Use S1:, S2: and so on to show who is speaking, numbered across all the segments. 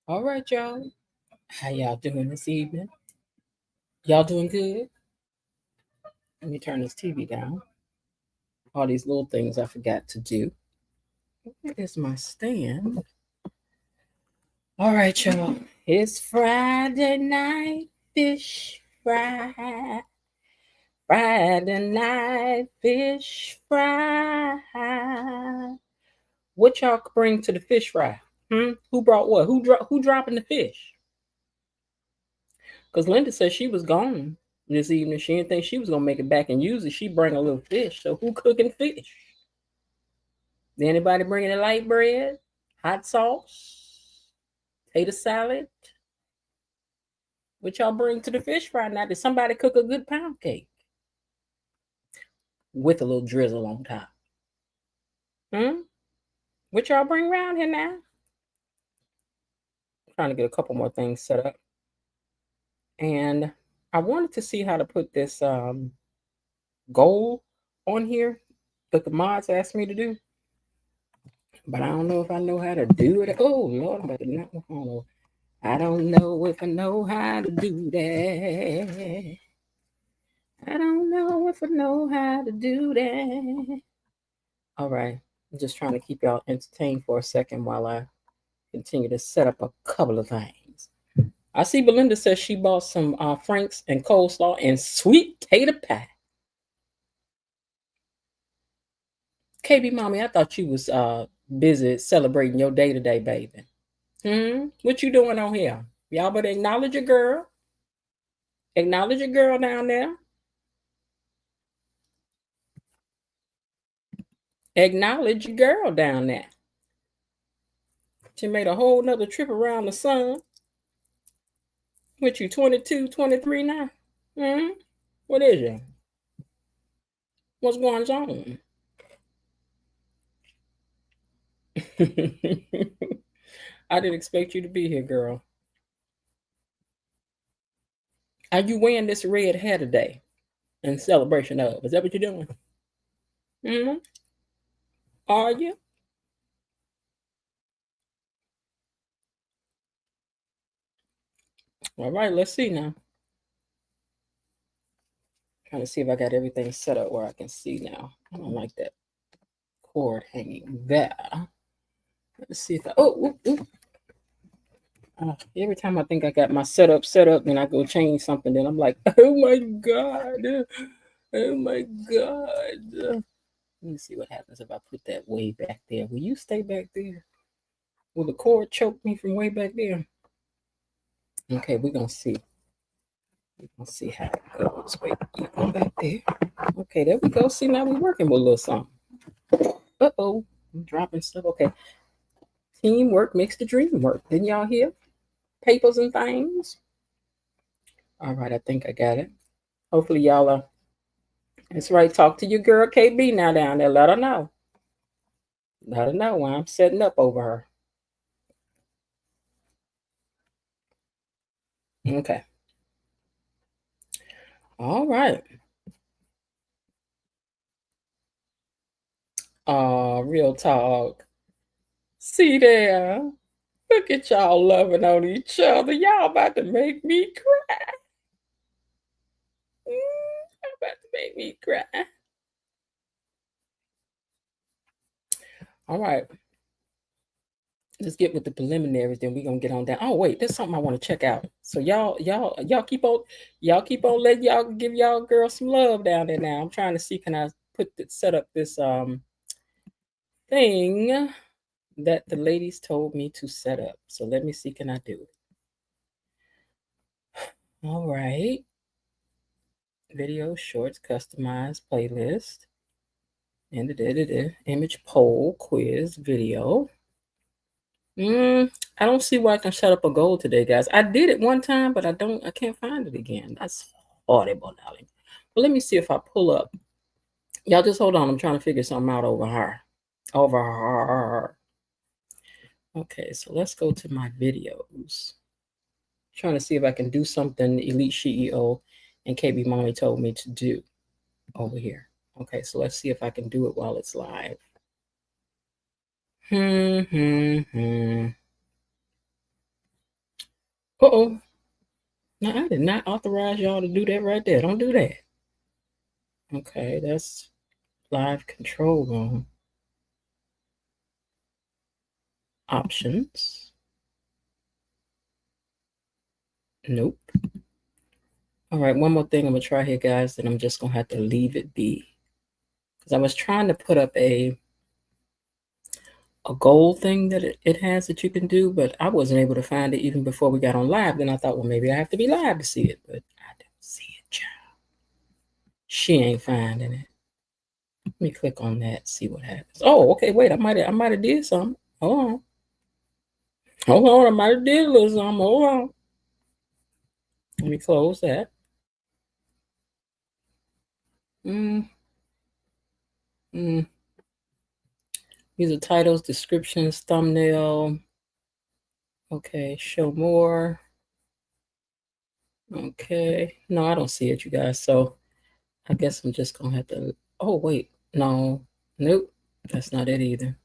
S1: All right, y'all. How y'all doing this evening? Y'all doing good? Let me turn this TV down. All these little things I forgot to do. Where is my stand? All right, y'all. It's Friday night fish fry. Friday night fish fry. What y'all bring to the fish fry? Who brought what? Who dropping the fish? Because Linda said she was gone this evening. She didn't think she was gonna make it back, and usually she bring a little fish. So who cooking fish? Did anybody bring any light bread, hot sauce, potato salad? What y'all bring to the fish fry now? Did somebody cook a good pound cake with a little drizzle on top? Hmm? What y'all bring around here now? I'm trying to get a couple more things set up. And I wanted to see how to put this goal on here that the mods asked me to do. But I don't know if I know how to do it. Oh Lord, I'm about to knock my phone over. I don't know if I know how to do that. I don't know if I know how to do that. All right. I'm just trying to keep y'all entertained for a second while I continue to set up a couple of things. I see Belinda says she bought some Franks and coleslaw and sweet potato pie. KB mommy, I thought you was busy celebrating your day today, baby. What you doing on here? Y'all better acknowledge your girl. Acknowledge your girl down there. Acknowledge your girl down there. She made a whole nother trip around the sun. What you 22, 23 now? What is it? What's going on? I didn't expect you to be here, girl. Are you wearing this red hair today in celebration of? Is that what you're doing? Hmm. Are you? All right, let's see now. Trying to see if I got everything set up where I can see now. I don't like that cord hanging there. Let's see if I. Oh, ooh, ooh. Every time I think I got my setup set up, then I go change something. Then I'm like, oh my god, oh my god. Let me see what happens if I put that way back there. Will you stay back there? Will the cord choke me from way back there? Okay, we're gonna see. We're gonna see how it goes. Wait, you go back there. Okay, there we go. See, now we're working with a little something. Uh-oh, I'm dropping stuff. Okay, teamwork makes the dream work. Didn't y'all hear? Papers and things. All right, I think I got it. Hopefully y'all are. That's right. Talk to your girl KB now down there. Let her know. Let her know why I'm setting up over her. Okay. All right. Real talk. See there. Look at y'all loving on each other. Y'all about to make me cry. Y'all about to make me cry. All right. Let's get with the preliminaries, then we're gonna get on down. Oh wait, there's something I want to check out. So y'all keep on letting y'all give y'all girls some love down there now. I'm trying to see, can I set up this thing that the ladies told me to set up. So let me see, can I do it? All right. Video, shorts, customized playlist, and the image poll, quiz, video. I don't see where I can set up a goal today, guys. I did it one time, but I can't find it again. That's horrible, darling. Well, let me see if I pull up. Y'all just hold on. I'm trying to figure something out over her. Over her. Okay, so let's go to my videos. Trying to see if I can do something Elite CEO and KB Mommy told me to do over here. Okay, so let's see if I can do it while it's live. Uh-oh. No, I did not authorize y'all to do that right there. Don't do that. Okay, that's live control room. Options. Nope. All right, one more thing I'm gonna try here, guys, then I'm just gonna have to leave it be. Because I was trying to put up a goal thing that it has that you can do, but I wasn't able to find it even before we got on live. Then I thought, well, maybe I have to be live to see it, but I don't see it, child. She ain't finding it. Let me click on that, see what happens. Oh, okay, wait, I might have did something. Hold on, I might have did a little something. Hold on. Let me close that. Mm, mm. These are titles, descriptions, thumbnail. Okay, show more. Okay. No, I don't see it, you guys. So I guess I'm just gonna have to. Oh, wait. No. Nope. That's not it either.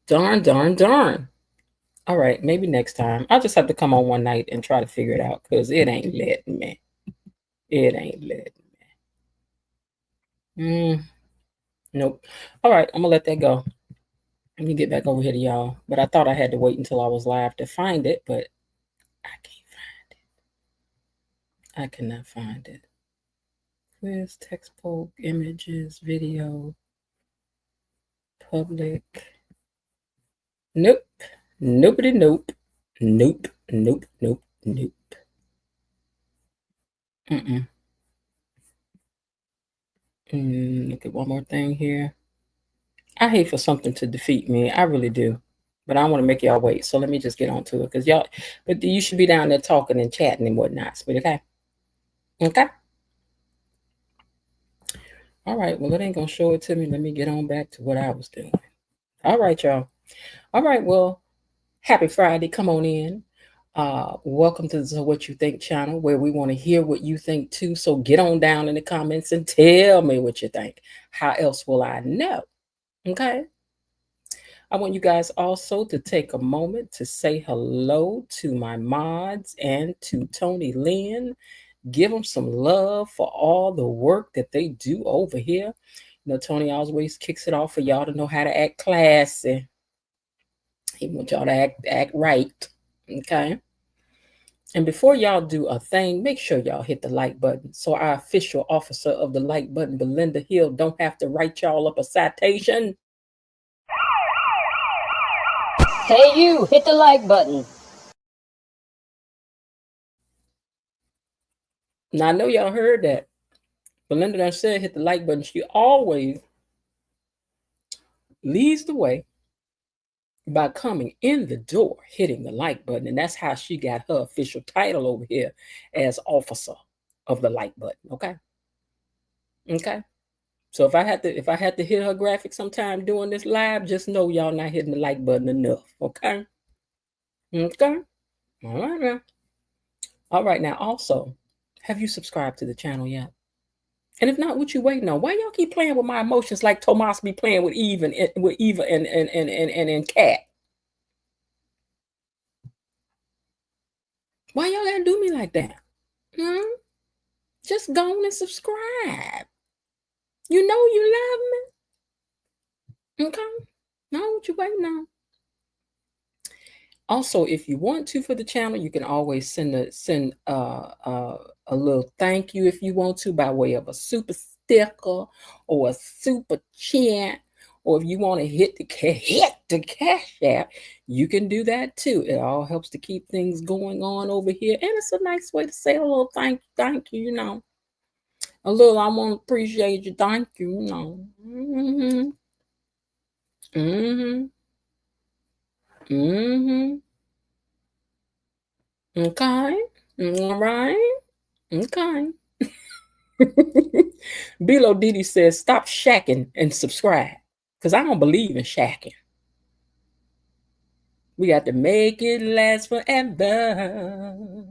S1: Darn, darn, darn. All right, maybe next time. I'll just have to come on one night and try to figure it out because it ain't letting me. It ain't letting me. Nope. All right, I'm gonna let that go. Let me get back over here to y'all. But I thought I had to wait until I was live to find it, but I can't find it. I cannot find it. Quiz, text poll, images, video, public. Nope. Nobody, nope. Nope. Nope. Nope. Nope. Mm-mm. Look at one more thing here. I hate for something to defeat me. I really do. But I don't want to make y'all wait. So let me just get on to it. Because y'all, but you should be down there talking and chatting and whatnot. But okay. Okay. All right. Well, it ain't going to show it to me. Let me get on back to what I was doing. All right, y'all. All right. Well, happy Friday. Come on in. Welcome to the What You Think channel, where we want to hear what you think too. So get on down in the comments and tell me what you think. How else will I know? Okay. I want you guys also to take a moment to say hello to my mods and to Tony Lynn. Give them some love for all the work that they do over here. You know, Tony always kicks it off for y'all to know how to act classy. He wants y'all to act right. Okay. And before y'all do a thing, make sure y'all hit the like button so our official officer of the like button, Belinda Hill, don't have to write y'all up a citation.
S2: Hey, you, hit the like button.
S1: Now, I know y'all heard that. Belinda done said hit the like button. She always leads the way by coming in the door, hitting the like button. And that's how she got her official title over here as officer of the like button. Okay. Okay. So if I had to hit her graphic sometime doing this live, just know y'all not hitting the like button enough. Okay. Okay. All right now. All right now. Also, have you subscribed to the channel yet? And if not, what you waiting on? Why y'all keep playing with my emotions like Tomas be playing with Eve and with Eva and Cat? Why y'all gotta do me like that? Just go on and subscribe. You know you love me. Okay? No, what you waiting on? Also, if you want to for the channel, you can always send a little thank you if you want to by way of a super sticker or a super chat. Or if you want to hit the cash app, you can do that too. It all helps to keep things going on over here. And it's a nice way to say a little thank you, you know. A little I want to appreciate you. Thank you, you know. Mm-hmm. Mm-hmm. Mm-hmm. Okay. All right. Okay. Bilo Didi says, stop shacking and subscribe. Because I don't believe in shacking. We got to make it last forever.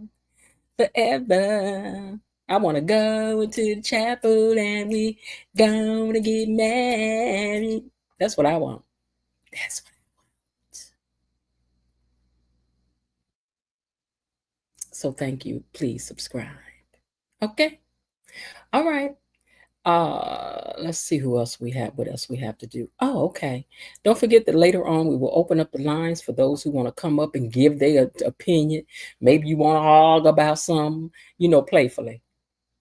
S1: Forever. I want to go into the chapel and we gonna get married. That's what I want. That's what I want. So thank you. Please subscribe. Okay. All right. Let's see who else we have. What else we have to do? Oh, okay. Don't forget that later on we will open up the lines for those who want to come up and give their opinion. Maybe you want to argue about something, playfully,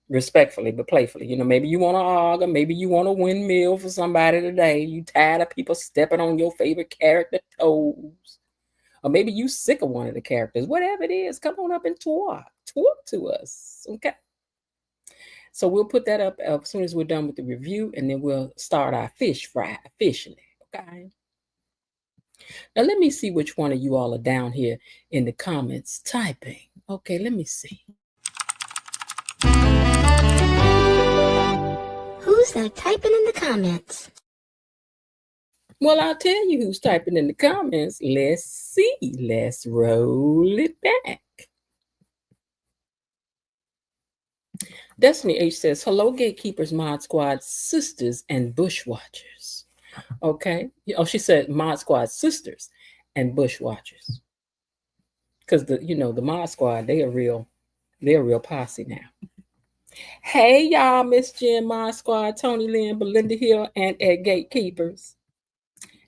S1: respectfully, but playfully. Maybe you want to argue. Maybe you want a windmill for somebody today. You tired of people stepping on your favorite character toes. Or maybe you sick of one of the characters. Whatever it is, come on up and talk. Talk to us. Okay. So we'll put that up as soon as we're done with the review, and then we'll start our fish fry officially. Okay. Now let me see which one of you all are down here in the comments typing. Okay, let me see.
S3: Who's that typing in the comments?
S1: Well, I'll tell you who's typing in the comments. Let's see. Let's roll it back. Destiny H says, hello, Gatekeepers, Mod Squad, sisters, and Bushwatchers. Okay. Oh, she said Mod Squad sisters and Bushwatchers. Because the Mod Squad, they're a real posse now. Hey y'all, Miss Jen, Mod Squad, Tony Lynn, Belinda Hill, and at Gatekeepers.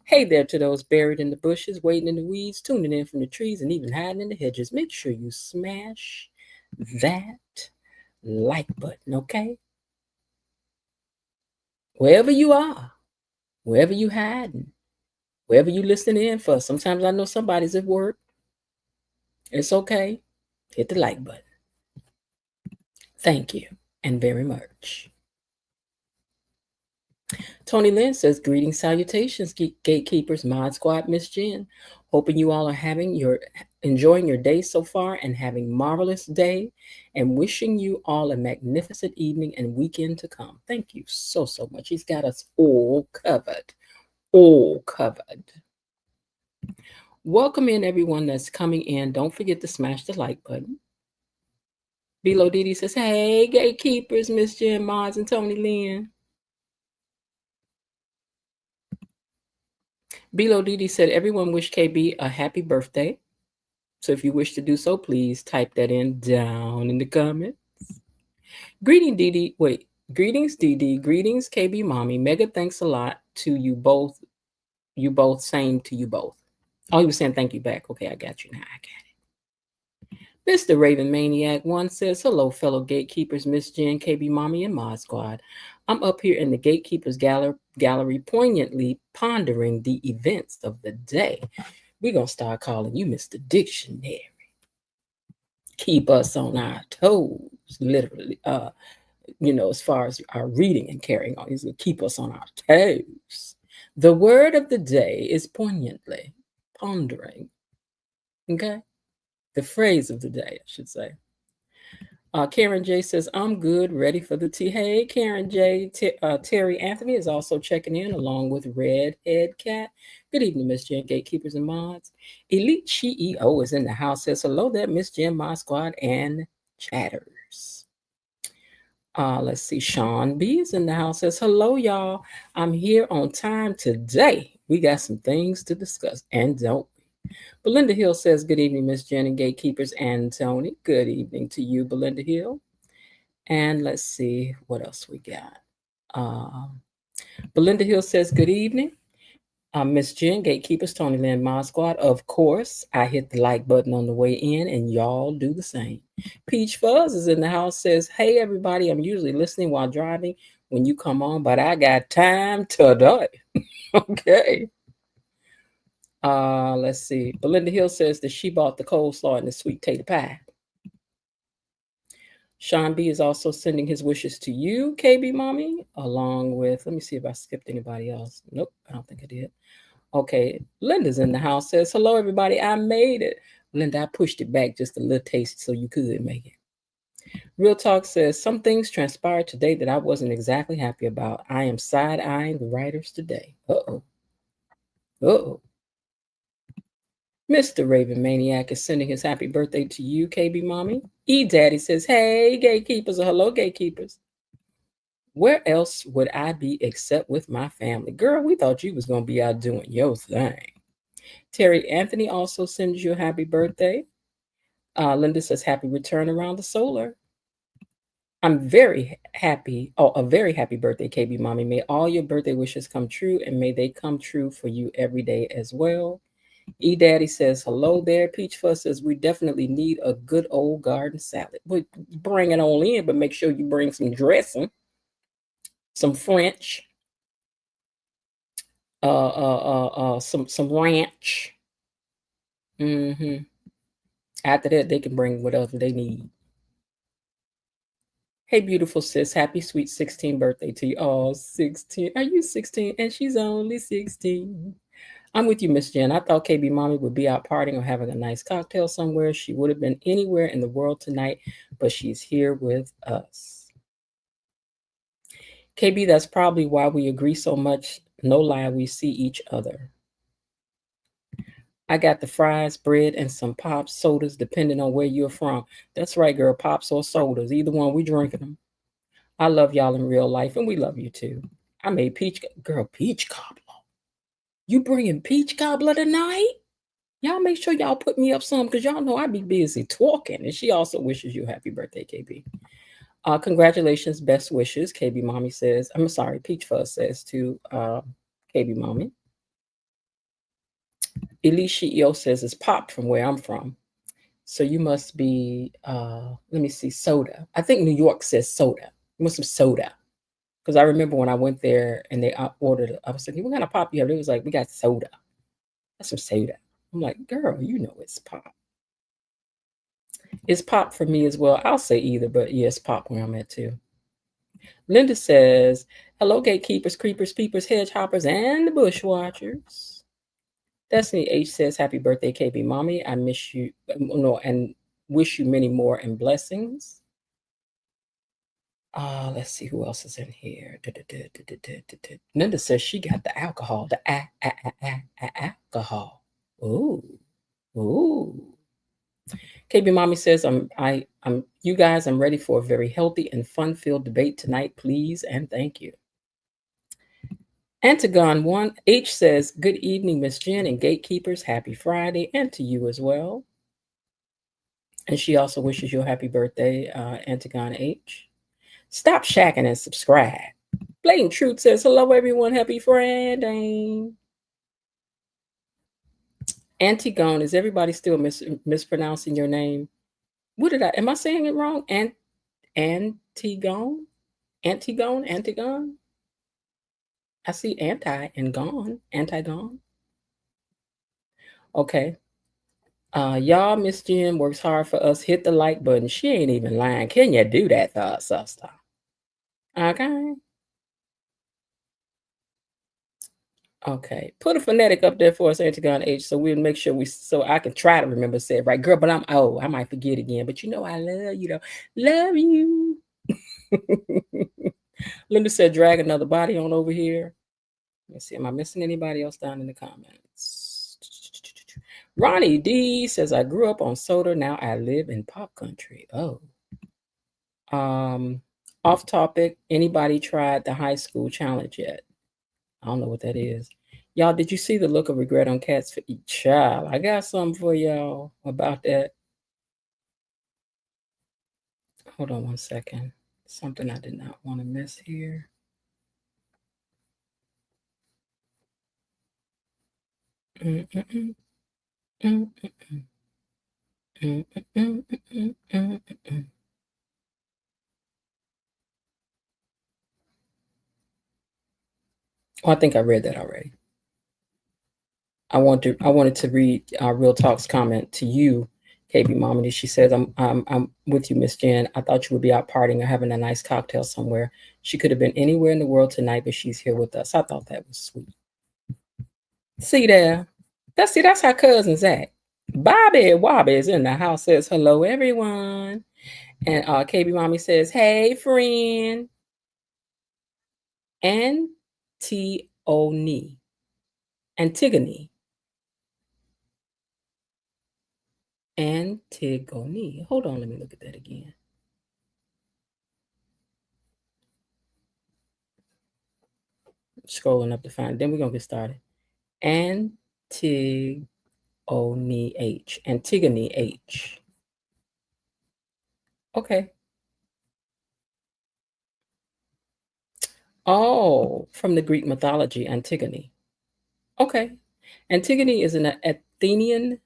S1: Hey there to those buried in the bushes, waiting in the weeds, tuning in from the trees, and even hiding in the hedges. Make sure you smash that like button, okay? Wherever you are, wherever you hiding, wherever you listening in for. Sometimes I know somebody's at work. It's okay. Hit the like button. Thank you, and very much. Tony Lynn says, greetings, salutations, Gatekeepers, Mod Squad, Miss Jen. Hoping you all are enjoying your day so far and having marvelous day, and wishing you all a magnificent evening and weekend to come. Thank you so much. He's got us all covered. All covered. Welcome in everyone that's coming in. Don't forget to smash the like button. Bilo Didi says, hey, Gatekeepers, Miss Jen, Mods, and Tony Lynn. Bilo Didi said, everyone wish KB a happy birthday. So if you wish to do so, please type that in down in the comments. Greetings, Didi. Greetings, Didi. Greetings, KB Mommy. Mega thanks a lot to you both. You both, same to you both. Oh, you were saying thank you back. Okay, I got you now. I got it. Mr. Raven Maniac 1 says, hello, fellow Gatekeepers, Miss Jen, KB Mommy, and Mod Squad. I'm up here in the Gatekeepers gallery poignantly pondering the events of the day. We're going to start calling you Mr. Dictionary. Keep us on our toes, literally, as far as our reading and carrying on. He's going to keep us on our toes. The word of the day is poignantly, pondering. Okay? The phrase of the day, I should say. Karen J says, I'm good, ready for the tea. Hey, Karen J. Terry Anthony is also checking in along with Redhead Cat. Good evening, Miss Jen, Gatekeepers and Mods. Elite CEO is in the house, says, hello there, Miss Jen, Mod Squad, and chatters. Let's see, Sean B is in the house, says, hello, y'all. I'm here on time today. We got some things to discuss, and don't we? Belinda Hill says, good evening, Miss Jen and Gatekeepers and Tony. Good evening to you, Belinda Hill. And let's see what else we got. Belinda Hill says, good evening. Miss Jen, Gatekeepers, Tony Lynn, Mod Squad. Of course, I hit the like button on the way in, and y'all do the same. Peach Fuzz is in the house, says, hey, everybody, I'm usually listening while driving when you come on, but I got time today. Okay. Let's see. Belinda Hill says that she bought the coleslaw and the sweet potato pie. Sean B is also sending his wishes to you, KB Mommy, along with, let me see if I skipped anybody else. Nope, I don't think I did. Okay, Linda's in the house, says, hello, everybody, I made it. Linda, I pushed it back just a little taste so you could make it. Real Talk says, some things transpired today that I wasn't exactly happy about. I am side-eyeing the writers today. Uh-oh. Uh-oh. Mr. Raven Maniac is sending his happy birthday to you, KB Mommy. E-Daddy says, hey, Gatekeepers, or hello, Gatekeepers. Where else would I be except with my family? Girl, we thought you was going to be out doing your thing. Terry Anthony also sends you a happy birthday. Linda says, happy return around the solar. I'm very happy. Oh, a very happy birthday, KB Mommy. May all your birthday wishes come true and may they come true for you every day as well. E Daddy says, hello there. Peach Fuss says, we definitely need a good old garden salad. But bring it on in, but make sure you bring some dressing, some French, some ranch. Mm-hmm. After that, they can bring whatever they need. Hey, beautiful sis. Happy sweet 16th birthday to you. Oh, 16. Are you 16? And she's only 16. I'm with you, Miss Jen. I thought KB Mommy would be out partying or having a nice cocktail somewhere. She would have been anywhere in the world tonight, but she's here with us. KB, that's probably why we agree so much. No lie, we see each other. I got the fries, bread, and some pops, sodas, depending on where you're from. That's right, girl, pops or sodas. Either one, we drinking them. I love y'all in real life, and we love you too. I made peach cobbler. You bringing peach cobbler tonight? Y'all make sure y'all put me up some because y'all know I be busy talking. And she also wishes you happy birthday, KB. Congratulations, best wishes, KB Mommy says. I'm sorry, Peach Fuzz says to KB Mommy. Elise CEO says it's popped from where I'm from. So you must be, let me see, soda. I think New York says soda. You must have soda. Because I remember when I went there and they ordered, I was thinking, what kind of pop you have? It was like, we got soda. That's some soda. I'm like, girl, you know it's pop. It's pop for me as well. I'll say either, but yes, pop where I'm at too. Linda says, hello, gatekeepers, creepers, peepers, hedge hoppers, and the bushwatchers. Destiny H says, happy birthday, KB Mommy. I miss you, no, and wish you many more and blessings. Let's see who else is in here. Linda says she got the alcohol, the alcohol. Ooh. KB Mommy says, I'm you guys, I'm ready for a very healthy and fun-filled debate tonight, please and thank you. Antagon 1H says, good evening, Miss Jen and gatekeepers. Happy Friday, and to you as well. And she also wishes you a happy birthday, Antagon H. Stop shacking and subscribe. Blatant Truth says, hello, everyone. Happy Friday. Antigone, is everybody still mispronouncing your name? Am I saying it wrong? Antigone? Antigone? I see anti and gone. Antigone. Okay. Y'all, Miss Jen works hard for us. Hit the like button. She ain't even lying. Can you do that for us, sister? Okay. Okay. Put a phonetic up there for us, Antigone H, so we'll make sure so I can try to remember to say it right. Girl, but I'm old. I might forget again. But you know I love you though. Love you. Linda said, drag another body on over here. Let's see. Am I missing anybody else down in the comments? Ronnie D says, I grew up on soda. Now I live in pop country. Oh. Off topic. Anybody tried the high school challenge yet? I don't know what that is. Y'all, did you see the look of regret on Cat's face? Child, I got something for y'all about that. Hold on one second. Something I did not want to miss here. Mm-mm-mm. Mm-mm-mm. Mm-mm-mm. Oh, I think I read that already. I wanted to read Real Talk's comment to you, KB Mommy. She says, I'm with you, Miss Jen. I thought you would be out partying or having a nice cocktail somewhere. She could have been anywhere in the world tonight, but she's here with us. I thought that was sweet. See there. That's how cousins act. Bobby Wobby is in the house, says hello, everyone. And KB Mommy says, hey, friend. Antigone. Antigone. Antigone. Hold on, let me look at that again. Scrolling up to find. Then we're gonna get started. Antigone H. Antigone H. Okay. Oh, from the Greek mythology, Antigone. Okay. Antigone is an Athenian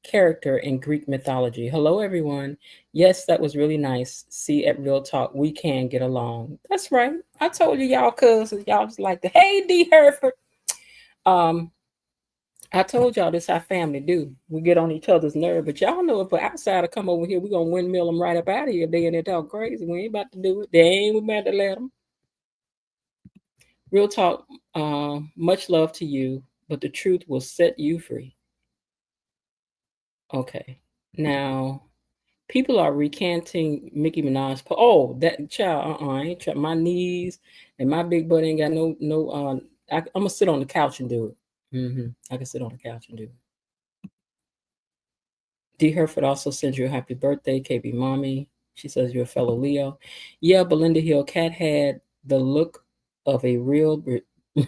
S1: character in Greek mythology. Hello, everyone. Yes, that was really nice. See, at Real Talk, we can get along. That's right. I told you, y'all cousins. Y'all just like the hey, D. Hereford. Um, I told y'all this our family do. We get on each other's nerve, but y'all know if an outsider come over here, we gonna windmill them right up out of here. If they in there talk crazy, we ain't about to do it. They ain't about to let them. Real talk. Much love to you, but the truth will set you free. Okay. Now, people are recanting Nicki Minaj. Oh, that child. I ain't try. My knees and my big butt ain't got no. I'm gonna sit on the couch and do it. I can sit on the couch and do it. D. Herford also sends you a happy birthday, KB Mommy. She says you're a fellow Leo. Yeah, Belinda Hill Cat had the look of a real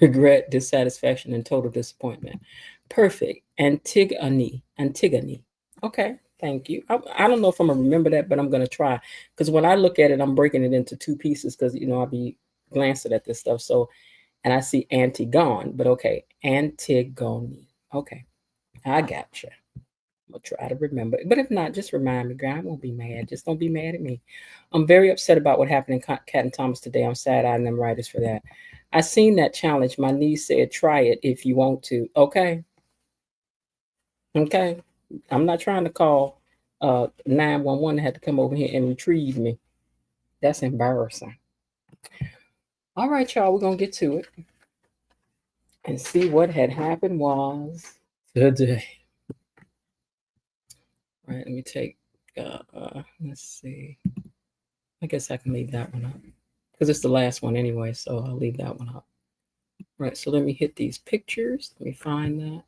S1: regret, dissatisfaction, and total disappointment. Perfect. Antigone. Antigone. Okay, thank you. I don't know if I'm going to remember that, but I'm going to try. Because when I look at it, I'm breaking it into two pieces because, I'll be glancing at this stuff. So, and I see Antigone, but okay, Antigone. Okay, I gotcha. I'll try to remember. But if not, just remind me, girl. I won't be mad. Just don't be mad at me. I'm very upset about what happened in Cat and Thomas today. I'm sad-eyed them writers for that. I seen that challenge. My niece said, try it if you want to. Okay. Okay. I'm not trying to call 911 had to come over here and retrieve me. That's embarrassing. All right, y'all. We're going to get to it and see what had happened was today. All right. Let me take, let's see. I guess I can leave that one up because it's the last one anyway, so I'll leave that one up. Right, so let me hit these pictures. Let me find that.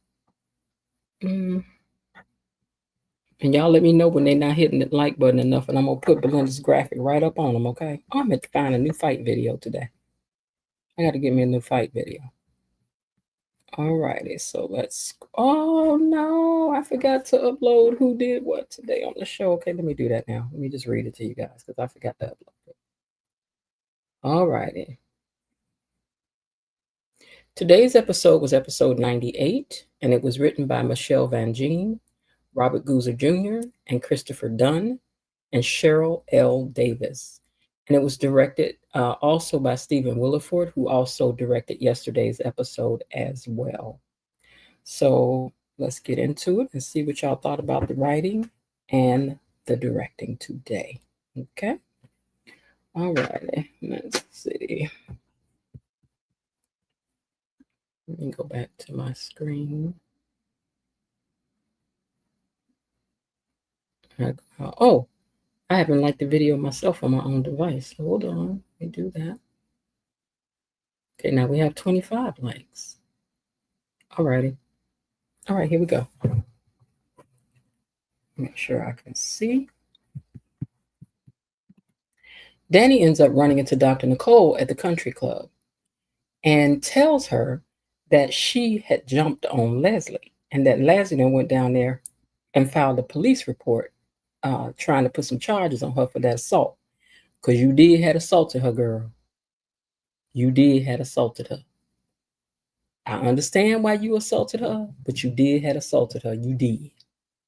S1: And y'all let me know when they're not hitting the like button enough, and I'm going to put Belinda's graphic right up on them, okay? Oh, I'm going to find a new fight video today. I got to get me a new fight video. All righty, so let's... Oh, no, I forgot to upload who did what today on the show. Okay, let me do that now. Let me just read it to you guys because I forgot to upload it. All righty. Today's episode was episode 98, and it was written by Michelle Van Gene, Robert Guzer Jr., and Christopher Dunn, and Cheryl L. Davis. And it was directed also by Stephen Williford, who also directed yesterday's episode as well. So let's get into it and see what y'all thought about the writing and the directing today. Okay? All righty. Let's see. Let me go back to my screen. Oh, I haven't liked the video myself on my own device. Hold on. Let me do that. Okay, now we have 25 likes. All righty. All right, here we go. Make sure I can see. Danny ends up running into Dr. Nicole at the country club and tells her that she had jumped on Leslie and that Leslie then went down there and filed a police report trying to put some charges on her for that assault. Because you did had assaulted her, girl. You did had assaulted her. I understand why you assaulted her, but you did had assaulted her. You did.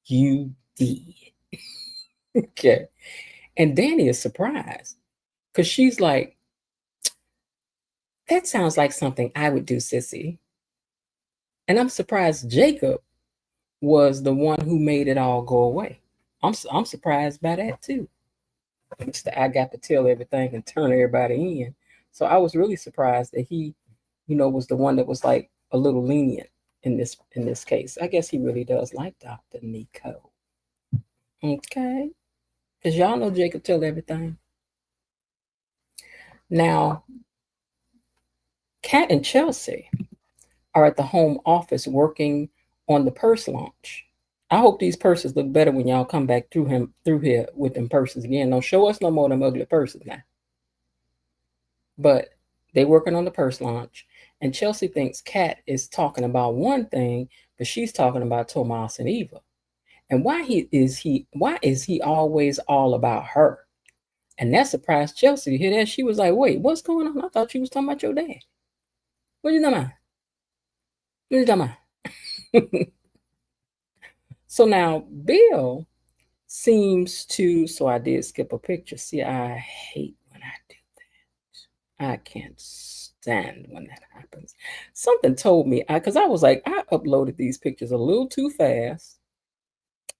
S1: You did. Okay. And Danny is surprised because she's like, that sounds like something I would do, sissy. And I'm surprised Jacob was the one who made it all go away. I'm surprised by that too. I got to tell everything and turn everybody in. So I was really surprised that he, was the one that was like a little lenient in this case. I guess he really does like Dr. Nico. Okay. Because y'all know Jacob tell everything. Now, Kat and Chelsea are at the home office working on the purse launch. I hope these purses look better when y'all come back through here with them purses again. Don't show us no more of them ugly purses now. But they working on the purse launch, and Chelsea thinks Kat is talking about one thing, but she's talking about Tomas and Eva. And why is he always all about her? And that surprised Chelsea to hear that. She was like, wait, what's going on? I thought you was talking about your dad. What are you talking about? What are you talking about? So now Bill seems to, so I did skip a picture. See, I hate when I do that. I can't stand when that happens. Something told me, because I was like, I uploaded these pictures a little too fast.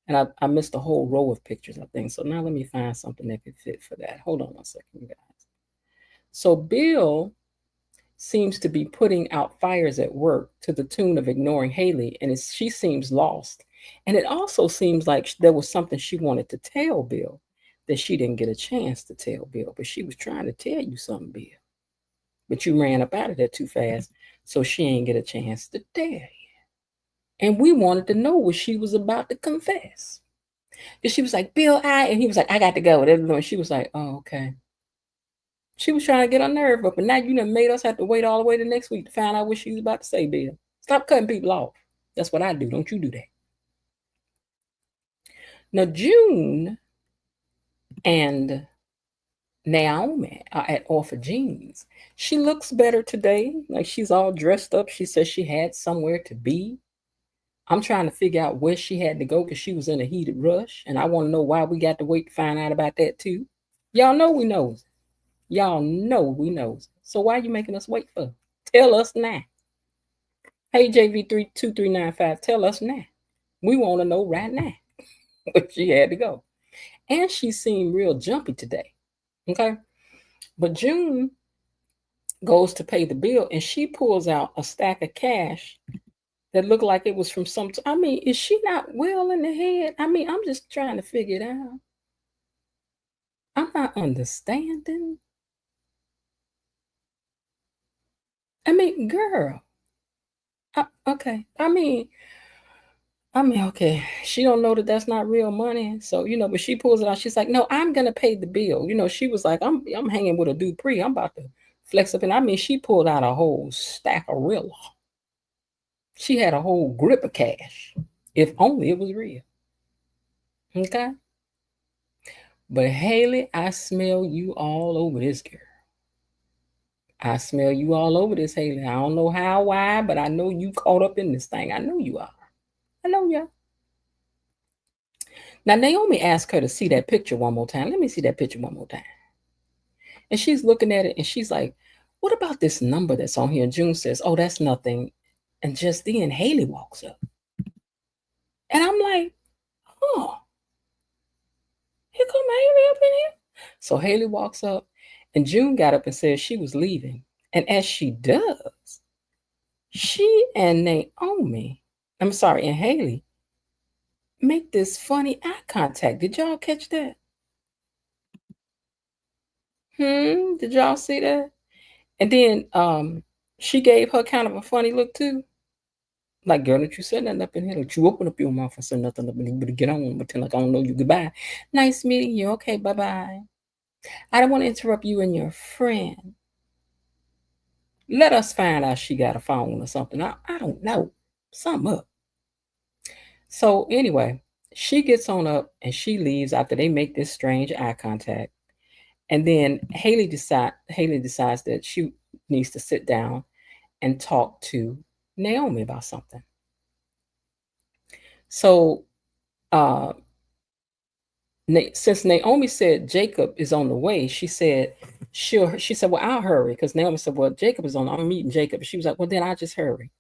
S1: And I missed a whole row of pictures, I think. So now let me find something that could fit for that. Hold on one second, guys. So Bill seems to be putting out fires at work to the tune of ignoring Haley, and she seems lost. And it also seems like there was something she wanted to tell Bill that she didn't get a chance to tell Bill, but she was trying to tell you something, Bill. But you ran up out of there too fast, so she ain't get a chance to tell you. And we wanted to know what she was about to confess. Because she was like, Bill, and he was like, I got to go. And she was like, oh, okay. She was trying to get her nerve up, and now you done made us have to wait all the way to next week to find out what she was about to say, Bill. Stop cutting people off. That's what I do. Don't you do that. Now, June and Naomi are at Offer Jeans. She looks better today. Like she's all dressed up. She says she had somewhere to be. I'm trying to figure out where she had to go because she was in a heated rush. And I want to know why we got to wait to find out about that too. Y'all know we knows. Y'all know we knows. So why are you making us wait for? Tell us now. Hey, JV32395, tell us now. We want to know right now. But she had to go. And she seemed real jumpy today. Okay. But June goes to pay the bill and she pulls out a stack of cash that looked like it was from some. I mean, is she not well in the head? I mean, I'm just trying to figure it out. I'm not understanding. I mean, girl. Okay. I mean, okay. She don't know that that's not real money. So, but she pulls it out. She's like, no, I'm going to pay the bill. She was like, I'm hanging with a Dupree. I'm about to flex up. And I mean, she pulled out a whole stack of real. She had a whole grip of cash. If only it was real. Okay. But Haley, I smell you all over this girl. I smell you all over this, Haley. I don't know how, why, but I know you caught up in this thing. I know you are. I know you are. Now, Naomi asked her to see that picture one more time. Let me see that picture one more time. And she's looking at it and she's like, what about this number that's on here? And June says, oh, that's nothing. And just then Haley walks up. And I'm like, oh, here come Haley up in here. So Haley walks up and June got up and said she was leaving. And as she does, she and Naomi, and Haley, make this funny eye contact. Did y'all catch that? Did y'all see that? And then she gave her kind of a funny look too. Like, girl, don't you say nothing up in here? Don't you open up your mouth and say nothing up in here? But get on, pretend like I don't know you. Goodbye. Nice meeting you. Okay, bye-bye. I don't want to interrupt you and your friend. Let us find out she got a phone or something. I don't know. Something up. So anyway, she gets on up and she leaves after they make this strange eye contact. And then Haley decides that she needs to sit down and talk to Naomi about something. So since Naomi said Jacob is on the way, she said, well, I'll hurry. Because Naomi said, well, Jacob is I'm meeting Jacob. She was like, well, then I'll just hurry.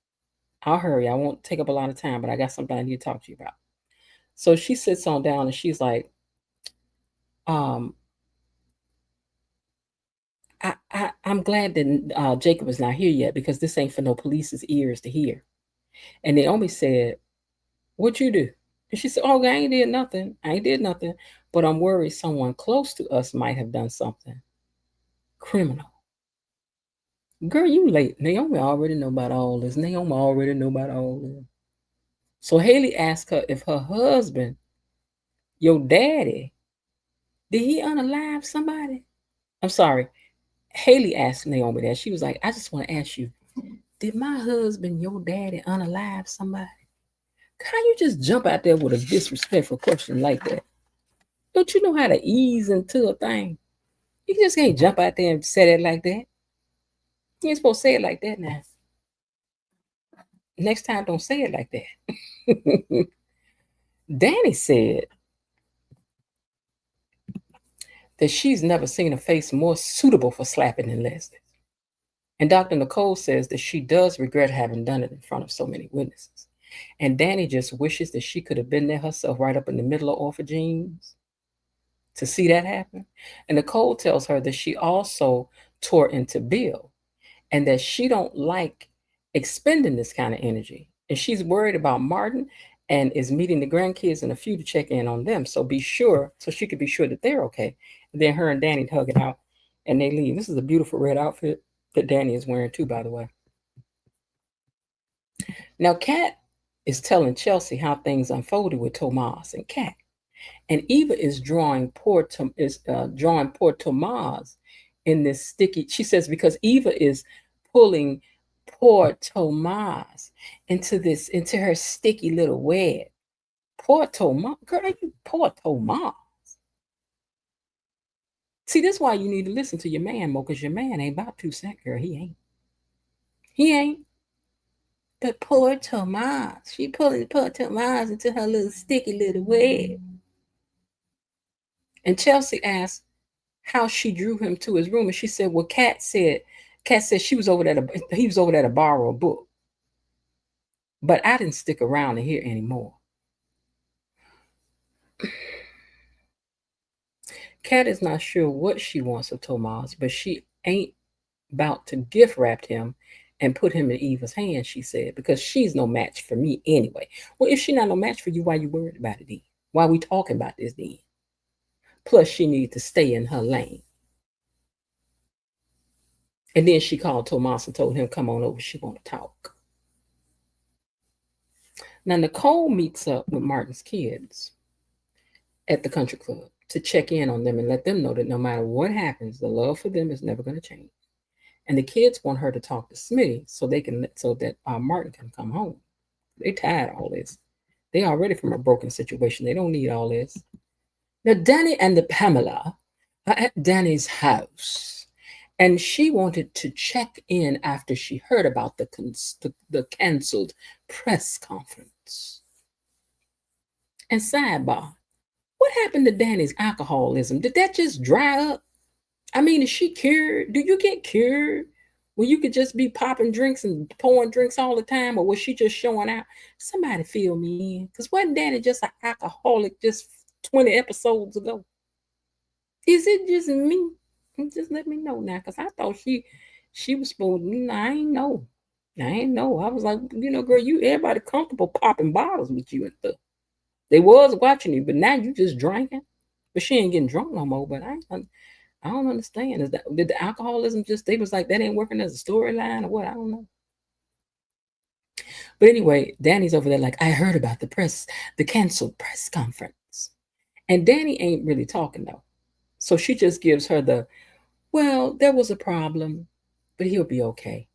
S1: I'll hurry. I won't take up a lot of time, but I got something I need to talk to you about. So she sits on down and she's like, I'm glad that Jacob is not here yet because this ain't for no police's ears to hear. And Naomi said, what you do? And she said, oh, I ain't did nothing. But I'm worried someone close to us might have done something criminal. Girl, you late. Naomi already know about all this. So Haley asked her if her husband, your daddy, did he unalive somebody? I'm sorry. Haley asked Naomi that. She was like, I just want to ask you, did my husband, your daddy, unalive somebody? How you just jump out there with a disrespectful question like that? Don't you know how to ease into a thing? You just can't jump out there and say it like that. You ain't supposed to say it like that now. Next time, don't say it like that. Danny said that she's never seen a face more suitable for slapping than Leslie's. And Dr. Nicole says that she does regret having done it in front of so many witnesses. And Danny just wishes that she could have been there herself right up in the middle of Orphans to see that happen. And Nicole tells her that she also tore into Bill and that she don't like expending this kind of energy. And she's worried about Martin and is meeting the grandkids and a few to check in on them. So she could be sure that they're okay. And then her and Danny hug it out and they leave. This is a beautiful red outfit that Danny is wearing too, by the way. Now, Kat is telling Chelsea how things unfolded with Tomas and Kat. And Eva is drawing poor Tomas in this sticky. She says because Eva is pulling poor Tomas into her sticky little web. Poor Tomas, girl, you poor Tomas. See, this is why you need to listen to your man more, because your man ain't about 2 cents, girl. He ain't. He ain't. But poor Tomas, she pulling poor Tomas into her little sticky little web. And Chelsea asked how she drew him to his room, and she said, "Well, Kat said he was over there to borrow a book, but I didn't stick around to hear anymore." Kat is not sure what she wants of Tomas, but she ain't about to gift wrap him and put him in Eva's hands, she said, because she's no match for me anyway. Well, if she's not no match for you, why you worried about it then? Why we talking about this then? Plus, she needs to stay in her lane. And then she called Tomas and told him, come on over, she want to talk. Now, Nicole meets up with Martin's kids at the country club to check in on them and let them know that no matter what happens, the love for them is never going to change. And the kids want her to talk to Smitty so that Martin can come home. They tired of all this. They already from a broken situation. They don't need all this. Now, Danny and the Pamela are at Danny's house, and she wanted to check in after she heard about the canceled press conference. And sidebar, what happened to Danny's alcoholism? Did that just dry up? I mean, is she cured? Do you get cured where you could just be popping drinks and pouring drinks all the time? Or was she just showing out? Somebody fill me in. Because wasn't Danny just an alcoholic just 20 episodes ago? Is it just me? Just let me know now. Because I thought she was supposed to, I ain't know. I was like, girl, everybody comfortable popping bottles with you and stuff. They was watching you, but now you just drinking. But she ain't getting drunk no more. But I don't understand. Did the alcoholism they was like, that ain't working as a storyline or what? I don't know. But anyway, Danny's over there like, I heard about the canceled press conference. And Danny ain't really talking though. So she just gives her well, there was a problem, but he'll be okay.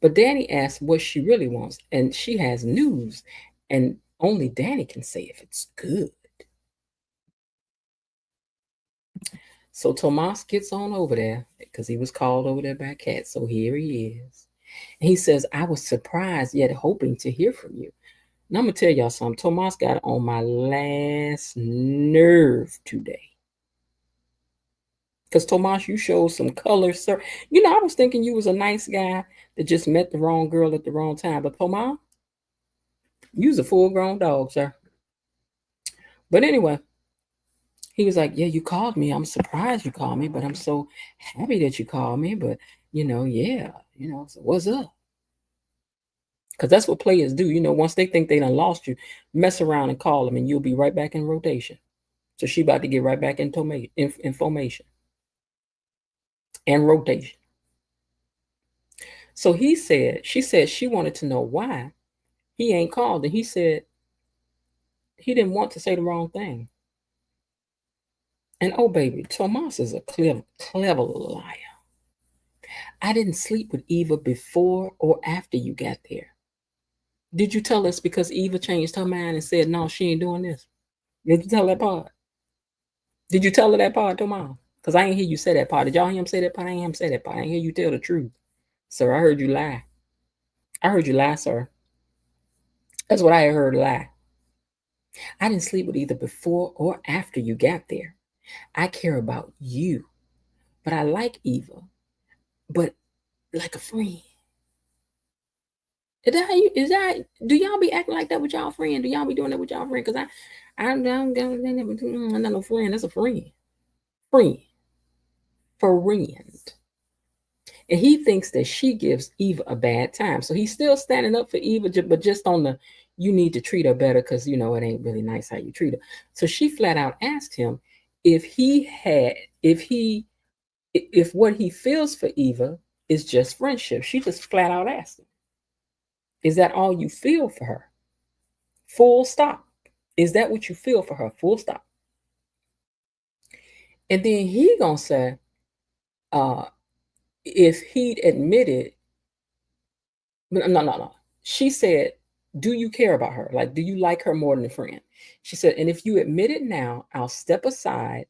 S1: But Danny asks what she really wants, and she has news, and only Danny can say if it's good. So Tomas gets on over there because he was called over there by Kat. So here he is. And he says, I was surprised yet hoping to hear from you. Now I'm going to tell y'all something. Tomas got on my last nerve today. Because Tomas, you showed some color, sir. I was thinking you was a nice guy that just met the wrong girl at the wrong time. But Tomas, you's a full-grown dog, sir. But anyway, he was like, yeah, you called me. I'm surprised you called me, but I'm so happy that you called me. But, so what's up? Because that's what players do. Once they think they done lost you, mess around and call them, and you'll be right back in rotation. So she about to get right back in formation and rotation. So she said she wanted to know why he ain't called. And he said he didn't want to say the wrong thing. And oh, baby, Tomas is a clever liar. I didn't sleep with Eva before or after you got there. Did you tell us because Eva changed her mind and said, no, she ain't doing this? Did you tell that part? Did you tell her that part, Tomas? Because I ain't hear you say that part. Did y'all hear him say that part? I ain't hear him say that part. I ain't hear you tell the truth. Sir, I heard you lie. I heard you lie, sir. That's what I heard, lie. I didn't sleep with either before or after you got there. I care about you. But I like Eva. But like a friend. Do y'all be acting like that with y'all friend? Do y'all be doing that with y'all friend? Because I'm not no friend. That's a friend. Friend. Friend. And he thinks that she gives Eva a bad time. So he's still standing up for Eva, but just on the, you need to treat her better because, you know, it ain't really nice how you treat her. So she flat out asked him if if what he feels for Eva is just friendship. She just flat out asked him, is that all you feel for her? Full stop. Is that what you feel for her? Full stop. And then he gonna say, if he'd admitted, no. She said, do you care about her? Like, do you like her more than a friend? She said, and if you admit it now, I'll step aside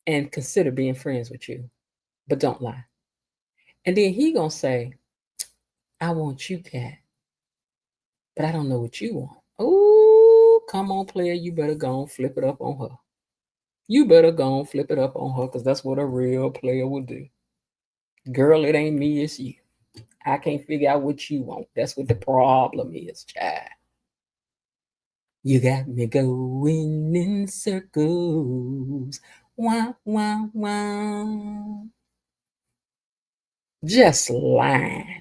S1: and consider being friends with you, but don't lie. And then he gonna say, I want you, Kat, but I don't know what you want. Oh, come on, player, you better go and flip it up on her. You better go and flip it up on her, because that's what a real player will do. Girl, it ain't me, it's you. I can't figure out what you want. That's what the problem is, child. You got me going in circles. Wow, wow, wow. Just lying.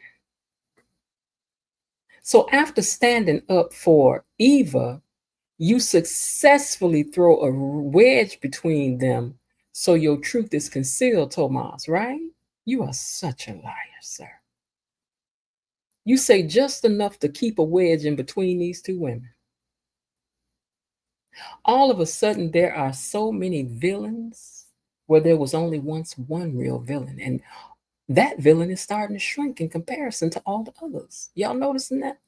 S1: So after standing up for Eva, you successfully throw a wedge between them so your truth is concealed, Tomas, right? You are such a liar, sir. You say just enough to keep a wedge in between these two women. All of a sudden, there are so many villains where there was only once one real villain. And that villain is starting to shrink in comparison to all the others. Y'all noticing that?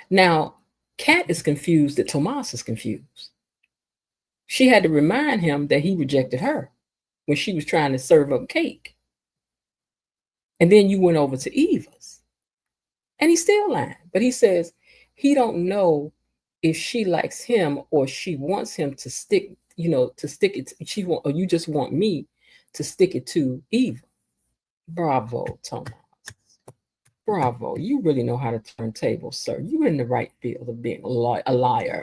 S1: Now, Kat is confused that Tomas is confused. She had to remind him that he rejected her when she was trying to serve up cake. And then you went over to Eva's. And he's still lying. But he says he don't know if she likes him or she wants him to stick, to stick it. Or you just want me to stick it to Eva. Bravo, Thomas. Bravo. You really know how to turn tables, sir. You're in the right field of being a lawyer.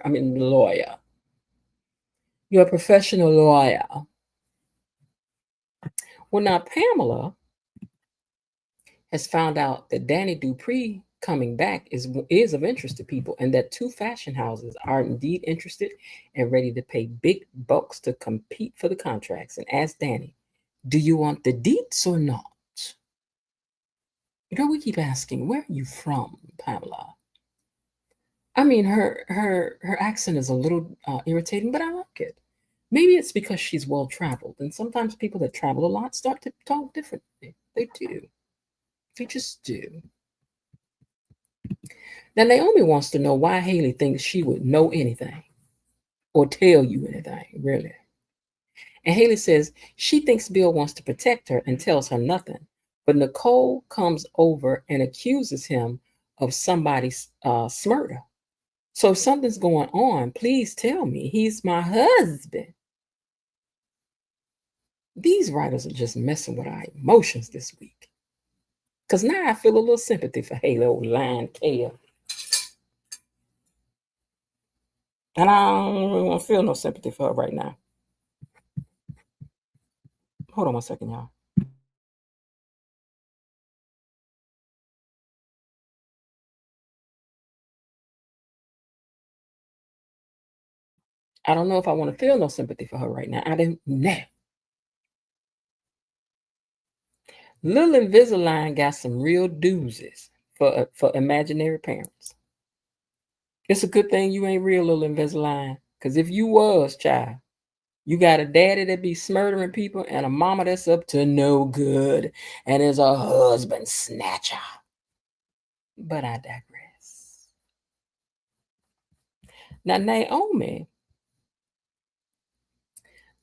S1: Lawyer. You're a professional lawyer. Well, now Pamela has found out that Danny Dupree coming back is of interest to people, and that two fashion houses are indeed interested and ready to pay big bucks to compete for the contracts. And ask Danny, do you want the deets or not? We keep asking, where are you from, Pamela? I mean, her accent is a little irritating, but I like it. Maybe it's because she's well traveled, and sometimes people that travel a lot start to talk differently. They do. They just do. Now, Naomi wants to know why Haley thinks she would know anything or tell you anything, really. And Haley says she thinks Bill wants to protect her and tells her nothing. But Nicole comes over and accuses him of somebody's murder. So if something's going on, please tell me. He's my husband. These writers are just messing with our emotions this week. Because now I feel a little sympathy for Haley, old lying Kale. And I don't really want to feel no sympathy for her right now. Hold on 1 second, y'all. I don't know if I want to feel no sympathy for her right now. I don't know. Little Invisalign got some real doozies for imaginary parents. It's a good thing you ain't real, Little Invisalign. Because if you was, child, you got a daddy that be smurdering people and a mama that's up to no good and is a husband snatcher. But I digress. Now, Naomi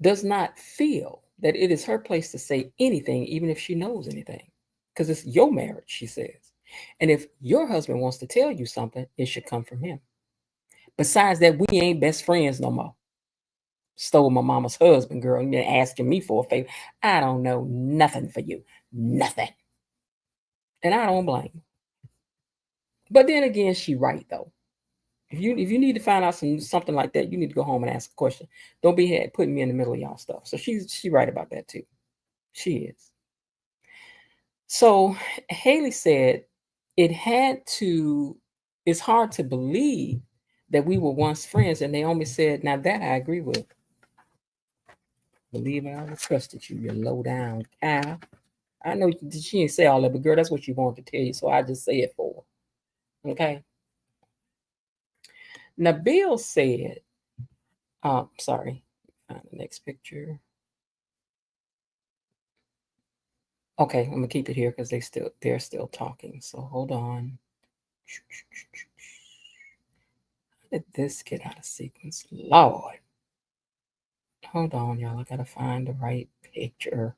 S1: does not feel that it is her place to say anything, even if she knows anything, because it's your marriage, she says. And if your husband wants to tell you something, it should come from him. Besides that, we ain't best friends no more. Stole my mama's husband, girl, and been asking me for a favor. I don't know nothing for you. Nothing. And I don't blame her. But then again, she right though. If you need to find out something like that, you need to go home and ask a question. Don't be putting me in the middle of y'all stuff. So she right about that too. She is. So Haley said it's hard to believe that we were once friends. And Naomi said, now that I agree with. Believe I always trusted you, you low down cow. I know she didn't say all that, but girl, that's what she wanted to tell you. So I just say it for her. Okay. Now Bill said, sorry, find the next picture. Okay, I'm gonna keep it here because they're still talking. So hold on. How did this get out of sequence? Lord. Hold on, y'all. I gotta find the right picture.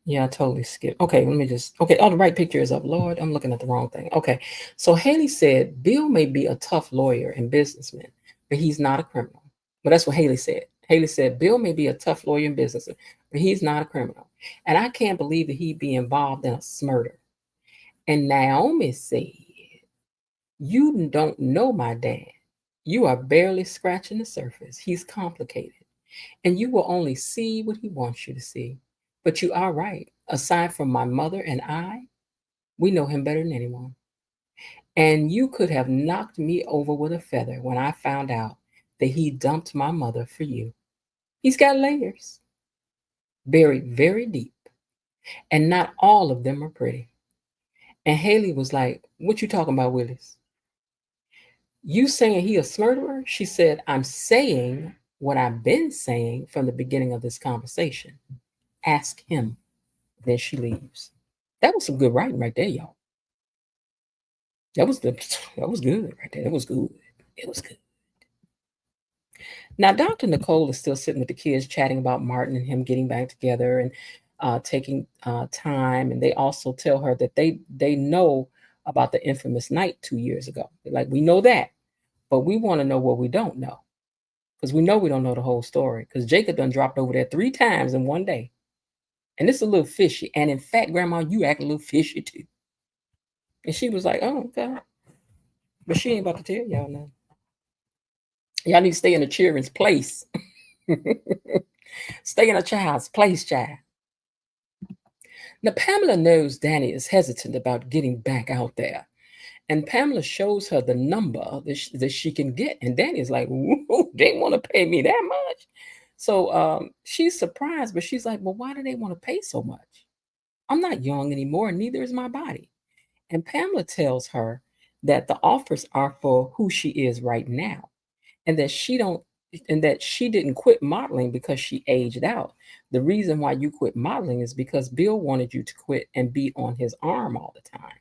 S1: Yeah, I totally skipped. Okay, let me just. Okay, oh, the right picture is up. Lord, I'm looking at the wrong thing. Okay, so Haley said Bill may be a tough lawyer and businessman, but he's not a criminal. But that's what Haley said. Haley said Bill may be a tough lawyer and businessman, but he's not a criminal. And I can't believe that he'd be involved in a murder. And Naomi said, you don't know my dad. You are barely scratching the surface. He's complicated. And you will only see what he wants you to see. But you are right. Aside from my mother and I, we know him better than anyone. And you could have knocked me over with a feather when I found out that he dumped my mother for you. He's got layers, buried very deep, and not all of them are pretty. And Haley was like, what you talking about, Willis? You saying he a murderer? She said, I'm saying what I've been saying from the beginning of this conversation. Ask him. Then she leaves. That was some good writing right there, y'all. That was good right there. That was good. It was good. Now, Dr. Nicole is still sitting with the kids, chatting about Martin and him getting back together and taking time. And they also tell her that they know about the infamous night 2 years ago. They're like, we know that, but we want to know what we don't know. Because we know we don't know the whole story. Because Jacob done dropped over there 3 times in one day. And it's a little fishy. And in fact, Grandma, you act a little fishy too. And she was like, oh, okay. But she ain't about to tell y'all now. Y'all need to stay in the children's place. Stay in a child's place, child. Now, Pamela knows Danny is hesitant about getting back out there. And Pamela shows her the number that she can get. And Danny's like, they want to pay me that much? So she's surprised, but she's like, well, why do they want to pay so much? I'm not young anymore, and neither is my body. And Pamela tells her that the offers are for who she is right now, and that she didn't quit modeling because she aged out. The reason why you quit modeling is because Bill wanted you to quit and be on his arm all the time.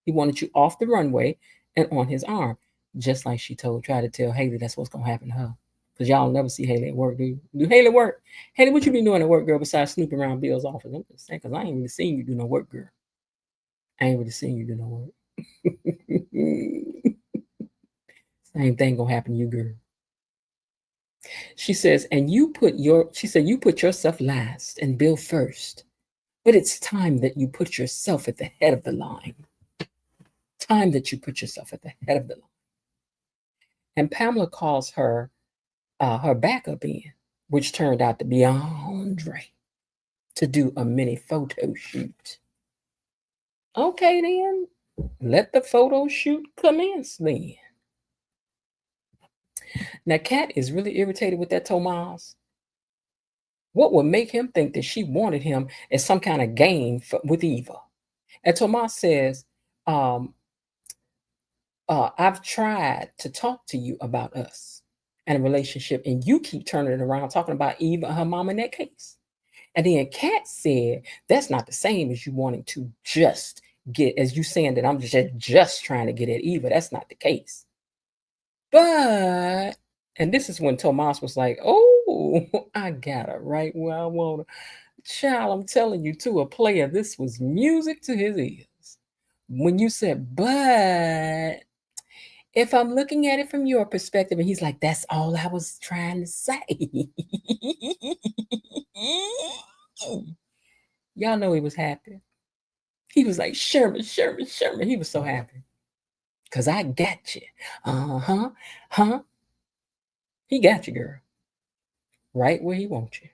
S1: He wanted you off the runway and on his arm, just like she tried to tell Haley that's what's gonna happen to her. Because y'all never see Haley at work, do you? Do Haley work? Haley, what you been doing at work, girl, besides snooping around Bill's office? I'm just saying, because I ain't really seen you do no work, girl. I ain't really seen you do no work. Same thing gonna happen to you, girl. She says, and you put yourself last and Bill first. But it's time that you put yourself at the head of the line. Time that you put yourself at the head of the line. And Pamela calls her backup in, which turned out to be Andre, to do a mini photo shoot. Okay, then, let the photo shoot commence then. Now, Kat is really irritated with that Tomas. What would make him think that she wanted him as some kind of game with Eva? And Tomas says, I've tried to talk to you about us and a relationship, and you keep turning it around talking about Eva and her mom in that case. And then Kat said, that's not the same as you wanting to just get, as you saying that I'm just trying to get at Eva. That's not the case. But, and this is when Tomas was like, oh, I got it right where I want it. Child, I'm telling you, to a player, this was music to his ears. When you said, but if I'm looking at it from your perspective, and he's like, that's all I was trying to say. Y'all know he was happy. He was like, Sherman, Sherman, Sherman. He was so happy. Because I got you. Uh-huh. Huh? He got you, girl. Right where he wants you.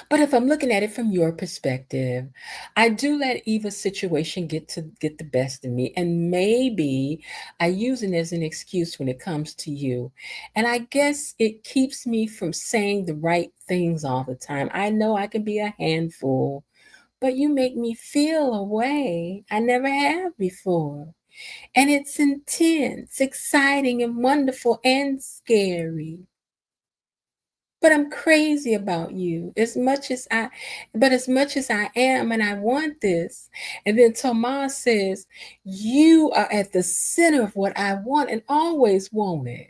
S1: But if I'm looking at it from your perspective, I do let Eva's situation get the best of me. And maybe I use it as an excuse when it comes to you. And I guess it keeps me from saying the right things all the time. I know I can be a handful, but you make me feel a way I never have before. And it's intense, exciting, and wonderful and scary. But I'm crazy about you as much as I am and I want this. And then Tomas says, you are at the center of what I want and always wanted.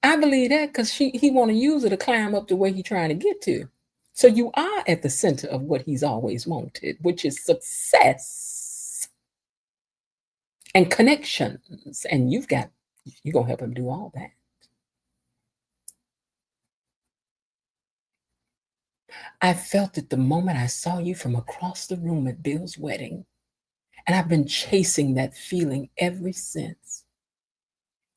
S1: I believe that because he want to use her to climb up to where he's trying to get to. So you are at the center of what he's always wanted, which is success and connections. And you're gonna help him do all that. I felt it the moment I saw you from across the room at Bill's wedding, and I've been chasing that feeling ever since.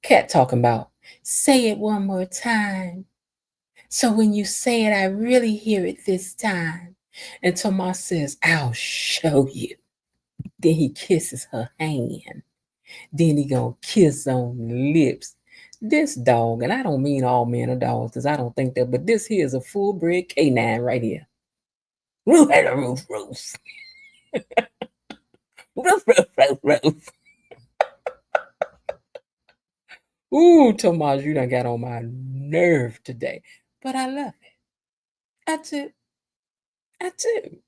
S1: Cat talking about, say it one more time. So when you say it, I really hear it this time. And Tomas says, I'll show you. Then he kisses her hand. Then he gonna kiss on the lips. This dog, and I don't mean all men are dogs, because I don't think that, but this here is a full-bred canine right here. Roof, roof, roof. Roof, roof, roof, roof. Ooh, Tomas, you done got on my nerve today. But I love it. I do. I do.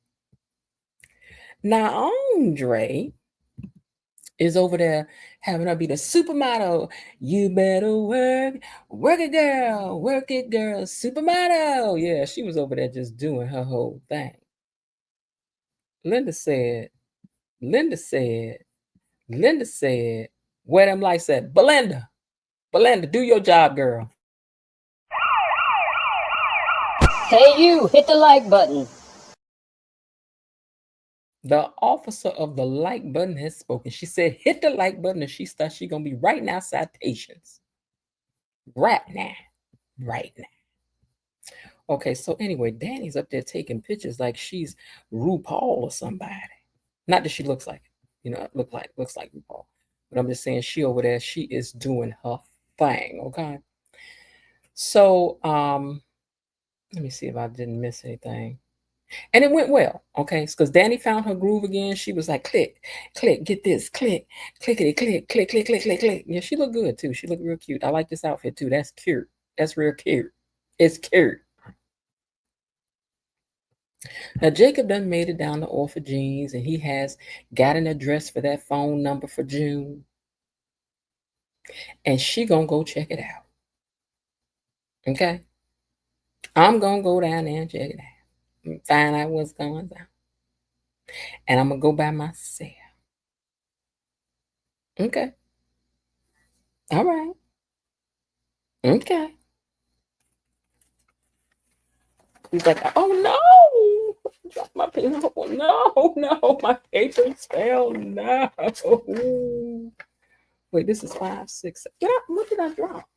S1: Now, Andre is over there having her be the supermodel. You better work it, girl, supermodel. Yeah, she was over there just doing her whole thing. Linda said, Linda said, Linda said, where them lights at? Belinda, do your job, girl.
S2: Hey, you, hit the like button.
S1: The officer of the like button has spoken. She said, hit the like button, and she starts. She gonna be writing out citations. Right now. Right now. Okay, so anyway, Danny's up there taking pictures like she's RuPaul or somebody. Not that she looks like it, looks like RuPaul. But I'm just saying she over there, she is doing her thing. Okay. So let me see if I didn't miss anything. And it went well, okay? Because Danny found her groove again. She was like, click, click, get this, click, clickety, click, click, click, click, click, click. Yeah, she looked good too. She looked real cute. I like this outfit too. That's cute. That's real cute. It's cute. Now, Jacob done made it down to Orpha Jeans, and he has got an address for that phone number for June. And she gonna go check it out. Okay? I'm gonna go down there and check it out. And find out what's going on. And I'm gonna go by myself. Okay. All right. Okay. He's like, oh no, drop my pen. Oh no, my papers fell. No. Wait, this is 5, 6. What did I drop?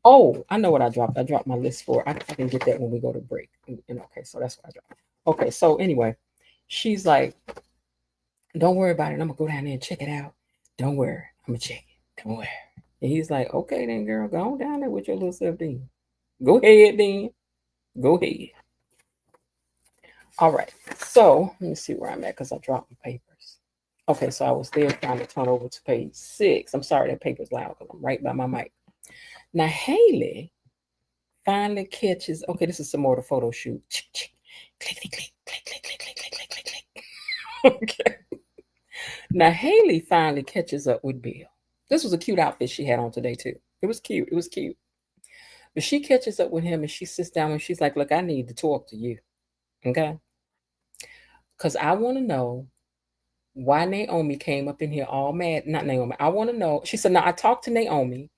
S1: Oh, I know what I dropped. I dropped my list for. I can get that when we go to break. And okay, so that's what I dropped. Okay, so anyway, she's like, don't worry about it. I'm gonna go down there and check it out. Don't worry, I'm gonna check it. Don't worry. And he's like, okay then, girl, go on down there with your little self then. Go ahead then. Go ahead. All right. So let me see where I'm at because I dropped my papers. Okay, so I was there trying to turn over to page 6. I'm sorry that paper's loud because I'm right by my mic. Now Haley finally catches. Okay, this is some more of the photo shoot. Click, click, click, click, click, click, click, click, click, click, click. Okay. Now Haley finally catches up with Bill. This was a cute outfit she had on today too. It was cute. It was cute. But she catches up with him and she sits down and she's like, "Look, I need to talk to you, okay? Because I want to know why Naomi came up in here all mad. Not Naomi. I want to know." She said, "No, I talked to Naomi,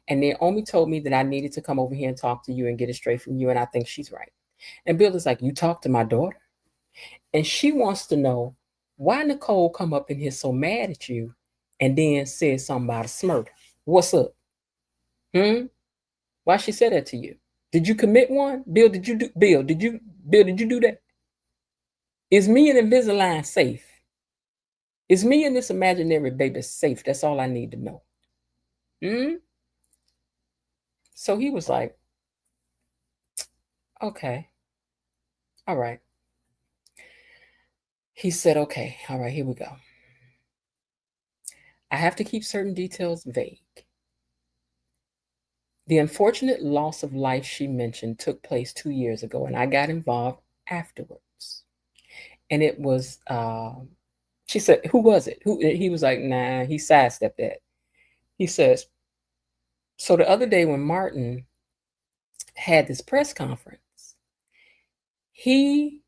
S1: and Naomi told me that I needed to come over here and talk to you and get it straight from you, and I think she's right." And Bill is like, "You talked to my daughter?" And she wants to know why Nicole come up in here so mad at you and then said something about a smurder. What's up? Hmm? Why she said that to you? Did you commit one? Bill, did you do Bill, did you do that? Is me and Invisalign safe? Is me and this imaginary baby safe? That's all I need to know. Hmm? So he was like, okay, all right. He said, okay, all right, here we go. I have to keep certain details vague. The unfortunate loss of life she mentioned took place 2 years ago, and I got involved afterwards. And it was, she said, who was it? Who? He was like, nah, he sidestepped that. He says, so the other day when Martin had this press conference, he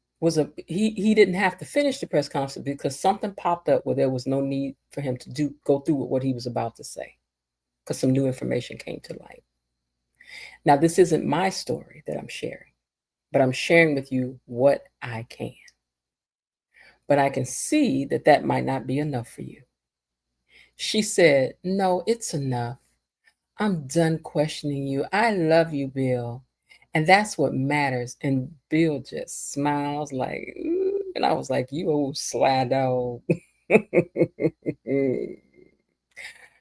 S1: he didn't have to finish the press conference because something popped up where there was no need for him to go through with what he was about to say because some new information came to light. Now, this isn't my story that I'm sharing, but I'm sharing with you what I can. But I can see that that might not be enough for you. She said, no, it's enough. I'm done questioning you. I love you, Bill. And that's what matters. And Bill just smiles like, ooh. And I was like, you old sly dog.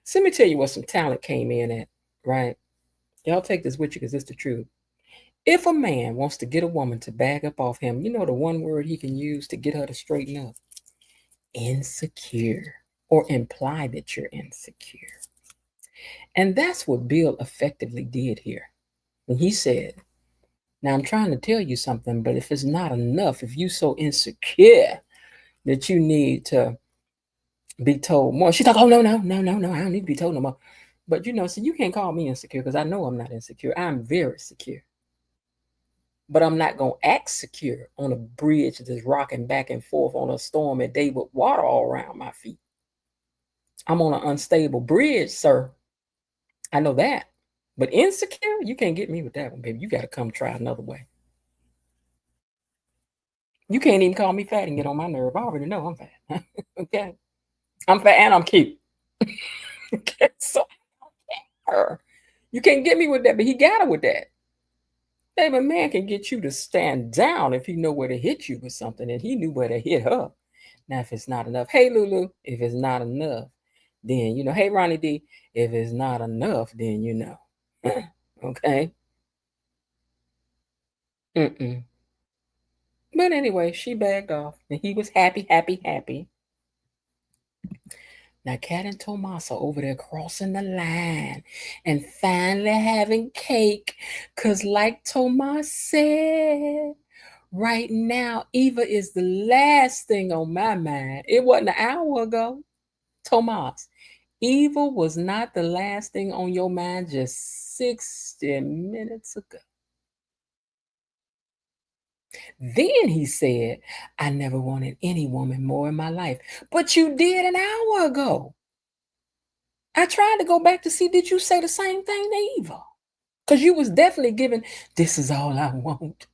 S1: So let me tell you what some talent came in at, right? Y'all take this with you because it's the truth. If a man wants to get a woman to bag up off him, you know the one word he can use to get her to straighten up? Insecure, or imply that you're insecure. And that's what Bill effectively did here. When he said, now I'm trying to tell you something, but if it's not enough, if you so insecure that you need to be told more, she's like, oh, no, no, no, no, no, I don't need to be told no more. But so you can't call me insecure because I know I'm not insecure. I'm very secure. But I'm not going to act secure on a bridge that's rocking back and forth on a stormy day with water all around my feet. I'm on an unstable bridge, sir. I know that. But insecure, you can't get me with that one, baby. You got to come try another way. You can't even call me fat and get on my nerve. I already know I'm fat. Okay. I'm fat and I'm cute. Okay. So her. You can't get me with that, but he got her with that. Baby, a man can get you to stand down if he know where to hit you with something, and he knew where to hit her. Now, if it's not enough, hey Lulu, if it's not enough, then hey Ronnie D, if it's not enough, then okay. Mm-mm. But anyway, she bagged off, and he was happy, happy, happy. Now, Kat and Tomas are over there crossing the line and finally having cake. Because, like Tomas said, right now, Eva is the last thing on my mind. It wasn't an hour ago. Tomas, Eva was not the last thing on your mind just 60 minutes ago. Then he said, I never wanted any woman more in my life. But you did an hour ago. I tried to go back to see, did you say the same thing to Eva? Because you was definitely giving, this is all I want.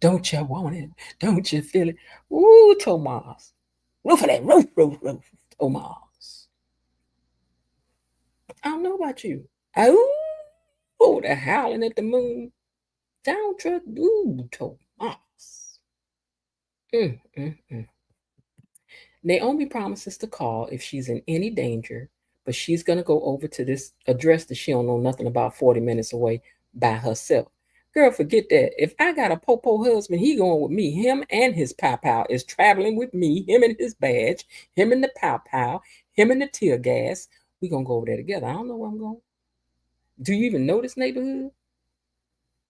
S1: Don't you want it? Don't you feel it? Ooh, Tomas. Roof of that roof, Tomas. I don't know about you. Oh, the howling at the moon. Down truck, ooh, Tomas. Mm. Naomi promises to call if she's in any danger, but she's going to go over to this address that she don't know nothing about 40 minutes away by herself. Girl, forget that. If I got a popo husband, he going with me. Him and his pow is traveling with me. Him and his badge. Him and the pow. Him and the tear gas. We going to go over there together. I don't know where I'm going. Do you even know this neighborhood?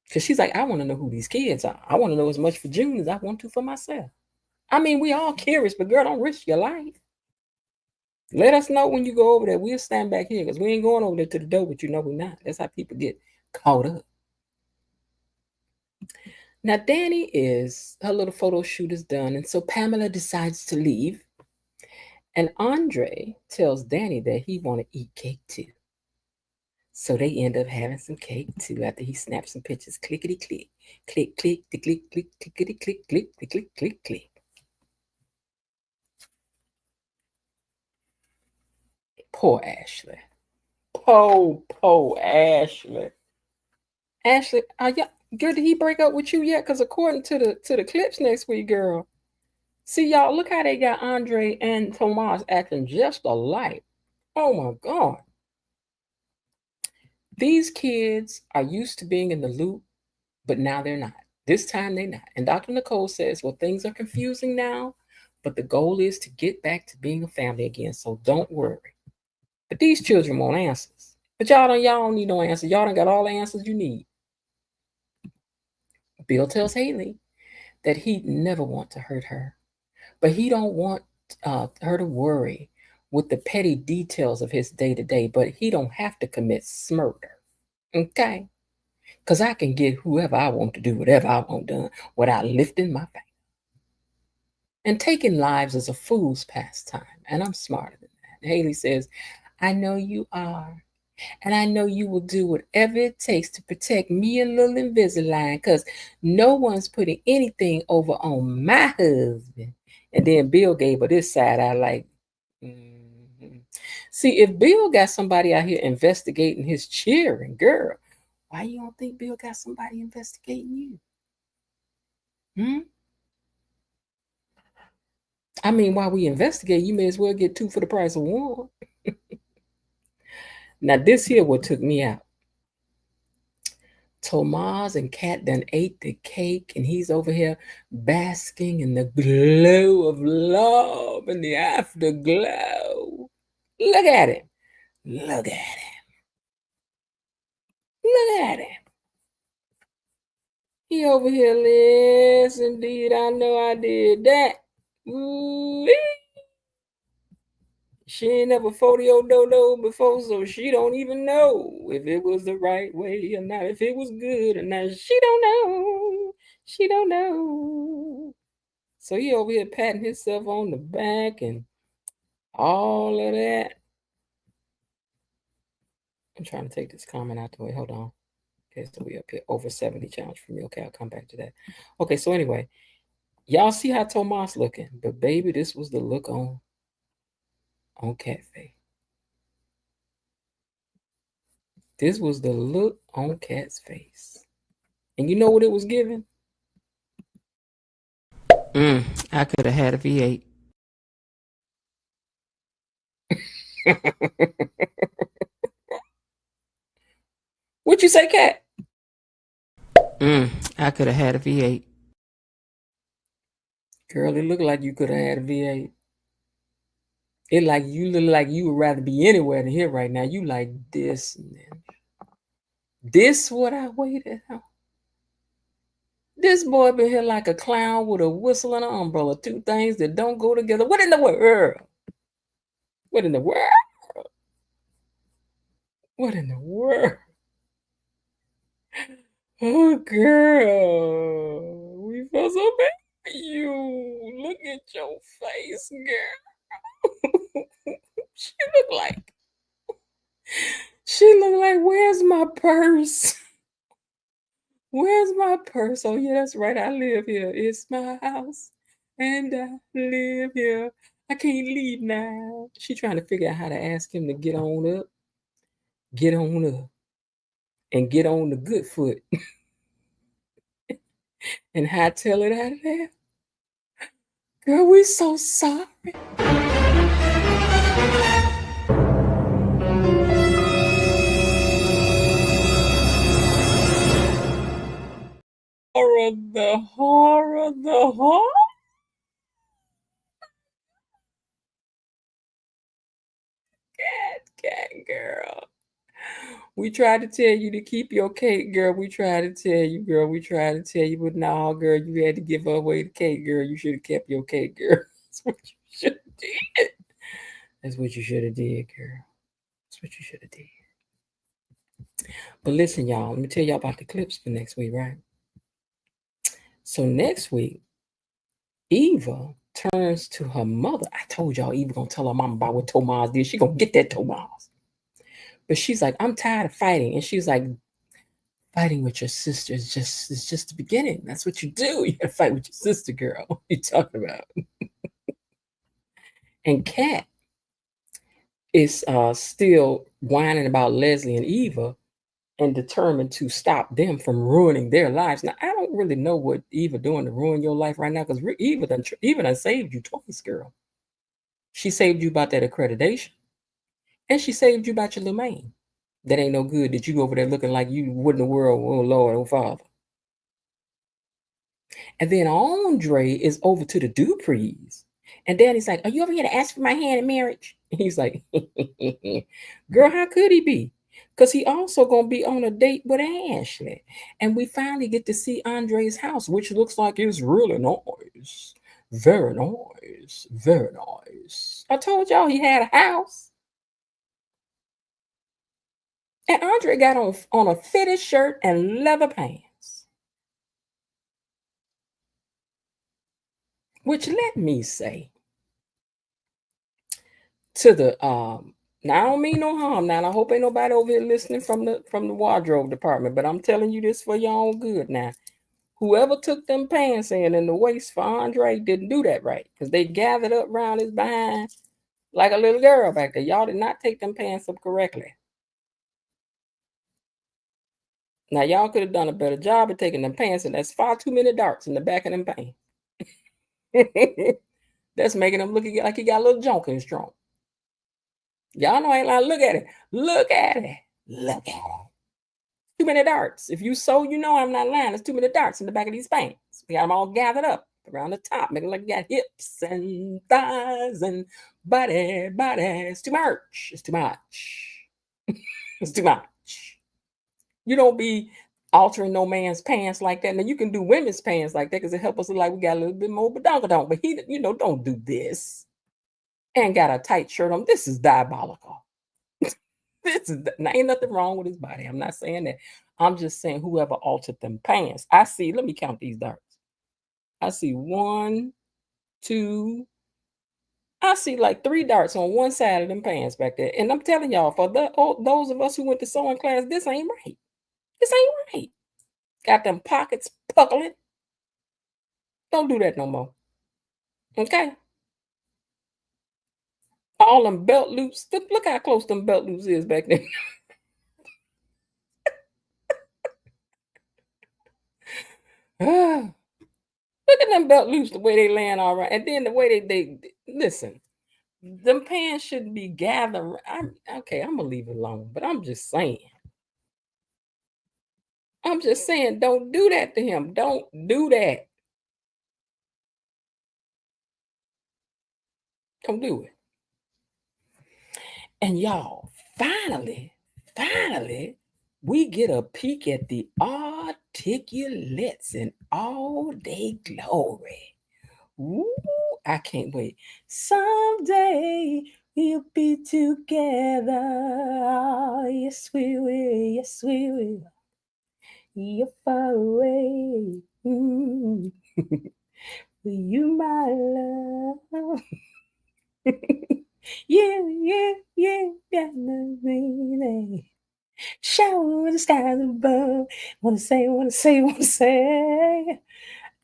S1: Because she's like, I want to know who these kids are. I want to know as much for June as I want to for myself. I mean, we all curious, but girl, don't risk your life. Let us know when you go over there. We'll stand back here because we ain't going over there to the door, but you know we're not. That's how people get caught up. Now, Danny is, her little photo shoot is done, and so Pamela decides to leave. And Andre tells Danny that he want to eat cake too. So they end up having some cake too after he snaps some pictures. Clickety click, click, click, click, click, click, clickety click, click, click, click, click, click. Poor Ashley. Poor Ashley. Ashley, girl, did he break up with you yet? Because according to the clips next week, girl. See, y'all, look how they got Andre and Tomas acting just alike. Oh my God. These kids are used to being in the loop, but now they're not. This time they're not. And Dr. Nicole says, well, things are confusing now, but the goal is to get back to being a family again. So don't worry. But these children want answers. But y'all don't need no answers. Y'all done got all the answers you need. Bill tells Haley that he'd never want to hurt her, but he don't want her to worry with the petty details of his day to day. But he don't have to commit murder, okay? Because I can get whoever I want to do whatever I want done without lifting my finger. And taking lives is a fool's pastime, and I'm smarter than that. Haley says, I know you are. And I know you will do whatever it takes to protect me and little Invisalign because no one's putting anything over on my husband. And then Bill gave her this side eye like, mm-hmm. See, if Bill got somebody out here investigating his cheering, girl, why you don't think Bill got somebody investigating you? Hmm? I mean, while we investigate, you may as well get two for the price of one. Now, this here what took me out. Tomas and Kat done ate the cake, and he's over here basking in the glow of love and the afterglow. Look at him. Look at him. Look at him. He over here, yes, indeed, I know I did that. Ooh-wee. She ain't never photo dodo before, so she don't even know if it was the right way or not, if it was good or not. She don't know. She don't know. So he over here patting himself on the back and all of that. I'm trying to take this comment out the way. Hold on. Okay, so we up here over 70 challenge for me. Okay, I'll come back to that. Okay, so anyway, y'all see how Tomas looking, but baby, this was the look on Cat face. This was the look on Cat's face. And you know what it was giving? I could have had a V8. What you say, Cat? I could have had a V8. Girl, it looked like you could have had a V8. It like you look like you would rather be anywhere than here right now. You like this, man. This what I waited on. This boy been here like a clown with a whistle and an umbrella. Two things that don't go together. What in the world? What in the world? What in the world? Oh, girl. We feel so bad for you. Look at your face, girl. She look like, where's my purse? Where's my purse? Oh, yeah, that's right. I live here. It's my house. And I live here. I can't leave now. She trying to figure out how to ask him to get on up. Get on up. And get on the good foot. And hightail it out of there. Girl, we so sorry. The horror. Cat girl. We tried to tell you to keep your cake, girl. We tried to tell you, girl. We tried to tell you, but no, girl, you had to give away the cake, girl. You should have kept your cake, girl. That's what you should have did. That's what you should have did, girl. That's what you should have did. But listen, y'all, let me tell y'all about the clips for next week, right? So next week, Eva turns to her mother. I told y'all Eva gonna tell her mama about what Tomas did. She gonna get that Tomas. But she's like, I'm tired of fighting. And she's like, fighting with your sister is just the beginning. That's what you do. You gotta fight with your sister, girl. What are you talking about? And Kat is still whining about Leslie and Eva and determined to stop them from ruining their lives. Now, I don't really know what Eva doing to ruin your life right now, because Eva done saved you twice, girl. She saved you about that accreditation, and she saved you about your little man. That ain't no good, that you over there looking like you what in the world, oh Lord, oh Father. And then Andre is over to the Duprees. And Daddy's like, are you over here to ask for my hand in marriage? And he's like, girl, how could he be? Because he also going to be on a date with Ashley. And we finally get to see Andre's house, which looks like it's really nice. Very nice. Very nice. I told y'all he had a house. And Andre got on a fitted shirt and leather pants. Which, let me say, to the now I don't mean no harm now, and I hope ain't nobody over here listening from the wardrobe department, but I'm telling you this for your own good now. Whoever took them pants in the waist for Andre didn't do that right, because they gathered up around his behind like a little girl back there. Y'all did not take them pants up correctly. Now y'all could have done a better job of taking them pants, and that's far too many darts in the back of them pants. That's making him look like he got a little junk in his trunk. Y'all know I ain't like, look at it. Look at it. Look at it. Too many darts. If you so, you know I'm not lying. There's too many darts in the back of these pants. We got them all gathered up around the top, making like you got hips and thighs and body. It's too much. It's too much. It's too much. You don't be altering no man's pants like that. Now you can do women's pants like that because it helps us look like we got a little bit more badonkadonk. But he, don't do this. And got a tight shirt on. This is diabolical. Ain't nothing wrong with his body. I'm not saying that. I'm just saying whoever altered them pants. I see, let me count these darts. I see 1, 2, I see like 3 darts on one side of them pants back there. And I'm telling y'all, for those of us who went to sewing class, this ain't right. This ain't right. Got them pockets puckling. Don't do that no more. Okay? All them belt loops. Look how close them belt loops is back there. Look at them belt loops, the way they land all right. And then the way they listen, them pants shouldn't be gathered. Okay, I'm gonna leave it alone, but I'm just saying. Don't do that to him. Don't do that. Don't do it. And y'all, finally, we get a peek at the articulates in all day glory. Ooh, I can't wait. Someday we'll be together. Oh, yes, we will. Yes, we will. You're far away. Mm. You, my love. Yeah, baby. Show the skies above. Wanna say.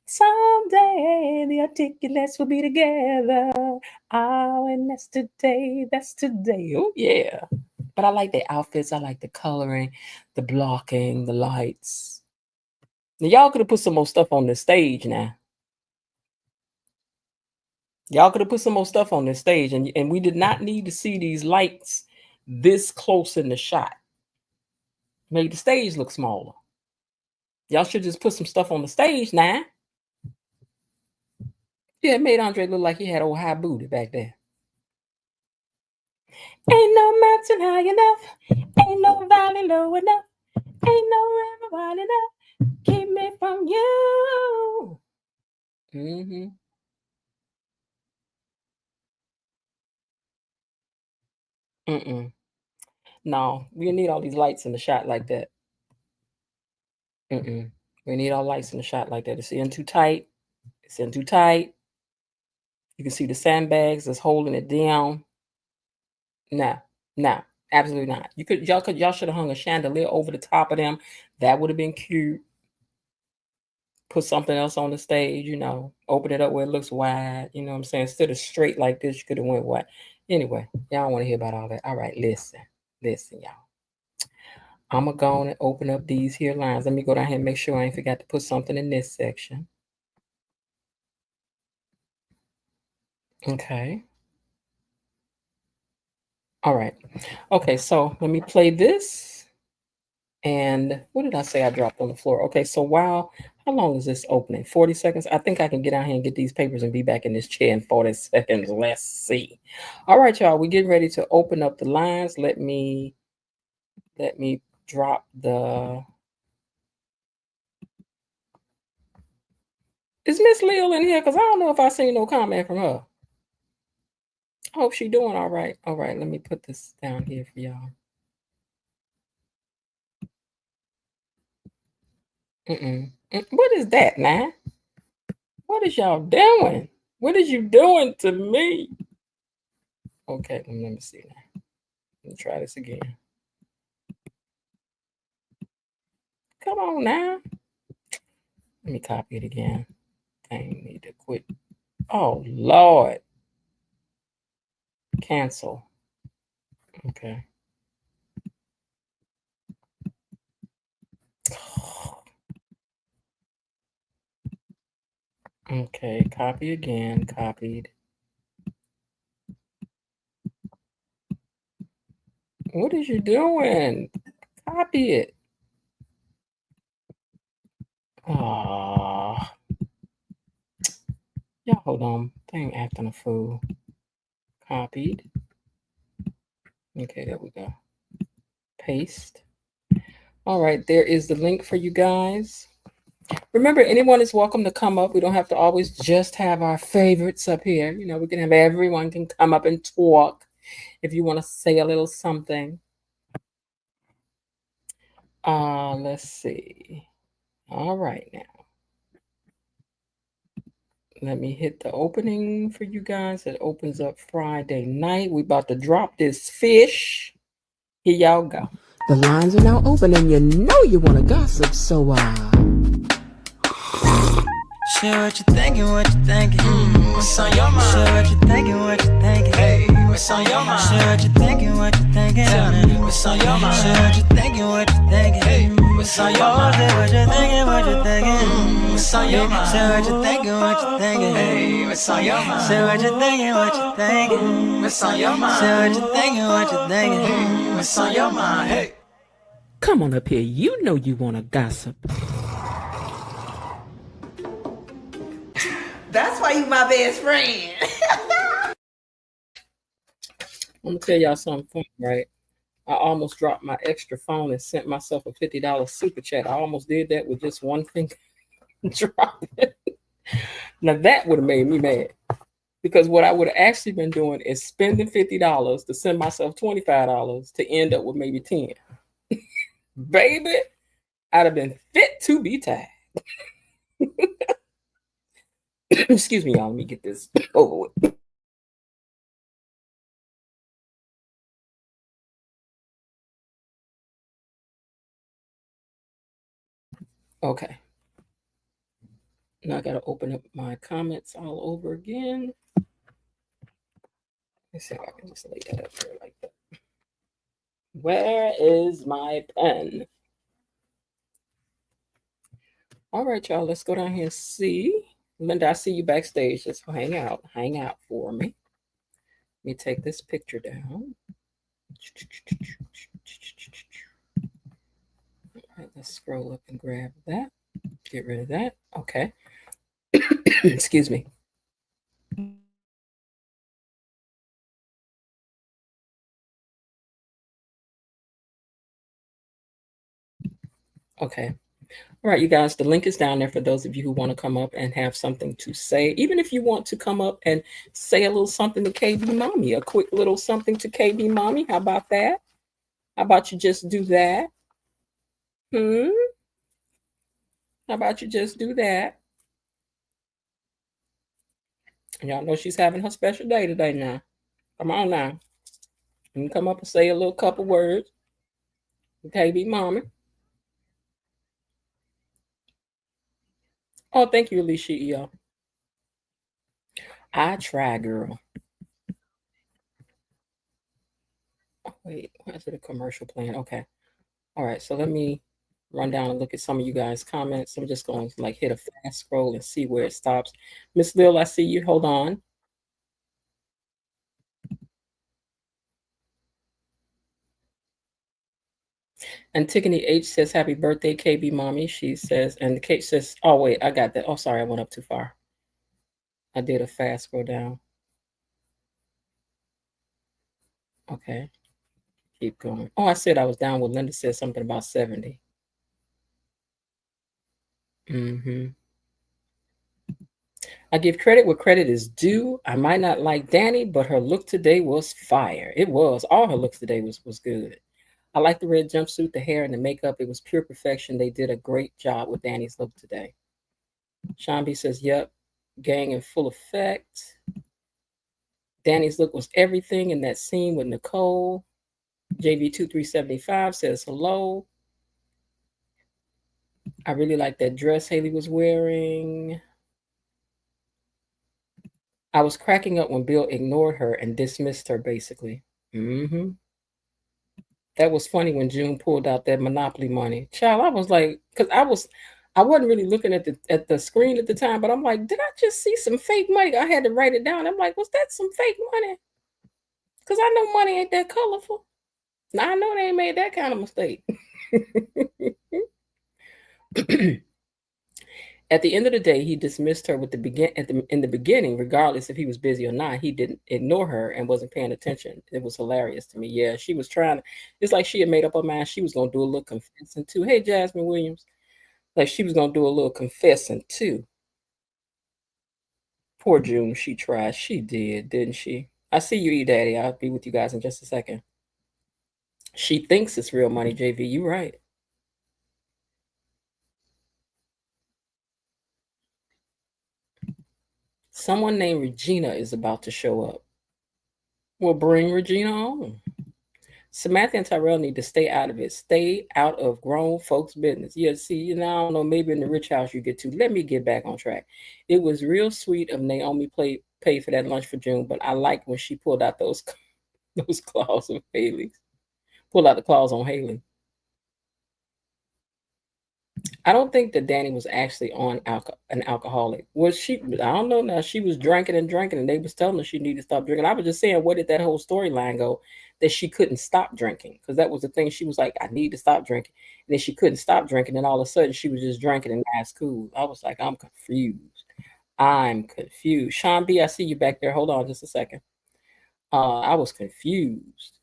S1: Someday the articulates will be together. Oh, and that's today. Oh, yeah. But I like the outfits. I like the coloring, the blocking, the lights. Now, y'all could have put some more stuff on the stage now. Y'all could have put some more stuff on this stage, and we did not need to see these lights this close in the shot. Made the stage look smaller. Y'all should just put some stuff on the stage now. Yeah, it made Andre look like he had old high booty back there. Ain't no mountain high enough. Ain't no valley low enough. Ain't no river wide enough. Keep me from you. Mm-hmm. Mm-mm. No, we need all these lights in the shot like that. Mm-mm. We need all lights in the shot like that. It's in too tight. It's in too tight. You can see the sandbags that's holding it down. No, no, absolutely not. Y'all should have hung a chandelier over the top of them. That would have been cute. Put something else on the stage, open it up where it looks wide. You know what I'm saying? Instead of straight like this, you could have went wide. Anyway, y'all don't want to hear about all that. All right, listen, y'all. I'm gonna go on and open up these here lines. Let me go down here and make sure I ain't forgot to put something in this section. Okay. All right. Okay, so let me play this. And what did I say I dropped on the floor? Okay, so how long is this opening? 40 seconds? I think I can get out here and get these papers and be back in this chair in 40 seconds. Let's see. All right, y'all, we're getting ready to open up the lines. Let me drop the... Is Miss Lil in here? Because I don't know if I seen no comment from her. I hope she's doing all right. All right, let me put this down here for y'all. What is that, now? What is y'all doing? What is you doing to me? Okay, let me see now. Let me try this again. Come on now. Let me copy it again. Dang, need to quit. Oh, Lord. Cancel. Okay. Okay, copy again. Copied. What is you doing? Copy it. Ah. Y'all hold on. Dang, acting a fool. Copied. Okay, there we go. Paste. All right, there is the link for you guys. Remember, anyone is welcome to come up. We don't have to always just have our favorites up here. We can have everyone can come up and talk if you want to say a little something. Let's see. All right, now. Let me hit the opening for you guys. It opens up Friday night. We about to drop this fish. Here y'all go. The lines are now open and you know you want to gossip, so
S4: share what you thinking, what's on your mind? Share what you thinking, hey, what's on your mind? Share what you thinking, what's on your mind? Share what you thinking, hey, what's on your mind? Share what you thinking, what's on your mind? Share what you thinking, hey, what's on your mind? Share what you thinking, what's on your mind? Share what you thinking, hey, what's on your mind? Hey,
S1: come on up here. You know you want to gossip.
S5: That's why you my best friend.
S1: I'm going to tell y'all something funny, right? I almost dropped my extra phone and sent myself a $50 super chat. I almost did that with just one finger dropping. Now, that would have made me mad. Because what I would have actually been doing is spending $50 to send myself $25 to end up with maybe 10. Baby, I'd have been fit to be tied. Excuse me, y'all. Let me get this over with. Okay. Now I got to open up my comments all over again. Let's see if I can just lay that up there like that. Where is my pen? All right, y'all. Let's go down here and see. Linda, I see you backstage. Just hang out for me. Let me take this picture down. All right, let's scroll up and grab that. Get rid of that. Okay. Excuse me. Okay. All right, you guys, the link is down there for those of you who want to come up and have something to say. Even if you want to come up and say a little something to KB Mommy, a quick little something to KB Mommy. How about that? How about you just do that? Hmm? How about you just do that? Y'all know she's having her special day today now. Come on now. You can come up and say a little couple words to KB Mommy. Oh, thank you, Alicia EO. I try, girl. Oh, wait, why is it a commercial plan? Okay. All right, so let me run down and look at some of you guys' comments. I'm just going to like hit a fast scroll and see where it stops. Miss Lil, I see you. Hold on. And Tiffany H says, "Happy birthday, KB Mommy." She says, and the Kate says, "Oh wait, I got that. Oh, sorry, I went up too far. I did a fast scroll down." Okay, keep going. Oh, I said I was down when Linda said something about 70. Mm-hmm. I give credit where credit is due. I might not like Danny, but her look today was fire. It was. All her looks today was good. I like the red jumpsuit, the hair, and the makeup. It was pure perfection. They did a great job with Danny's look today. Sean B says, "Yep, gang in full effect." Danny's look was everything in that scene with Nicole. JV2375 says hello. I really like that dress Haley was wearing. I was cracking up when Bill ignored her and dismissed her, basically. Mm-hmm. That was funny when June pulled out that Monopoly money. Child, I was like, because I wasn't really looking at the screen at the time, but I'm like, did I just see some fake money? I had to write it down. I'm like, was that some fake money? Because I know money ain't that colorful. Now I know they ain't made that kind of mistake. At the end of the day, he dismissed her with in the beginning, regardless if he was busy or not. He didn't ignore her and wasn't paying attention. It was hilarious to me. Yeah, she was trying to. It's like she had made up her mind she was gonna do a little confessing too. Hey, Jasmine Williams, like she was gonna do a little confessing too. Poor June, she tried. She did, didn't she? I see you, E Daddy. I'll be with you guys in just a second. She thinks it's real money, JV. You right. Someone named Regina is about to show up. We'll bring Regina on. Samantha and Tyrell need to stay out of it. Stay out of grown folks' business. Yeah, see, I don't know, maybe in the rich house you get to. Let me get back on track. It was real sweet of Naomi paid for that lunch for June, but I like when she pulled out those those claws of Haley's. Pulled out the claws on Haley. I don't think that Danny was actually on an alcoholic. Was she? I don't know now. She was drinking and drinking, and they was telling her she needed to stop drinking. I was just saying, where did that whole storyline go? That she couldn't stop drinking because that was the thing. She was like, I need to stop drinking, and then she couldn't stop drinking, and all of a sudden she was just drinking, and that's cool. I was like, I'm confused. I'm confused. Sean B, I see you back there. Hold on just a second. I was confused.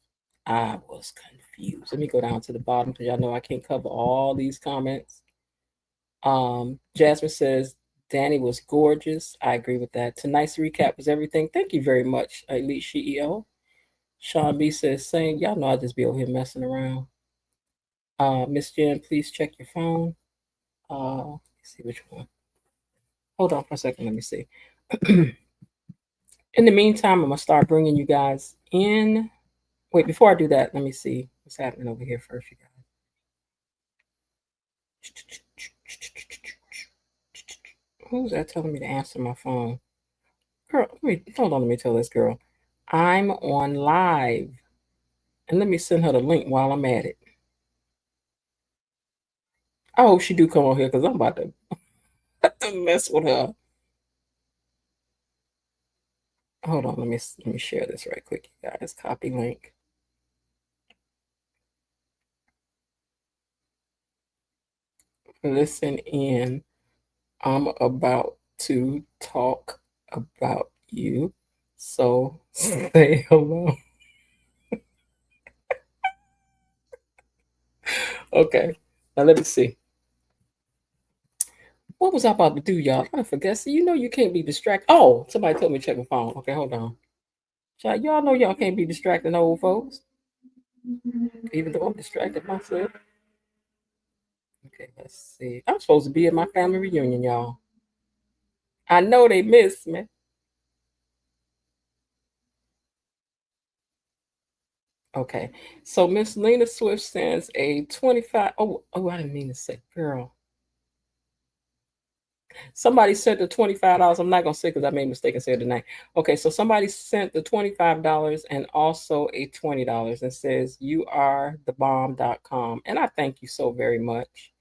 S1: I was confused. Let me go down to the bottom because y'all know I can't cover all these comments. Jasmine says Danny was gorgeous. I agree with that. Tonight's recap was everything. Thank you very much, Elite CEO. Sean B says, same. Y'all know I just be over here messing around. Miss Jen, please check your phone. Let's see which one. Hold on for a second. Let me see. In the meantime, I'm gonna start bringing you guys in. Wait, before I do that, let me see what's happening over here first, you guys. Who's that telling me to answer my phone? Girl, hold on, let me tell this girl. I'm on live. And let me send her the link while I'm at it. I hope she do come on here because I'm about to mess with her. Hold on, let me share this right quick, you guys. Copy link. Listen in. I'm about to talk about you. So say hello. Okay. Now let me see. What was I about to do, y'all? I forget. See, you know you can't be distracted. Oh, somebody told me to check my phone. Okay, hold on. Y'all know y'all can't be distracting old folks, even though I'm distracted myself. Okay, let's see. I'm supposed to be at my family reunion, y'all. I know they missed me. Okay, so Miss Lena Swift sends a 25. Oh, I didn't mean to say, girl. Somebody sent the $25. I'm not gonna say because I made a mistake and said the name. Okay, so somebody sent the $25 and also a $20 and says you are the bomb.com. And I thank you so very much.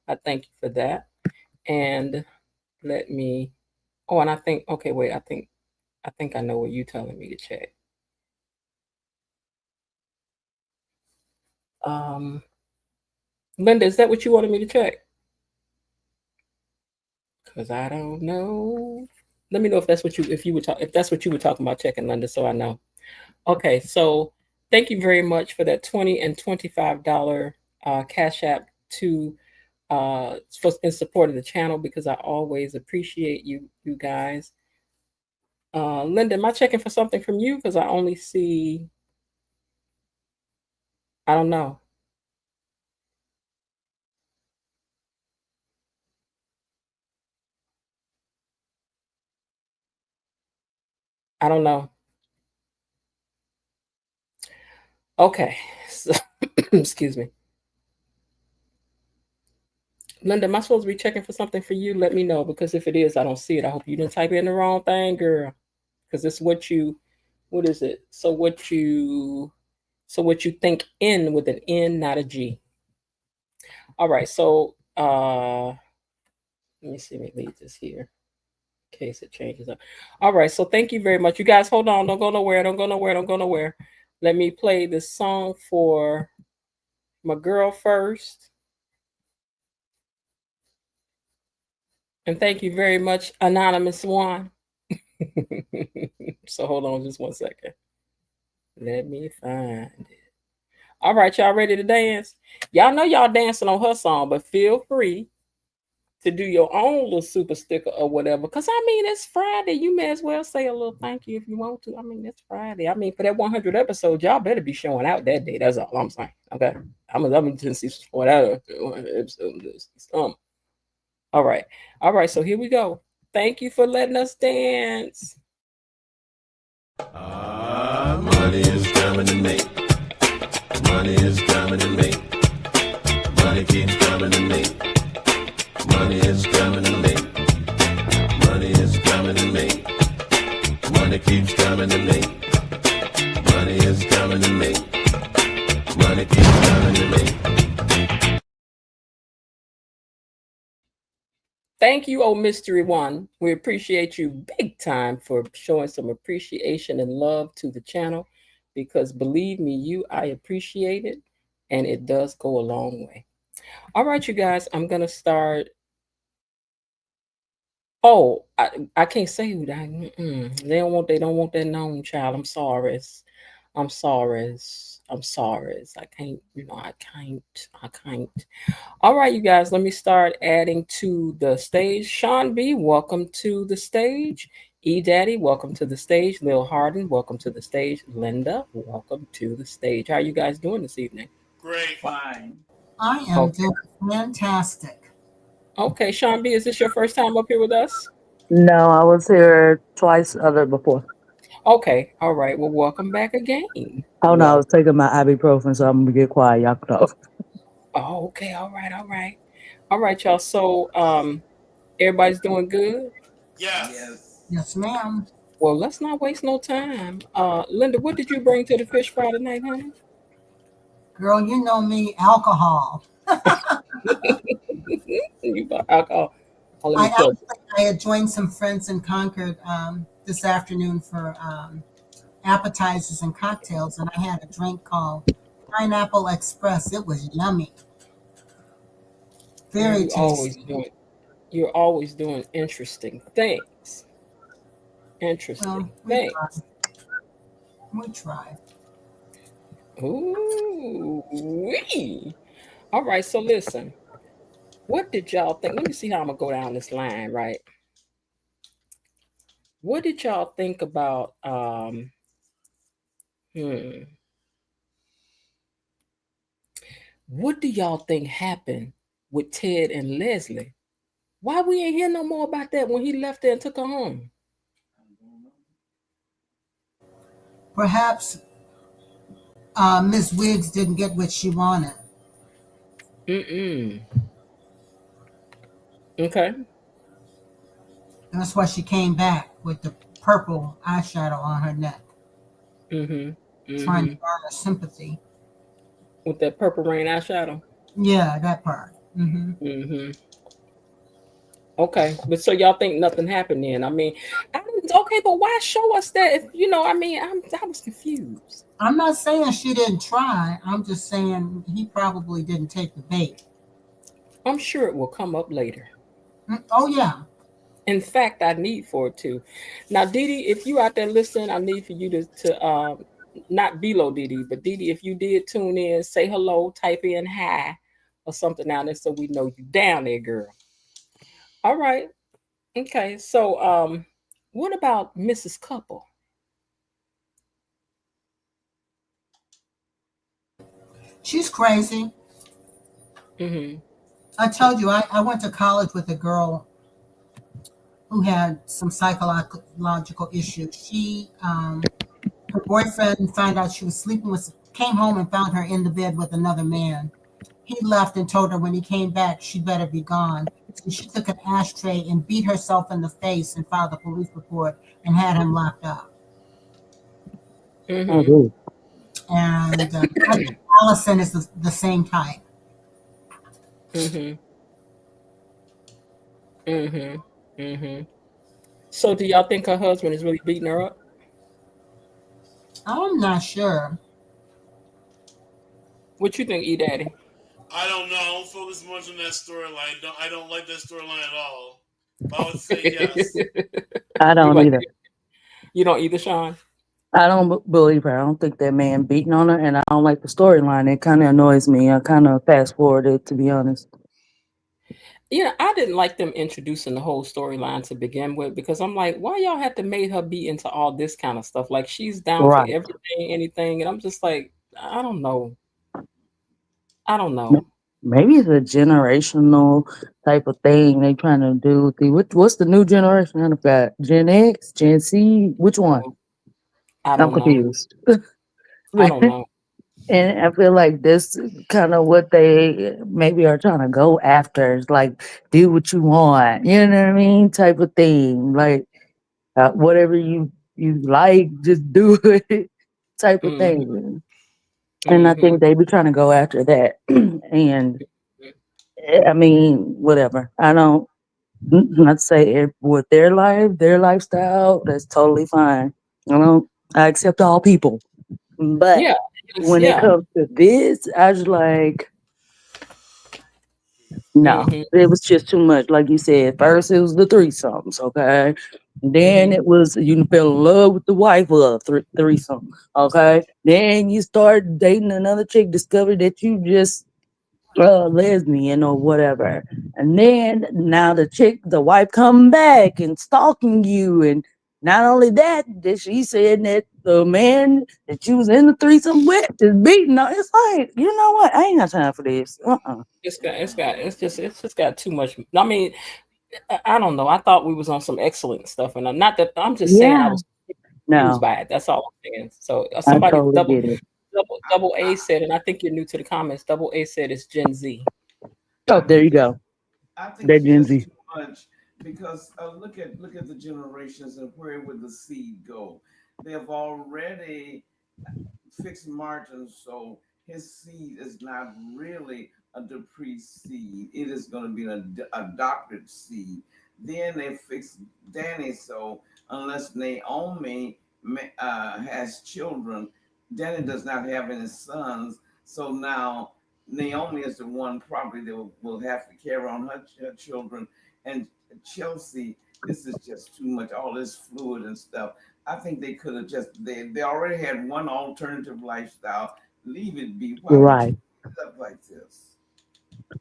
S1: I thank you for that. And let me and I think okay, wait, I think I know what you're telling me to check. Um Linda, is that what you wanted me to check? Because I don't know. Let me know if that's what you if that's what you were talking about checking, Linda, so I know. Okay, so thank you very much for that $20 and $25 Cash App to in support of the channel because I always appreciate you guys. Linda, am I checking for something from you? Because I only see I don't know. I don't know. Okay. So, excuse me. Linda, am I supposed to be checking for something for you? Let me know because if it is, I don't see it. I hope you didn't type in the wrong thing, girl. Because it's what is it? So what you think in with an N, not a G. All right, so let me see, let me leave this here in case it changes up. All right, so thank you very much. You guys hold on, don't go nowhere, don't go nowhere, don't go nowhere. Let me play this song for my girl first. And thank you very much, Anonymous One. So hold on just 1 second. Let me find it. All right, y'all ready to dance? Y'all know y'all dancing on her song, but feel free to do your own little super sticker or whatever. Because I mean, it's Friday. You may as well say a little thank you if you want to. I mean, it's Friday. I mean, for that 100 episode, y'all better be showing out that day. That's all I'm saying. Okay. I'm just see showing out 100 episodes. All right. All right. So here we go. Thank you for letting us dance.
S6: Money is coming to me. Money is coming to me. Money keeps coming to me. Money is coming to me. Money is coming to me. Money keeps coming to me. Money is coming to me. Money keeps coming to me.
S1: Thank you, oh mystery one. We appreciate you big time for showing some appreciation and love to the channel because believe me, I appreciate it and it does go a long way. All right, you guys, I'm going to start. Oh, I can't say who that. They don't want that known, child. I'm sorry. I'm sorry. I'm sorry. I can't, I can't. All right, you guys, let me start adding to the stage. Sean B, welcome to the stage. E Daddy, welcome to the stage. Lil Harden, welcome to the stage. Linda, welcome to the stage. How are you guys doing this evening?
S5: Great. Fine.
S7: I am doing fantastic.
S1: Okay, Sean B, is this your first time up here with us?
S8: No, I was here twice other before.
S1: Okay, all right. Well, welcome back again.
S8: Oh no, I was taking my ibuprofen, so I'm gonna get quiet. Y'all can talk.
S1: Oh, okay, all right, all right. All right, y'all. So everybody's doing good?
S5: Yes.
S7: Yes, ma'am.
S1: Well, let's not waste no time. Linda, what did you bring to the fish fry tonight, honey?
S7: Girl, you know me, alcohol.
S1: You bought alcohol. Oh, let me
S7: I
S1: close it.
S7: actually I had joined some friends in Concord this afternoon for appetizers and cocktails, and I had a drink called Pineapple Express. It was yummy,
S1: Girl,
S7: very tasty.
S1: you're always doing interesting things. Interesting
S7: Well, we try.
S1: things.
S7: We try.
S1: Ooh, wee. All right, so listen. What did y'all think? Let me see how I'm gonna go down this line, right? What did y'all think about hmm, what do y'all think happened with Ted and Leslie? Why we ain't hear no more about that when he left there and took her home?
S7: Perhaps Miss Wiggs didn't get what she wanted.
S1: Mm-mm. Okay.
S7: That's why she came back with the purple eyeshadow on her neck,
S1: Mm-hmm.
S7: trying
S1: Mm-hmm.
S7: to garner sympathy.
S1: With that purple rain eyeshadow.
S7: Yeah, that part.
S1: Mm-hmm. Okay. But so y'all think nothing happened then? I mean, I didn't, okay, but why show us that if you know, I mean, I was confused.
S7: I'm not saying she didn't try. I'm just saying he probably didn't take the bait.
S1: I'm sure it will come up later.
S7: Oh, yeah.
S1: In fact, I need for it to. Now, Dee Dee, if you out there listening, I need for you to not below Dee Dee, but Dee Dee, if you did tune in, say hello, type in hi or something down there so we know you down there, girl. All right. Okay. So what about Mrs. Couple?
S7: She's crazy.
S1: Mm-hmm.
S7: I told you, I went to college with a girl who had some psychological issues. Her boyfriend found out she was sleeping with, came home and found her in the bed with another man. He left and told her when he came back, she better be gone. So she took an ashtray and beat herself in the face and filed a police report and had him locked up.
S8: Oh,
S1: Mm-hmm.
S8: dude.
S7: And I think Allison is the same type.
S1: Mm-hmm. Mm-hmm. Mm-hmm. So do y'all think her husband is really beating her up?
S7: I'm not sure.
S1: What you think, E Daddy?
S5: I don't know. I don't focus much on that storyline. I don't like that storyline at all. But I would say yes.
S8: I
S1: You
S8: don't
S1: like
S8: either.
S1: you don't either, Sean?
S8: I don't believe her. I don't think that man beating on her, and I don't like the storyline. It kind of annoys me. I kind of fast forward it, to be honest.
S1: Yeah, I didn't like them introducing the whole storyline to begin with because I'm like, why y'all have to make her be into all this kind of stuff? Like she's down for
S8: Right.
S1: everything, anything, and I'm just like, I don't know. I don't
S8: M-
S1: know.
S8: Maybe it's a generational type of thing they trying to do. What's the new generation? I forgot. Gen X, Gen Z. Which one?
S1: Oh, I
S8: I'm
S1: don't know.
S8: confused.
S1: I don't know.
S8: And I feel like this kind of what they maybe are trying to go after is like do what you want, you know what I mean, type of thing. Like whatever you like, just do it, type of
S1: Mm-hmm.
S8: thing. And I
S1: Mm-hmm.
S8: think they be trying to go after that. And I mean, whatever. I don't not say with their lifestyle, that's totally fine. You know, I accept all people. But
S1: Yeah.
S8: when it
S1: Yeah.
S8: comes to this, I was like, no,
S1: Mm-hmm.
S8: it was just too much. Like you said, first it was the threesomes, okay? Then
S1: Mm-hmm.
S8: it was you fell in love with the wife of a threesome, okay? Then you start dating another chick, discover that you just lesbian or whatever. And then now the wife come back and stalking you. And not only that, that she said that the man that you was in the threesome with is beating her. It's like, you know what? I ain't got time for this.
S1: It's just got too much. I mean, I don't know. I thought we was on some excellent stuff, and I'm not that. I'm just saying I
S8: Yeah.
S1: was confused
S8: No,
S1: by it. That's all I'm saying. So
S8: I
S1: somebody
S8: totally get it.
S1: double A said, and I think you're new to the comments. Double A said it's Gen Z.
S8: Oh,
S9: I
S8: there
S9: think
S8: you go.
S9: I think
S8: That
S9: it's
S8: Gen
S9: just
S8: Z.
S9: too much because look at the generations and where would the seed go? They have already fixed margins, so his seed is not really a Duprees seed. It is going to be an adopted seed. Then they fixed Danny, so unless Naomi has children, Danny does not have any sons. So now Naomi is the one probably that will have to carry on her children. And Chelsea, this is just too much, all this fluid and stuff. I think they could have just they already had one alternative lifestyle. Leave it be. Why would you
S8: Right.
S9: end up like this?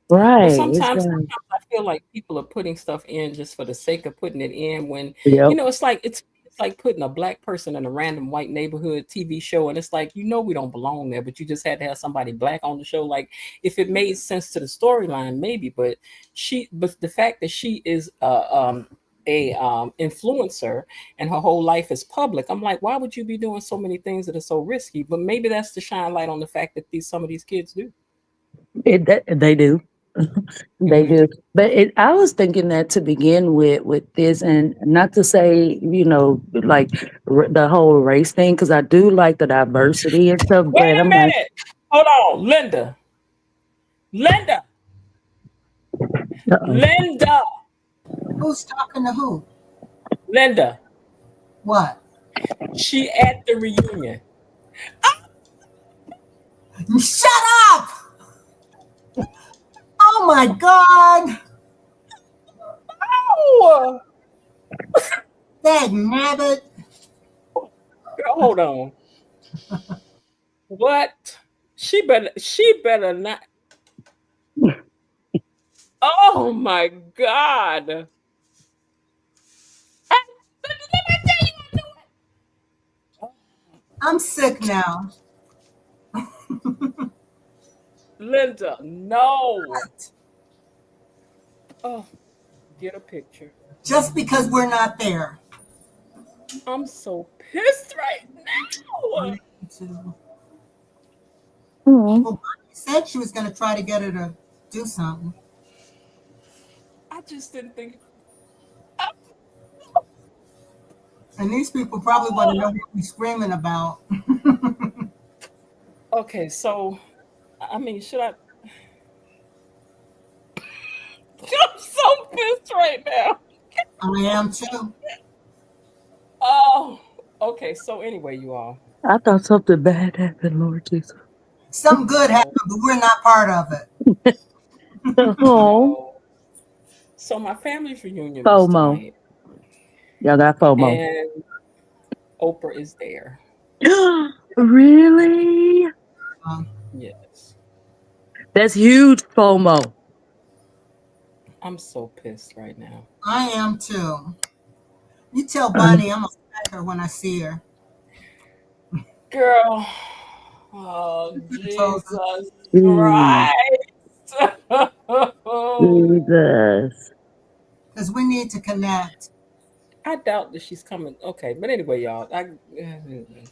S1: But
S8: Right. It's
S1: sometimes
S8: like,
S1: I feel like people are putting stuff in just for the sake of putting it in when
S8: yep.
S1: it's like putting a black person in a random white neighborhood TV show, and it's like we don't belong there, but you just had to have somebody black on the show. Like if it made sense to the storyline, maybe, but the fact that she is a influencer and her whole life is public, I'm like, why would you be doing so many things that are so risky? But maybe that's to shine light on the fact that some of these kids do.
S8: They do. They
S1: Hmm.
S8: do. But I was thinking that to begin with this, and not to say, like the whole race thing, because I do like the diversity and stuff,
S1: Wait
S8: but
S1: a
S8: I'm like,
S1: minute. Hold on, Linda. Linda.
S8: uh-oh.
S1: Linda.
S7: Who's talking to who?
S1: Linda.
S7: What?
S1: She at the reunion.
S7: Shut up! Oh my God!
S1: Oh,
S7: That nabbit.
S1: girl, hold on. What? She better not. Oh my God.
S7: I'm sick now.
S1: Linda, no. Oh, get a picture.
S7: Just because we're not there.
S1: I'm so pissed right now.
S7: Me too.
S8: Mm.
S7: Well, Bonnie said she was going to try to get her to do something.
S1: I just didn't think.
S7: And these people probably want to know what we're screaming about.
S1: Okay, so I mean, should I? I'm so pissed right now.
S7: I am too.
S1: Oh, okay. So anyway, you all.
S8: I thought something bad happened, Lord Jesus.
S7: Something good
S1: No,
S7: happened, but we're not part of it.
S8: Oh,
S1: no. So my family's reunion was
S8: FOMO.
S1: tonight,
S8: Y'all got FOMO.
S1: and Oprah is there.
S8: Really?
S7: Um,
S1: Yes,
S8: That's huge FOMO.
S1: I'm so pissed right now,
S7: I am too. You tell
S8: Uh,
S7: Bonnie I'm going to smack her when I see her.
S1: girl. Oh
S7: Told her.
S1: Jesus
S8: mm,
S1: Christ!
S8: Jesus.
S7: Because we need to connect.
S1: I doubt that she's coming. Okay, but anyway, y'all, I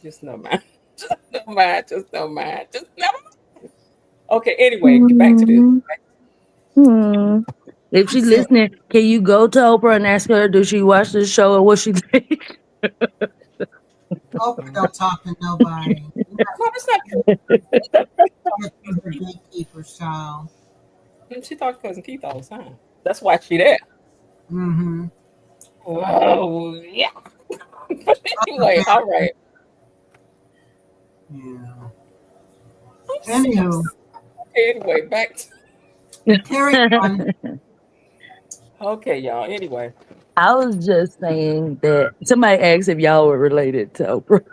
S1: just no mind. Just no mind. Just no mind. Just never mind. Okay. Anyway, get back to this.
S8: Mm, mm. If
S7: I'm
S8: she's
S7: sick.
S8: listening, can you go to Oprah and ask her, does she watch the show and what she think?
S7: Oprah don't talk to nobody. You have
S1: No, that's not true.
S7: to get through her gatekeepers, child.
S1: She talks to cousin Keith all the time. That's why she there.
S7: Mm-hmm.
S1: Oh yeah. But anyway, all right.
S7: Yeah.
S1: I'm so
S7: Anywho,
S1: sorry. Anyway, back.
S7: carry on.
S1: Okay, y'all. Anyway,
S8: I was just saying that somebody asked if y'all were related to Oprah.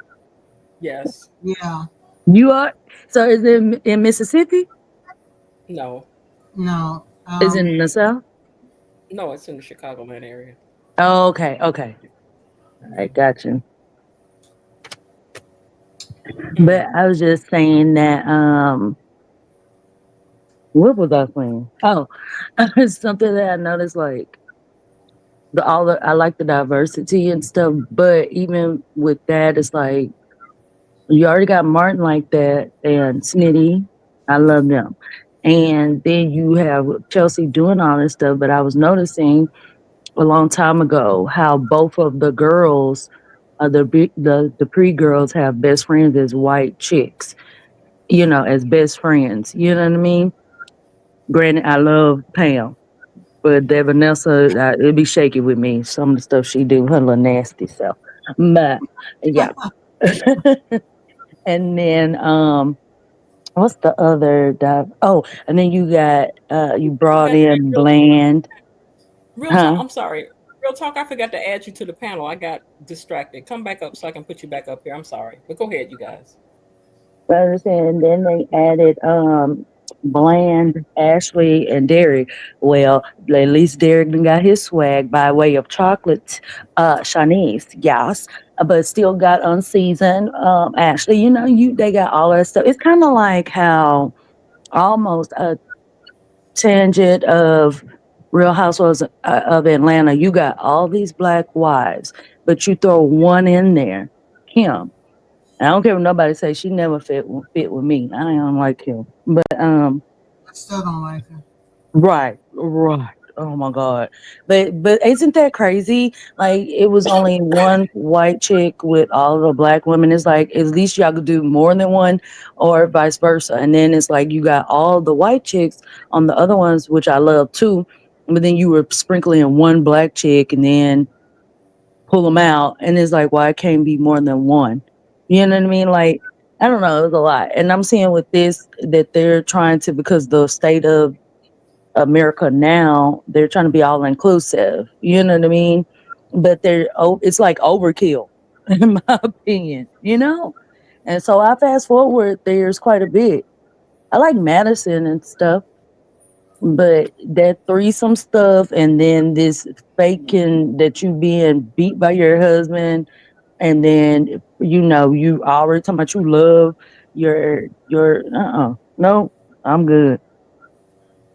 S1: yes,
S7: Yeah.
S8: You are? So is it in Mississippi?
S1: no,
S7: No.
S8: Is it in the South?
S1: no. It's in the Chicagoland area.
S8: Oh, okay, okay. All right, got you.
S1: Mm.
S8: But I was just saying that what was I saying? Oh, it's something that I noticed like I like the diversity and stuff, but even with that it's like you already got Martin like that and Snitty. I love them. And then you have Chelsea doing all this stuff, but I was noticing a long time ago how both of the girls, the pre girls have best friends as white chicks, as best friends. You know what I mean? Granted, I love Pam, but that Vanessa, it'd be shaky with me. Some of the stuff she do, her little nasty self. But yeah. And then what's the other oh, and then you got you
S1: I
S8: brought
S1: forgot to
S8: in
S1: real,
S8: Bland.
S1: real talk.
S8: Huh?
S1: I'm sorry. Real talk. I forgot to add you to the panel. I got distracted. Come back up so I can put you back up here. I'm sorry, but go ahead, you guys.
S8: I understand. Then they added Bland, Ashley, and Derek. Well, at least Derek done got his swag by way of chocolate, Shanice, yes, but still got unseasoned. Ashley, you they got all that stuff. It's kind of like how almost a tangent of Real Housewives of Atlanta. You got all these black wives, but you throw one in there, Kim. I don't care what nobody say. She never fit with me. I don't like him, but
S7: I still don't like her.
S8: right, right. Oh my god. But isn't that crazy? Like it was only one white chick with all the black women. It's like at least y'all could do more than one or vice versa. And then it's like you got all the white chicks on the other ones, which I love too. But then you were sprinkling one black chick and then pull them out and it's like why it can't be more than one. You know what I mean? Like I don't know, it was a lot. And I'm seeing with this that they're trying to because the state of America now, they're trying to be all inclusive. You know what I mean? But it's like overkill, in my opinion. And so I fast forward, there's quite a bit. I like Madison and stuff, but that threesome stuff, and then this faking that you being beat by your husband, and then you already talking about you love your no, I'm good.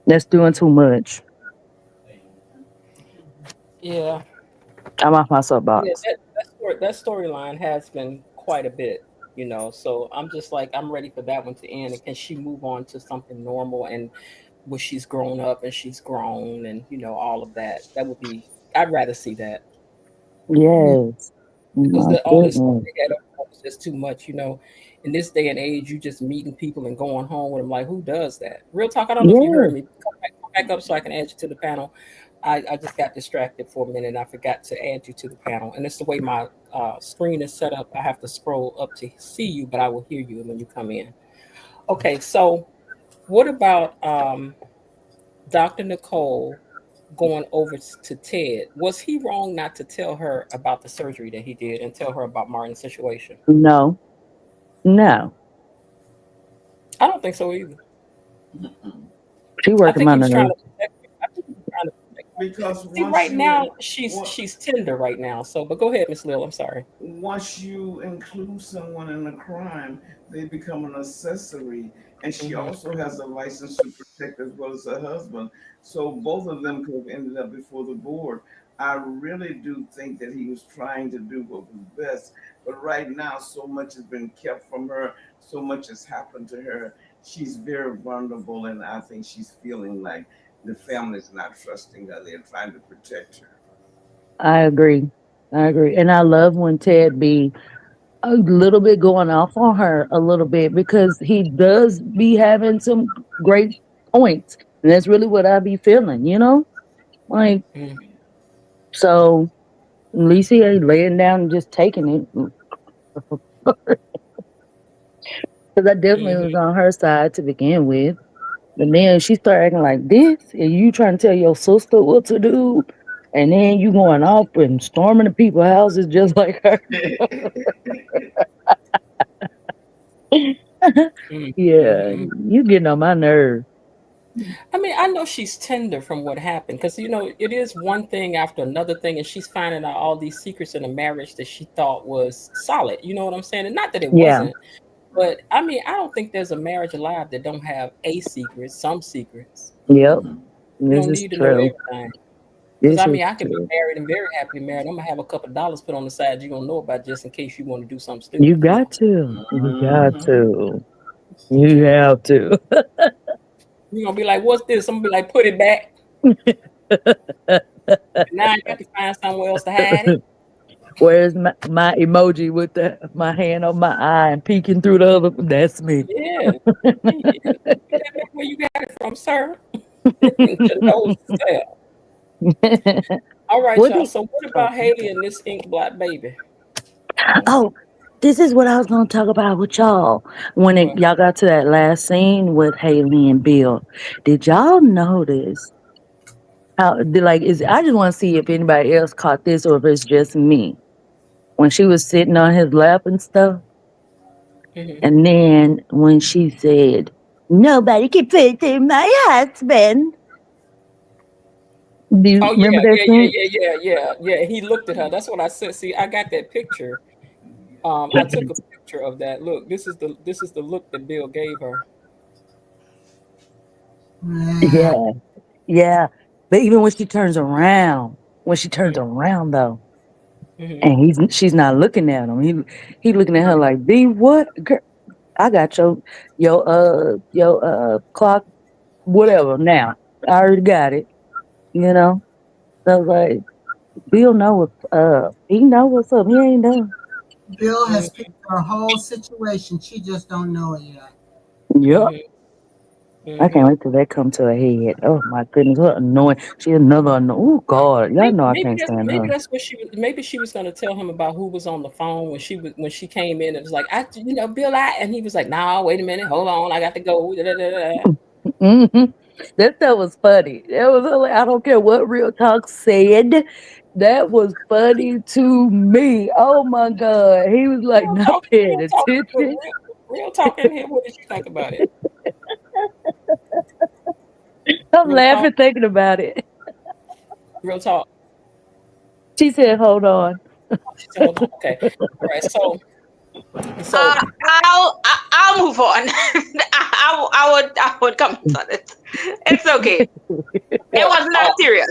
S8: That's doing too much.
S1: Yeah,
S8: I'm off my
S1: yeah.
S8: soapbox.
S1: That storyline has been quite a bit, So I'm just like I'm ready for that one to end. And can she move on to something normal and where she's grown up and she's grown and all of that? That would be. I'd rather see that
S7: Yeah.
S8: Yes.
S1: because
S8: My
S1: all this stuff
S8: goodness.
S1: they had up was just too much. In this day and age, you just meeting people and going home with them. Like, who does that? Real talk. I don't know if you heard
S8: Yes.
S1: me. Come back up so I can add you to the panel. I just got distracted for a minute and I forgot to add you to the panel. And it's the way my screen is set up. I have to scroll up to see you, but I will hear you when you come in. Okay, so what about Dr. Nicole going over to Ted? Was he wrong not to tell her about the surgery that he did and tell her about Martin's situation?
S8: No. No.
S1: I don't think so either.
S8: She
S1: I
S8: working
S1: think
S8: my
S1: he was trying
S8: nerve.
S1: to protect her. I think he was trying to protect her.
S9: Because
S1: See, right now she's tender right now. So, but go ahead, Miss Lil. I'm sorry.
S9: once you include someone in a crime, they become an accessory. And she
S1: Hmm.
S9: also has a license to protect as well as her husband. So both of them could have ended up before the board. I really do think that he was trying to do what was best. But right now, so much has been kept from her, so much has happened to her. She's very vulnerable, and I think she's feeling like the family's not trusting her. They're trying to protect her.
S8: I agree. I agree. And I love when Ted be a little bit going off on her a little bit because he does be having some great points. And that's really what I be feeling. Like,
S1: Hmm.
S8: so at least he ain't laying down and just taking it. Because I definitely
S1: Hmm.
S8: was on her side to begin with. But then she started acting like this, and you trying to tell your sister what to do, and then you going off and storming the people's houses just like her. Yeah,
S1: Hmm.
S8: you getting on my nerve.
S1: I mean, I know she's tender from what happened because it is one thing after another thing, and she's finding out all these secrets in a marriage that she thought was solid. You know what I'm saying? And not that it
S8: Yeah,
S1: wasn't, but I mean, I don't think there's a marriage alive that don't have a secret, some secrets.
S8: yep,
S1: You
S8: this
S1: don't
S8: is
S1: need to know
S8: true.
S1: everything. Because I
S8: This is
S1: mean, I can be
S8: true.
S1: married and very happily married. I'm gonna have a couple of dollars put on the side you don't know about just in case you want to do something
S8: You
S1: stupid.
S8: got to. You got
S9: Mhm.
S8: to. You have to.
S1: You're gonna be like, "What's this?" I'm gonna be like, "Put it back." And now you have to find somewhere else to hide it.
S8: Where's my emoji with my hand on my eye and peeking through the other? That's me.
S1: Yeah, yeah. Put that back where you got it from, sir. Your nose is there. All right,
S8: what
S1: y'all.
S8: did?
S1: So what
S8: Oh,
S1: about Haley and this ink black baby?
S8: oh, this is what I was gonna talk about with y'all when
S1: What?
S8: y'all got to that last scene with Haley and Bill. Did y'all notice how? Like, is I just want to see if anybody else caught this or if it's just me when she was sitting on his lap and stuff.
S1: Hmm.
S8: And then when she said, Nobody can fit in my husband. Do you
S1: Oh
S8: remember
S1: yeah,
S8: that
S1: yeah, yeah,
S8: scene?
S1: yeah, yeah, yeah, yeah. He looked at her. That's what I said. See, I got that picture. I took a picture of that. Look, this is the look that Bill gave her.
S7: Yeah.
S8: Yeah, yeah. But even when she turns
S1: Hmm.
S8: around though,
S1: Hmm.
S8: and she's not looking at him. He looking at her like, "B, what? Girl, I got your clock, whatever. Now I already got it. You know." So I was like, Bill know what's up. He know what's up. He ain't done.
S7: Bill has
S1: Hmm.
S7: picked her whole situation. She just don't know it yet.
S8: Yep.
S1: Hmm.
S8: I can't
S1: Hmm.
S8: wait till that come to a head. Oh my goodness, what annoying. She another annoying. Oh God, y'all
S1: Maybe,
S8: know I
S1: maybe
S8: can't
S1: that's
S8: stand
S1: maybe
S8: her.
S1: that's what she was. Maybe she was going to tell him about who was on the phone when she came in. It was like, Bill, and he was like, "Nah, wait a minute, hold on, I got to go." Da, da, da, da.
S8: Hmm. That stuff was funny. That was I don't care what Real Talk said. That was funny to me. Oh my God, he was like not paying
S1: Real talk,
S8: attention.
S1: real talk in here. What did you think about it?
S8: I'm
S1: Real talk,
S8: laughing thinking about it.
S1: real talk.
S8: She said, "Hold on."
S1: She said, "Hold on, okay, all right." So
S10: I'll move on. I would comment on it. It's okay. It
S1: what?
S10: was not serious.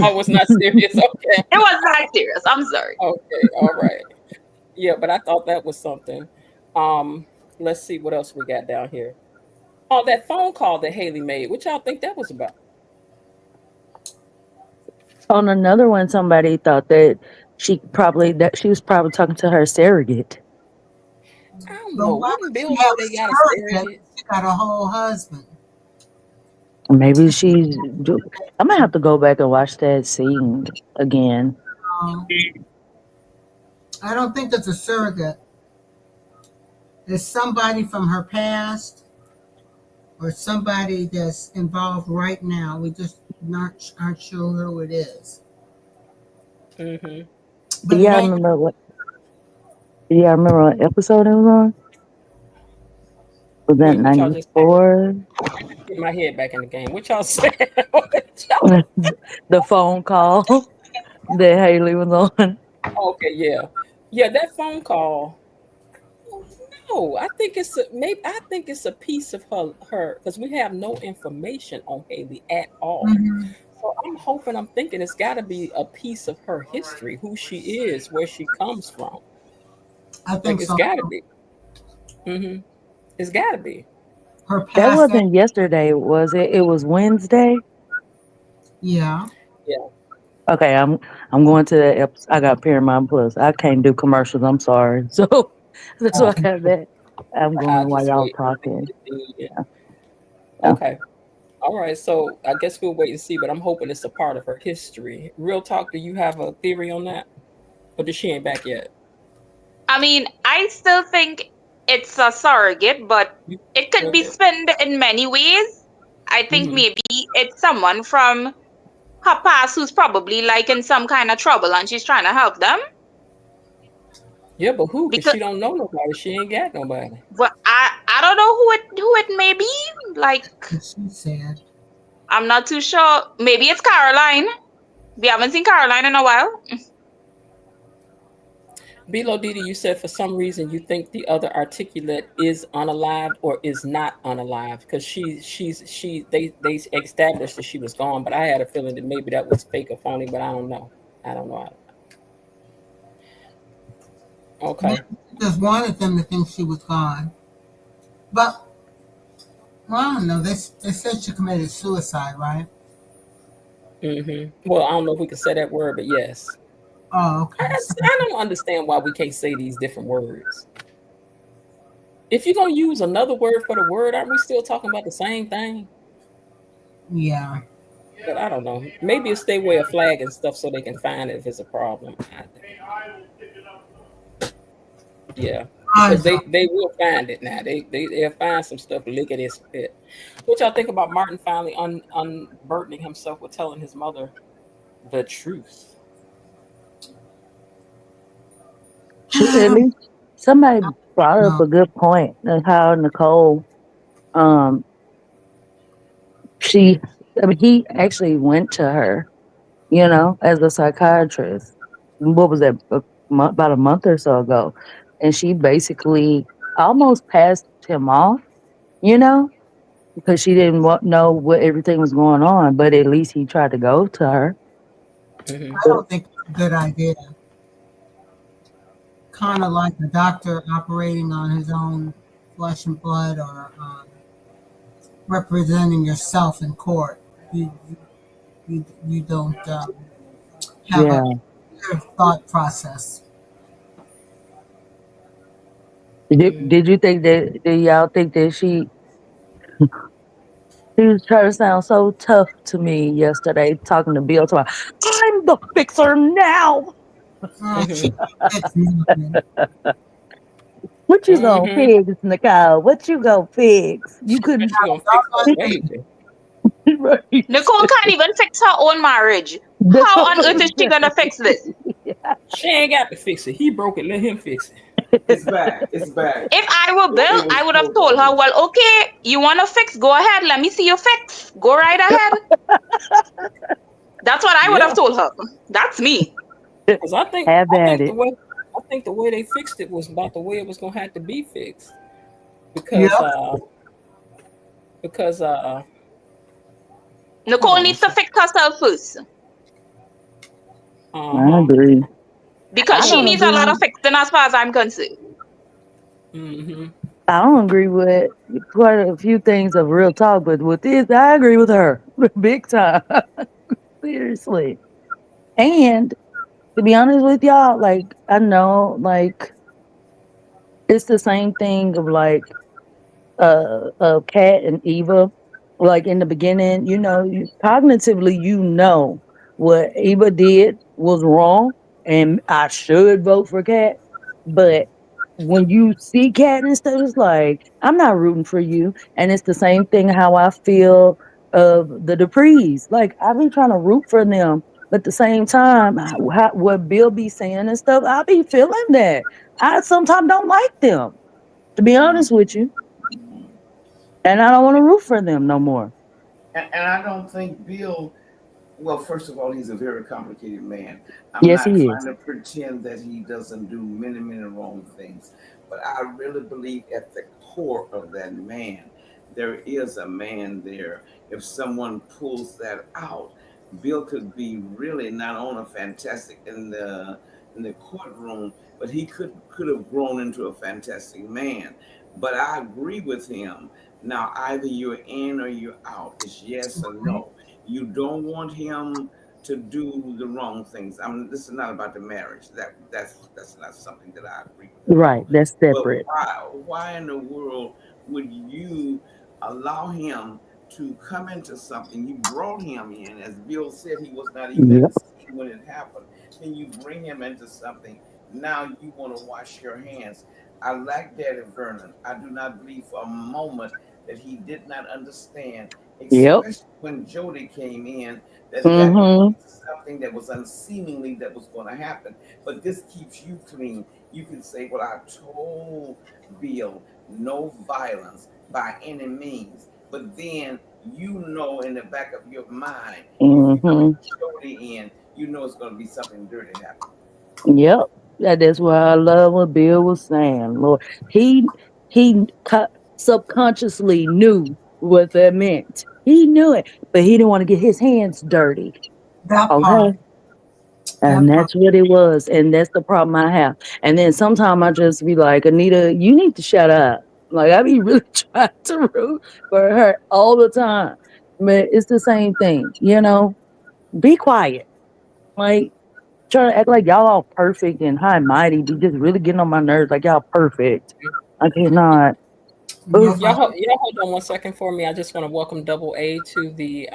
S1: I was not serious. Okay,
S10: It was not serious. I'm sorry.
S1: okay, all right. Yeah, but I thought that was something. Um, let's see what else we got down here. Oh, that phone call that Haley made. What y'all think that was about?
S8: On another one, somebody thought that she was probably talking to her surrogate.
S1: I don't
S7: But
S1: know.
S7: why
S1: Wouldn't
S7: would
S1: Bill
S7: she
S1: know
S7: have
S1: they
S7: a
S1: got a
S7: surrogate?
S1: surrogate?
S7: She got a whole husband.
S8: Maybe I might have to go back and watch that scene again.
S7: Um, I don't think it's a surrogate. It's somebody from her past or somebody that's involved right now. We just not aren't sure who it is.
S1: Mm-hmm.
S7: But it
S8: Yeah, I
S7: ain't.
S8: remember what. Yeah, I remember what episode it was on. Was that
S1: Wait, what y'all just said?
S8: 94?
S1: Get my head back in the game. What y'all said? What y'all-
S8: The phone call that Haley was on.
S1: Okay, yeah, yeah. That phone call. No, I think it's maybe. I think it's a piece of her because we have no information on Haley at all.
S7: Mhm.
S1: So I'm thinking it's got to be a piece of her history, who she is, where she comes from.
S7: I
S1: Like
S7: think
S1: it's
S7: so.
S1: got to be. Hmm. It's got to be.
S7: Her
S8: That
S7: past.
S8: wasn't yesterday, was it? It was Wednesday.
S7: Yeah.
S1: Yeah,
S8: Okay, I'm going to that episode. I got Paramount Plus. I can't do commercials. I'm sorry. So that's why I have that. I'm
S1: I'll
S8: going while
S1: just
S8: y'all
S1: wait until
S8: talking.
S1: you get the. Yeah.
S8: Yeah.
S1: Okay. All right. So I guess we'll wait and see, but I'm hoping it's a part of her history. Real talk. Do you have a theory on that, or does she ain't back yet?
S10: I mean, I still think it's a surrogate, but
S1: You
S10: it could be
S1: surrogate?
S10: spent in many ways. I think
S1: Hmm.
S10: maybe it's someone from her past who's probably like in some kind of trouble and she's trying to help them.
S1: Yeah, but who? Because
S10: Because
S1: she don't know nobody. She ain't got nobody.
S10: well, I don't know who it may be. Like
S7: She said.
S10: I'm not too sure. Maybe it's Caroline. We haven't seen Caroline in a while.
S1: Bilo Didi, you said for some reason you think the other articulate is unalived or is not unalived because they established that she was gone, but I had a feeling that maybe that was fake or phony, but I don't know. I don't know. I don't know.
S7: Maybe
S1: Okay.
S7: she just wanted them to think she was gone. But well, I don't know. They said she committed suicide, right?
S1: Well, I don't know if we can say that word, but yes.
S7: Oh,
S1: I,
S7: okay.
S1: I I don't understand why we can't say these different words. If you're gonna use another word for the word, aren't we still talking about the same thing?
S7: Yeah.
S1: But I don't know. Maybe it's their way of flagging stuff so they can find it if it's a problem. Yeah,
S7: I
S1: because
S7: don't.
S1: they will find it now. They'll find some stuff. Look at his pit. What y'all think about Martin finally unburdening himself with telling his mother the truth?
S8: At least somebody brought up
S7: No.
S8: a good point of how Nicole Um, she, I mean, he actually went to her, as a psychiatrist. What was that? About a month or so ago, and she basically almost passed him off, you know, because she didn't know what everything was going on. But at least he tried to go to her.
S1: Hmm.
S7: I don't think it's a good idea. Kind of like a doctor operating on his own flesh and blood, or representing yourself in court. You don't have a
S8: Yeah.
S7: clear thought process.
S8: Did you think that? Do y'all think that she was trying to sound so tough to me yesterday, talking to Bill, talking about, I'm the fixer now.
S7: She
S1: Hmm.
S7: can't fix nothing.
S8: What you gonna
S1: Hmm.
S8: fix, Nicole? What you gonna fix? You
S1: And
S8: couldn't.
S1: she gonna fix her
S7: Doggone thing.
S1: baby.
S8: Right.
S10: Nicole can't even fix her own marriage.
S8: That's
S10: How
S8: what
S10: on earth is she gonna fix this?
S1: She ain't got to fix it. He broke it. Let him fix it.
S9: It's back. It's back.
S10: If I were Bill,
S9: It was
S10: I would have
S9: so
S10: told her,
S9: bogus.
S10: well, okay, you want to fix? Go ahead. Let me see your fix. Go right ahead. That's what I would have
S1: Yeah,
S10: told her. That's me.
S1: because I think
S8: Have
S1: I
S8: at
S1: think
S8: it.
S1: the way they fixed it was about the way it was gonna have to be fixed. Because
S7: Yep.
S1: uh because hold
S10: Nicole
S1: on one
S10: needs to
S1: second.
S10: fix herself first
S8: I
S1: Uh-huh.
S8: agree.
S10: because
S8: I
S10: she
S8: don't
S10: needs a lot of
S8: agree.
S10: fixing as far as I'm concerned.
S1: Hmm.
S8: I don't agree with quite a few things of real talk, but with this, I agree with her big time. Seriously. And to be honest with y'all, like I know, like it's the same thing of like Kat and Eva. Like in the beginning, cognitively, what Eva did was wrong, and I should vote for Kat. But when you see Kat and stuff, it's like I'm not rooting for you. And it's the same thing how I feel of the Duprees. Like I be trying to root for them, but at the same time, what Bill be saying and stuff, I be feeling that. I sometimes don't like them, to be honest with you. And I don't want to root for them no more.
S9: And I don't think Bill. Well, first of all, he's a very complicated man. I'm
S8: Yes,
S9: not
S8: he is.
S9: trying to pretend that he doesn't do many, many wrong things, but I really believe at the core of that man, there is a man there. If someone pulls that out, Bill could be really not only fantastic in the courtroom, but he could have grown into a fantastic man. But I agree with him. Now, either you're in or you're out. It's yes or no. You don't want him to do the wrong things. I mean, this is not about the marriage. That's not something that I agree with at
S8: Right.
S9: all.
S8: That's
S9: But
S8: separate.
S9: why in the world would you allow him to come into something? You brought him in, as Bill said, he was not even at
S8: Yep.
S9: the scene when it happened. Then you bring him into something. Now you want to wash your hands. I like Daddy Vernon. I do not believe for a moment that he did not understand,
S8: Yep.
S9: especially when Jody came in, that was
S8: Mm-hmm.
S9: something that was unseemingly that was going to happen. But this keeps you clean. You can say, "Well, I told Bill no violence by any means," but then in the back of your mind, if you bring
S8: Mm-hmm.
S9: Jody in, it's going to be something dirty happening.
S8: Yep. That's why I love what Bill was saying. Lord, he subconsciously knew what that meant. He knew it, but he didn't want to get his hands dirty.
S7: That
S8: Okay.
S7: part.
S8: And
S7: That part.
S8: that's what it was. And that's the problem I have. And then sometimes I just be like, Anita, you need to shut up. Like I be really trying to root for her all the time. But it's the same thing. Be quiet. Like trying to act like y'all all perfect and high and mighty, be just really getting on my nerves like y'all perfect. I cannot. Oof.
S7: Nobody.
S1: Y'all hold on one second for me. I just want to welcome Double A to the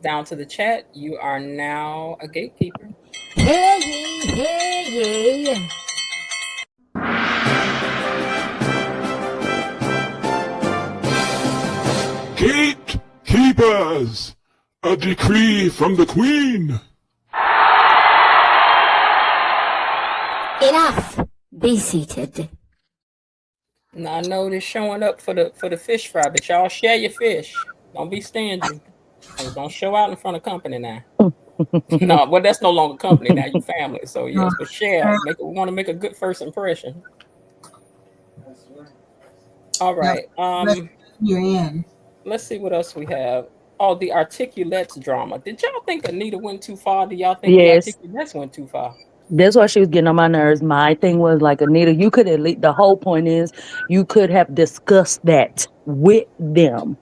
S1: down to the chat. You are now a gatekeeper.
S3: Hey, hey, hey.
S11: Gatekeepers! A decree from the Queen!
S3: Enough. Be seated.
S1: Now I know they're showing up for the fish fry, but y'all share your fish. Don't be stingy. Don't show out in front of company now. No, well that's no longer company now. You family. So
S7: Uh,
S1: yes, but share.
S7: uh,
S1: Make it. We want to make a good first impression.
S9: That's right.
S1: All
S7: yeah,
S1: right.
S7: let's you're in.
S1: Let's see what else we have. Oh, the articulates drama. Did y'all think Anita went too far? Do y'all think the
S8: Yes.
S1: articulates went too far?
S8: That's why she was getting on my nerves. My thing was like, Anita, you could at least, the whole point is you could have discussed that with them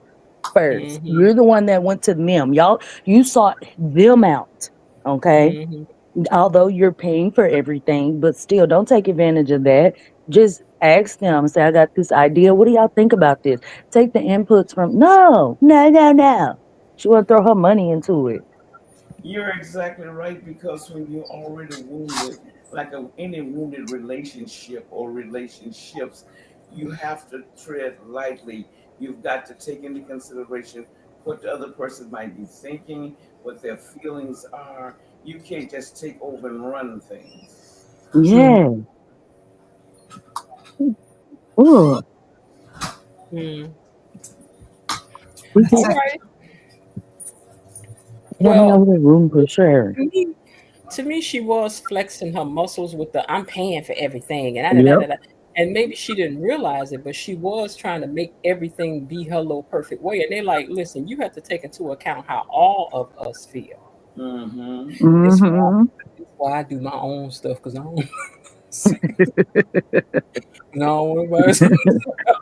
S8: first.
S1: Mm-hmm.
S8: You're the one that went to them. Y'all, you sought them out. Okay.
S1: Mm-hmm.
S8: Although you're paying for everything, but still don't take advantage of that. Just ask them, say, I got this idea. What do y'all think about this? Take the inputs from, no, no, no, no. She want to throw her money into it.
S9: You're exactly right because when you're already wounded, like any wounded relationship or relationships, you have to tread lightly. You've got to take into consideration what the other person might be thinking, what their feelings are. You can't just take over and run things.
S7: True.
S8: Yeah. Ooh,
S1: Mm.
S8: we
S7: That's
S1: All
S8: can
S1: right.
S8: running
S1: Well,
S8: over the room for sure.
S1: to me, to me, she was flexing her muscles with the "I'm paying for everything" and
S8: Yep.
S1: and maybe she didn't realize it, but she was trying to make everything be her little perfect way. And they're like, "Listen, you have to take into account how all of us feel.
S9: Mm-hmm.
S1: This why
S8: Mm-hmm.
S1: this why I do my own stuff because I don't, no, I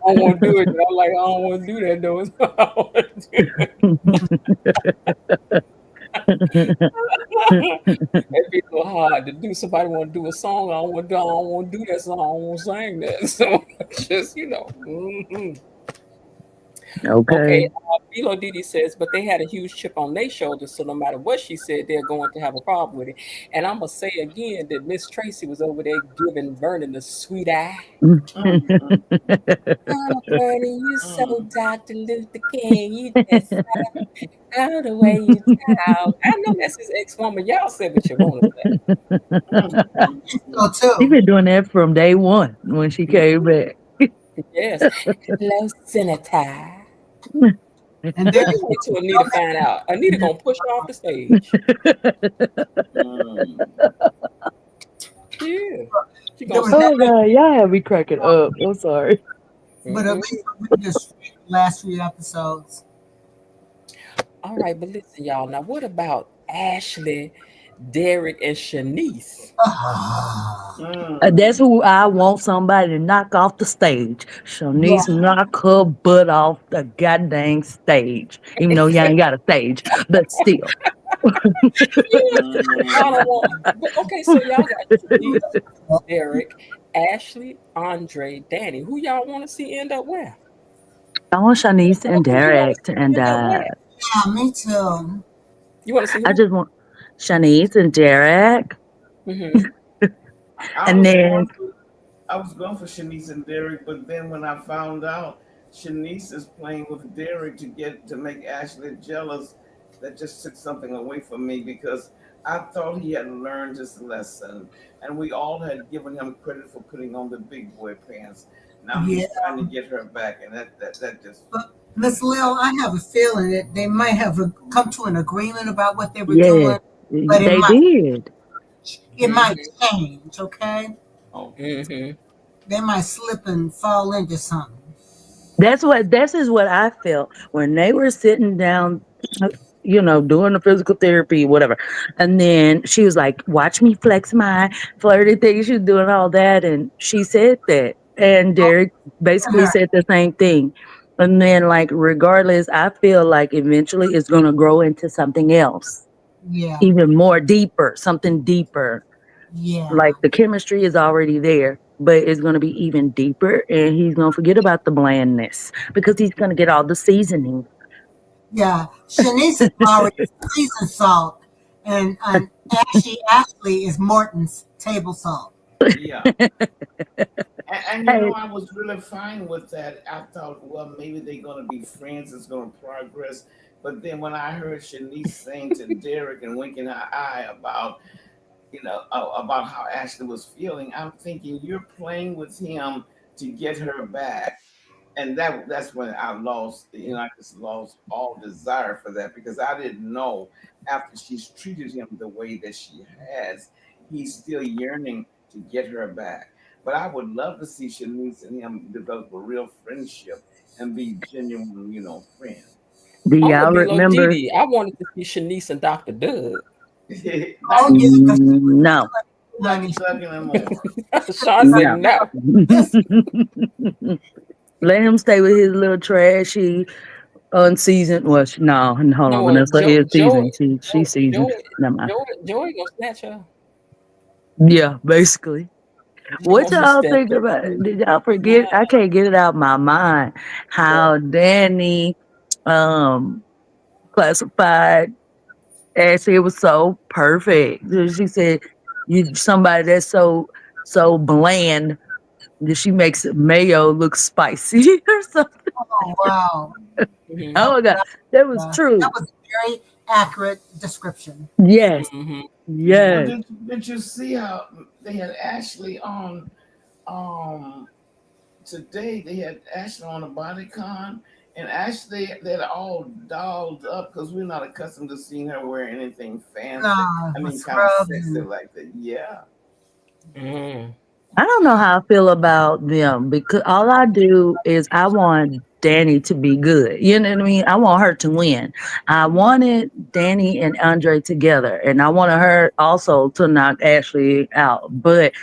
S1: don't want to do it. I'm like, I don't want to do that though. I don't wanna do it. It'd be so hard to do. Somebody want to do a song. I don't want to do that song. I don't want to sing that. So just mhm. Okay.
S8: Okay.
S1: Philo Didi says, but they had a huge chip on their shoulders, so no matter what she said, they're going to have a problem with it. And I'm gonna say again that Miss Tracy was over there giving Vernon the sweet eye.
S9: Mm-hmm.
S1: Oh, Bernie, you so
S9: Mm-hmm.
S1: Dr. Luther King. You just how the way you talk. I know that's his ex-woman. Y'all say what you want to
S7: So
S8: She
S7: too.
S8: been doing that from day one when she came back.
S1: say. Yes. Hello, Senator.
S7: And there
S1: Girl,
S7: you
S1: wait till Anita
S7: go.
S1: find out. Anita gonna push her off the stage.
S9: Mm-hmm.
S1: Yeah. She
S7: There
S1: gonna
S7: was
S1: snap.
S8: Oh God, y'all have me cracking up. I'm sorry.
S7: but at
S1: Hmm.
S7: least we just last 3 episodes.
S1: All right, but listen, y'all. Now, what about Ashley, Derek, and Shanice?
S7: Ah,
S8: That's
S9: Mm-hmm.
S8: who I want somebody to knock off the stage.
S7: yeah,
S8: Shanice, knock her butt off the goddamn stage. Even though y'all ain't got a stage, but still.
S1: Yeah, y'all don't
S9: Mm-hmm.
S1: want. But okay, so y'all got Shanice, Derek, Ashley, Andre, Danny. Who y'all want to see end up where?
S8: I want Shanice and
S1: Who you want to
S8: Derek to
S1: see
S8: end
S1: end up
S8: up.
S1: where?
S7: yeah, me too.
S1: You want to see
S8: I
S1: who?
S8: just want Shanice and Derek.
S1: Mm-hmm.
S9: I
S8: And
S9: was
S8: then
S9: going for Shanice and Derek, but then when I found out Shanice is playing with Derek to make Ashley jealous, that just took something away from me because I thought he had learned his lesson, and we all had given him credit for putting on the big boy pants. Now
S7: Yeah,
S9: he's trying to get her back, and that just
S7: but Miss Lil, I have a feeling that they might have come to an agreement about what they were
S8: yes,
S7: doing, but
S8: they did.
S7: it might
S1: Mm-hmm.
S7: change. Okay,
S9: okay.
S1: Mm-hmm.
S7: they might slip and fall into something.
S8: That's what this is what I felt when they were sitting down, doing the physical therapy, whatever. And then she was like, "Watch me flex my flirty thing." She was doing all that, and she said that, and Derek basically
S7: Her,
S8: said the same thing. And then, like, regardless, I feel like eventually it's gonna grow into something else,
S7: yeah,
S8: even more deeper, something deeper.
S7: yeah,
S8: Like the chemistry is already there, but it's going to be even deeper, and he's going to forget about the blandness because he's going to get all the seasoning.
S7: yeah. Shanice is already seasoned salt, and Ashley is Morton's table salt.
S9: Yeah. And
S8: Hey,
S9: I was really fine with that. I thought, well, maybe they're going to be friends, it's going to progress. But then when I heard Shanice saying to Derek and winking her eye about, about how Ashley was feeling, I'm thinking you're playing with him to get her back. And that's when I lost, I just lost all desire for that because I didn't know after she's treated him the way that she has, he's still yearning to get her back. But I would love to see Shanice and him develop a real friendship and be genuine, friends.
S8: Do
S1: I'm gonna
S8: y'all
S1: be low Dee
S8: remember?
S1: Dee. I wanted to see Shanice and Dr. Doug.
S7: Oh
S9: Dr.
S7: yeah, because
S8: No,
S9: Dr.
S7: honey,
S9: Doug and more.
S1: Sean said
S8: no.
S1: no.
S7: yes,
S8: Let him stay with his little trashy, unseasoned. Well, no, hold on.
S1: No,
S8: Vanessa is seasoned. She seasoned.
S1: Joey,
S8: Never mind.
S1: Joey gonna snatch her.
S8: Yeah, basically.
S1: He
S8: What
S1: wants to
S8: y'all
S1: snatch
S8: think
S1: her.
S8: about it? Did y'all forget? I can't get it out of my mind
S1: What?
S8: how Danny um classified Ashley. It was so perfect. She said, "You somebody that's so bland that she makes mayo look spicy or something."
S7: oh wow,
S1: Mm-hmm.
S7: that
S8: Oh
S7: was
S8: my god, that was
S7: that
S8: true.
S7: was a very accurate description.
S8: Yes,
S1: Mm-hmm.
S9: Well,
S8: yes.
S9: did you see how they had Ashley on um today? They had Ashley on a bodycon, and Ashley they're all dolled up because we're not accustomed to seeing her wear anything fancy. I
S7: With
S9: mean, kind of
S7: scrubs
S9: sexy
S7: and
S9: like that. Yeah,
S1: Mm-hmm.
S8: I don't know how I feel about them because all I do is I want Danny to be good. You know what I mean? I want her to win. I wanted Danny and Andre together, and I wanted her also to knock Ashley out. But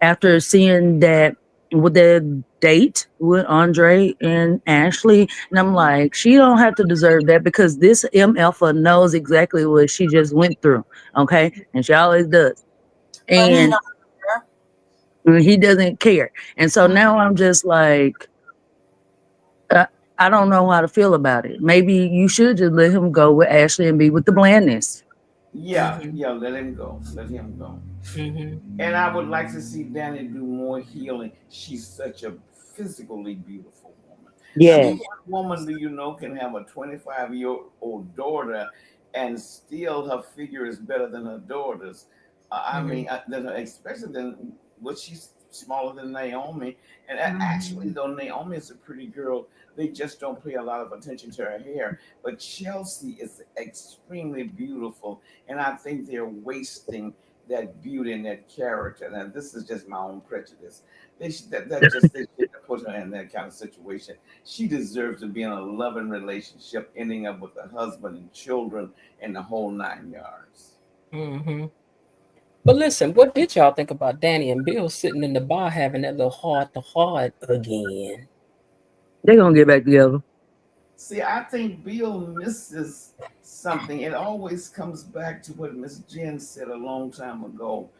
S8: after seeing that with the date with Andre and Ashley, and I'm like, she don't have to deserve that because this MFA knows exactly what she just went through. Okay, and she always does.
S7: but he
S8: And
S7: don't care.
S8: he doesn't care. And so now I'm just like, uh, I don't know how to feel about it. Maybe you should just let him go with Ashley and be with the blandness.
S9: yeah,
S1: Mm-hmm.
S9: yeah. Let him go. Let him go.
S1: Mm-hmm.
S9: And I would like to see Danny do more healing. She's such a physically beautiful woman. I
S8: Yes.
S9: mean, what woman do you know can have a 25-year-old daughter and still her figure is better than her daughter's? I
S1: Mm-hmm.
S9: mean, especially than what she's smaller than Naomi. And actually,
S7: Mhm.
S9: though Naomi is a pretty girl, they just don't pay a lot of attention to her hair. But Chelsea is extremely beautiful, and I think they're wasting that beauty and that character. Now, this is just my own prejudice. They should have put her in that kind of situation. She deserves to be in a loving relationship, ending up with a husband and children and the whole 9 yards.
S1: Mm-hmm. But listen, what did y'all think about Danny and Bill sitting in the bar having that little heart to heart again?
S8: They're gonna get back together.
S9: See, I think Bill misses something. It always comes back to what Miss Jen said a long time ago.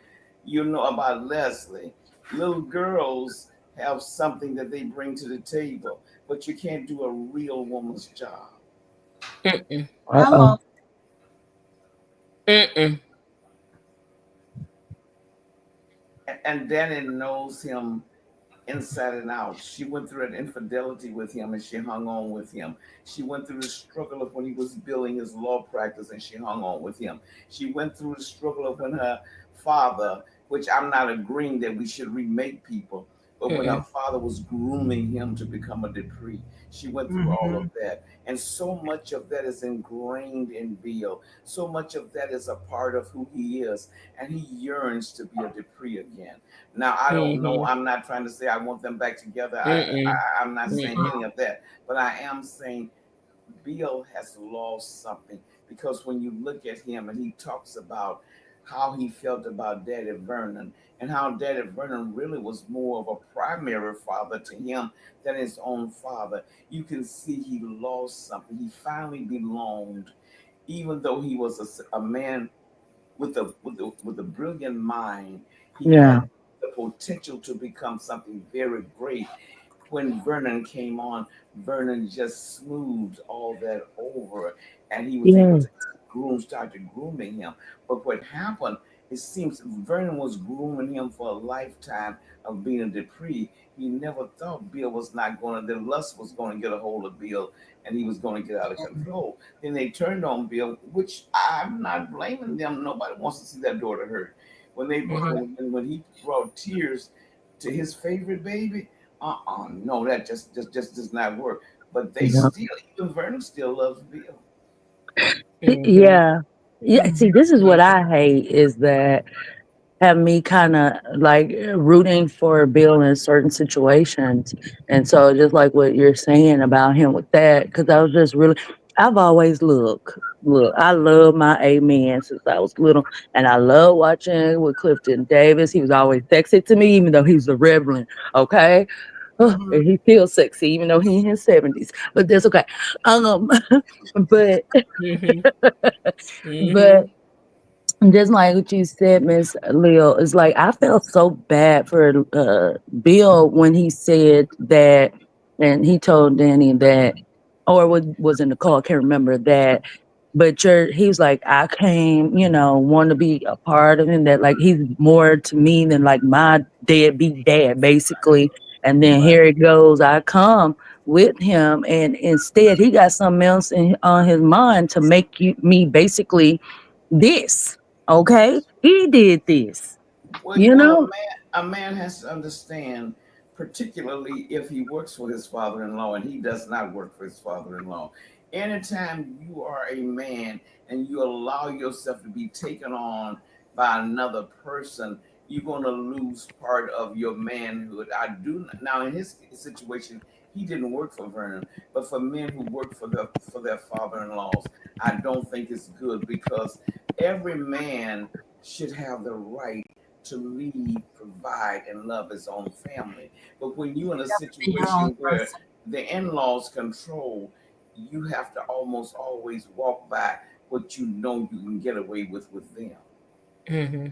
S9: About Leslie. Little girls have something that they bring to the table, but you can't do a real woman's job.
S1: Mm-mm.
S8: Uh-oh.
S7: Hello.
S1: Mm-mm.
S9: And Danny knows him inside and out. She went through an infidelity with him and she hung on with him. She went through the struggle of when he was building his law practice and she hung on with him. She went through the struggle of when her father, which I'm not agreeing that we should remake people, but when her
S1: Mm-mm.
S9: father was grooming him to become a Dupree, she went through all of
S7: Hmm.
S9: that. And so much of that is ingrained in Bill. So much of that is a part of who he is. And he yearns to be a Dupree again. Now I don't know.
S1: Mm-hmm.
S9: I'm not trying to say I want them back together.
S1: Mm-mm.
S9: I'm not saying
S1: Mm-mm.
S9: any of that. But I am saying Bill has lost something because when you look at him and he talks about how he felt about Daddy Vernon and how Daddy Vernon really was more of a primary father to him than his own father, you can see he lost something. He finally belonged, even though he was a man with a brilliant mind. He
S8: Yeah.
S9: had the potential to become something very great. When Vernon came on, Vernon just smoothed all that over, and he was able
S8: Yeah.
S9: to started grooming him. But what happened? It seems Vernon was grooming him for a lifetime of being a Dupree. He never thought Bill was not going to, the lust was going to get a hold of Bill and he was going to get out of control. Then they turned on Bill, which I'm not blaming them. Nobody wants to see their daughter hurt. When they
S1: Mm-hmm.
S9: when he brought tears to his favorite baby, No, that just does not work. But they
S8: Yeah.
S9: still, even Vernon still loves Bill.
S1: Mm-hmm.
S8: Yeah. Yeah. See, this is what I hate is that have me kind of like rooting for Bill in certain situations. And so, just like what you're saying about him with that, because I was just really, I've always look, I love my amen since I was little. And I love watching with Clifton Davis. He was always sexy to me, even though he was a reverend. Okay.
S7: Mhm.
S8: And he feels sexy, even though he in his 70s, but that's okay. Um, but,
S1: Mm-hmm.
S8: but
S1: Mm-hmm.
S8: just like what you said, Miss Leo, it's like I felt so bad for Bill when he said that, and he told Danny that, or was in the call, I can't remember that. But he was like, I came, want to be a part of him. That like he's more to me than like my deadbeat dad, basically. And then
S9: Right.
S8: here it goes, I come with him, and instead he got something else on his mind to make me basically this. Okay, he did this.
S9: Well,
S8: You
S9: well,
S8: know.
S9: a man has to understand, particularly if he works for his father-in-law and he does not work for his father-in-law. Anytime you are a man and you allow yourself to be taken on by another person, you're going to lose part of your manhood. I do now in his situation, he didn't work for Vernon, but for men who work for their father-in-laws, I don't think it's good because every man should have the right to lead, provide, and love his own family. But when you're in a
S7: Be your own
S9: situation where
S7: person.
S9: the in-laws control, you have to almost always walk by what you know you can get away with them.
S1: Mm-hmm.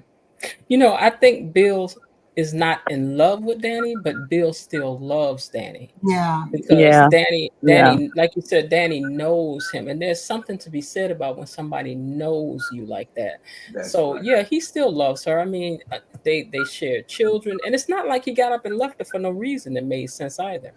S1: I think Bill is not in love with Danny, but Bill still loves Danny
S7: Yeah.
S1: because
S8: Yeah, yeah.
S1: Danny, like you said, Danny knows him, and there's something to be said about when somebody knows you like that.
S9: That's
S1: So
S9: right.
S1: yeah, he still loves her. I mean, they shared children, and it's not like he got up and left her for no reason that made sense either.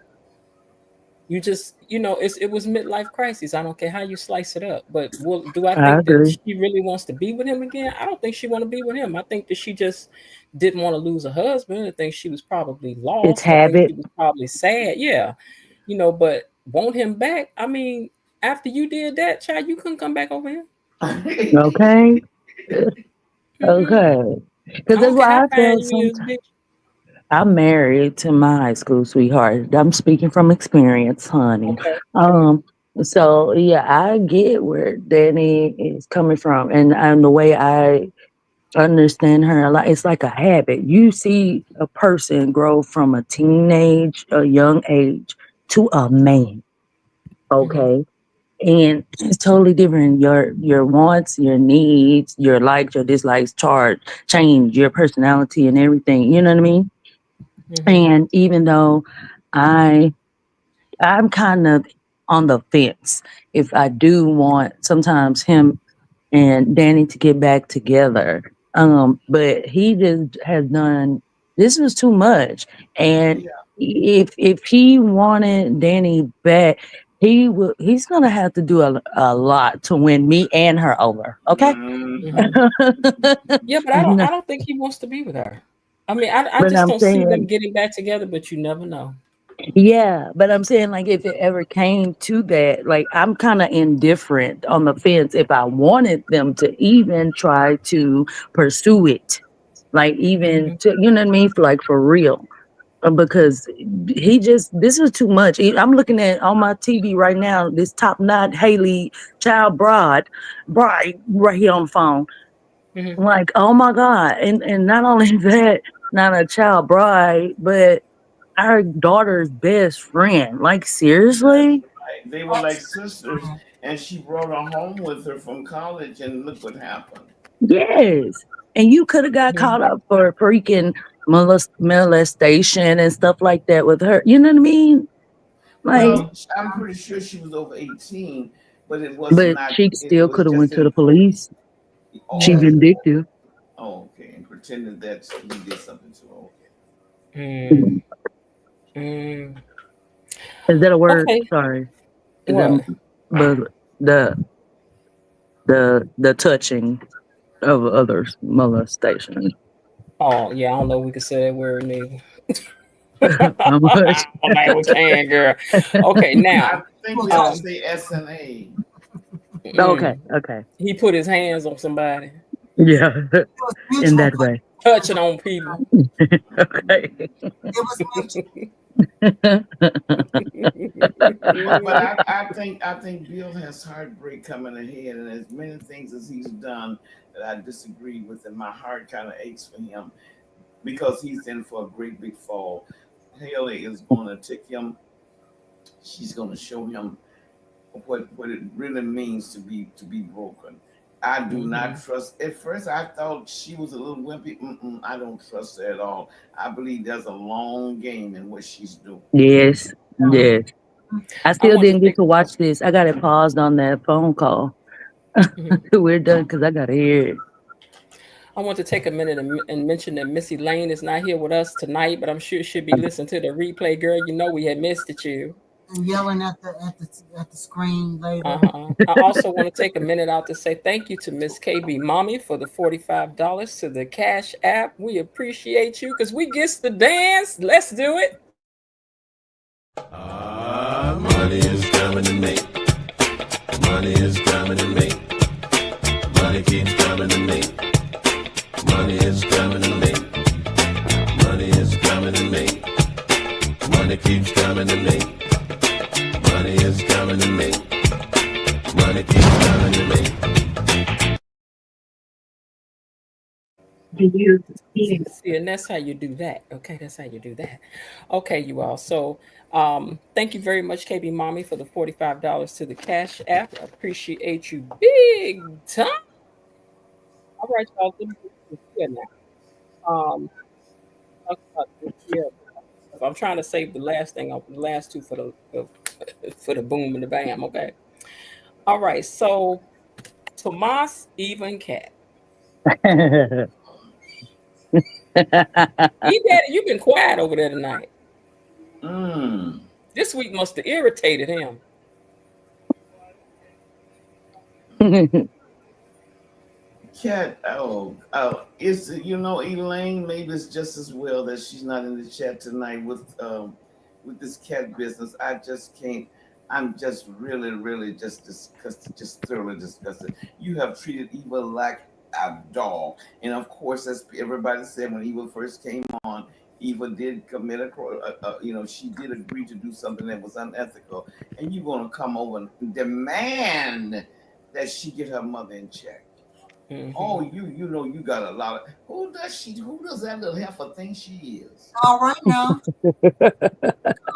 S1: You just, it was midlife crisis. I don't care how you slice it up, but do I
S8: I
S1: think that
S8: agree.
S1: she really wants to be with him again? I don't think she want to be with him. I think that she just didn't want to lose a husband. I think she was probably
S8: It's
S1: lost. I think
S8: habit.
S1: she was probably sad. Yeah, but want him back? I mean, after you did that, child, you couldn't come back over here.
S8: Okay,
S1: Mm-mm.
S8: okay. Because
S1: I
S8: that's
S1: don't care how
S8: why I
S1: fine
S8: felt
S1: you is,
S8: sometimes.
S1: bitch.
S8: I'm married to my high school sweetheart. I'm speaking from experience, honey.
S1: Okay. Okay.
S8: Um, so yeah, I get where Danny is coming from, and the way I understand her a lot. It's like a habit. You see a person grow from a young age to a man.
S1: Mm-hmm.
S8: Okay. And it's totally different. Your wants, your needs, your likes, your dislikes, change your personality and everything. You know what I mean?
S1: Mm-hmm.
S8: And even though I I'm kind of on the fence. If I do want sometimes him and Danny to get back together. But he just has done this was too much. And
S9: Yeah.
S8: if he wanted Danny back, he's gonna have to do a lot to win me and her over. Okay?
S1: Mm-hmm.
S9: Hmm.
S1: Yeah, but
S8: You know,
S1: I don't think he wants to be with her. I mean, I
S8: but
S1: just
S8: I'm
S1: don't see them
S8: saying
S1: getting back together, but you never know.
S8: yeah, but I'm saying like if it ever came to that, like I'm kind of indifferent on the fence if I wanted them to even try to pursue it, like even
S1: Mhm.
S8: to what I mean, like for real. Because he just this is too much. I'm looking at on my TV right now this top knot Haley child bride right here on the phone.
S1: Mhm.
S8: Like oh my god, and not only that, not a child bride, but our daughter's best friend. Like
S9: That's
S8: seriously?
S9: right. They were like sisters, and she brought her home with her from college, and look what happened.
S8: Yes. And you could have got
S1: Mhm.
S8: caught up for freaking molestation and stuff like that with her. You know what I mean? Like,
S1: Mhm.
S9: Well, I'm pretty sure she was over 18, but it was
S8: but
S9: not.
S8: she
S9: It
S8: still
S9: was
S8: could have
S9: just
S8: went to
S9: in
S8: the
S9: pro.
S8: police. She
S1: Mhm.
S9: Oh,
S8: vindictive.
S9: okay, and pretended that he did something to her. Okay.
S1: Mm. Mm.
S8: Is that a word?
S1: Okay.
S8: Sorry. Is that
S1: What?
S8: but the the touching of others molestation?
S1: Oh, yeah. I don't know. If we could say that word, nigga.
S8: How much?
S1: Like we can, girl. Okay,
S9: I
S1: now,
S9: think we have to
S1: um,
S9: say SNA.
S8: Okay,
S1: mm,
S8: okay.
S1: he put his hands on somebody,
S8: Yeah,
S7: It was
S8: in
S7: mutual.
S8: that way.
S1: touching on people.
S8: Okay.
S7: It was mutual.
S9: But I think Bill has heartbreak coming ahead, and as many things as he's done that I disagree with, and my heart kind of aches for him because he's in for a great big fall. Haley is going to take him. She's going to show him what it really means to be broken. I do not
S1: Mhm.
S9: trust. At first, I thought she was a little wimpy. I don't trust her at all. I believe there's a long game in what she's doing.
S8: Yes,
S7: Um,
S8: yes. I
S1: I
S8: still
S1: want to
S8: didn't get
S1: take.
S8: to watch this. I got it paused on that phone call.
S1: Mhm.
S8: We're done because I got to hear it.
S1: I want to take a minute and mention that Missy Lane is not here with us tonight, but I'm sure she'll be listening to the replay. Girl, you know we had missed it, you.
S7: and yelling at the screen later.
S1: Uh-huh. I also want to take a minute out to say thank you to Miss KB Mommy for the $45 to the Cash App. We appreciate you because we gets the dance. Let's do it.
S6: Money is coming to me. Money is coming to me. Money keeps coming to me. Money is coming to me. Money is coming to me. Money keeps coming to me. Money is coming to me. Money keeps coming to me.
S1: See, and that's how you do that. Okay, that's how you do that. Okay, you all. So, thank you very much, KB Mommy, for the $45 to the Cash App. I appreciate you big time. All right, y'all. Let me get this here now. Talk about this here. I'm trying to save the last thing, the last two for the for the boom and the bam. Okay. All right. So Tomas, Eva, and Cat. Daddy, you've been quiet over there tonight.
S9: Mm.
S1: This week must have irritated him.
S9: Cat, is Elaine? Maybe it's just as well that she's not in the chat tonight with this cat business. I just can't. I'm just really, really just disgusted, just thoroughly disgusted. You have treated Eva like a dog, and of course, as everybody said when Eva first came on, Eva did commit she did agree to do something that was unethical, and you're gonna come over and demand that she get her mother in check. Oh,
S1: Mm-hmm.
S9: you got a lot of who does that little heifer think she is?
S7: All right now, come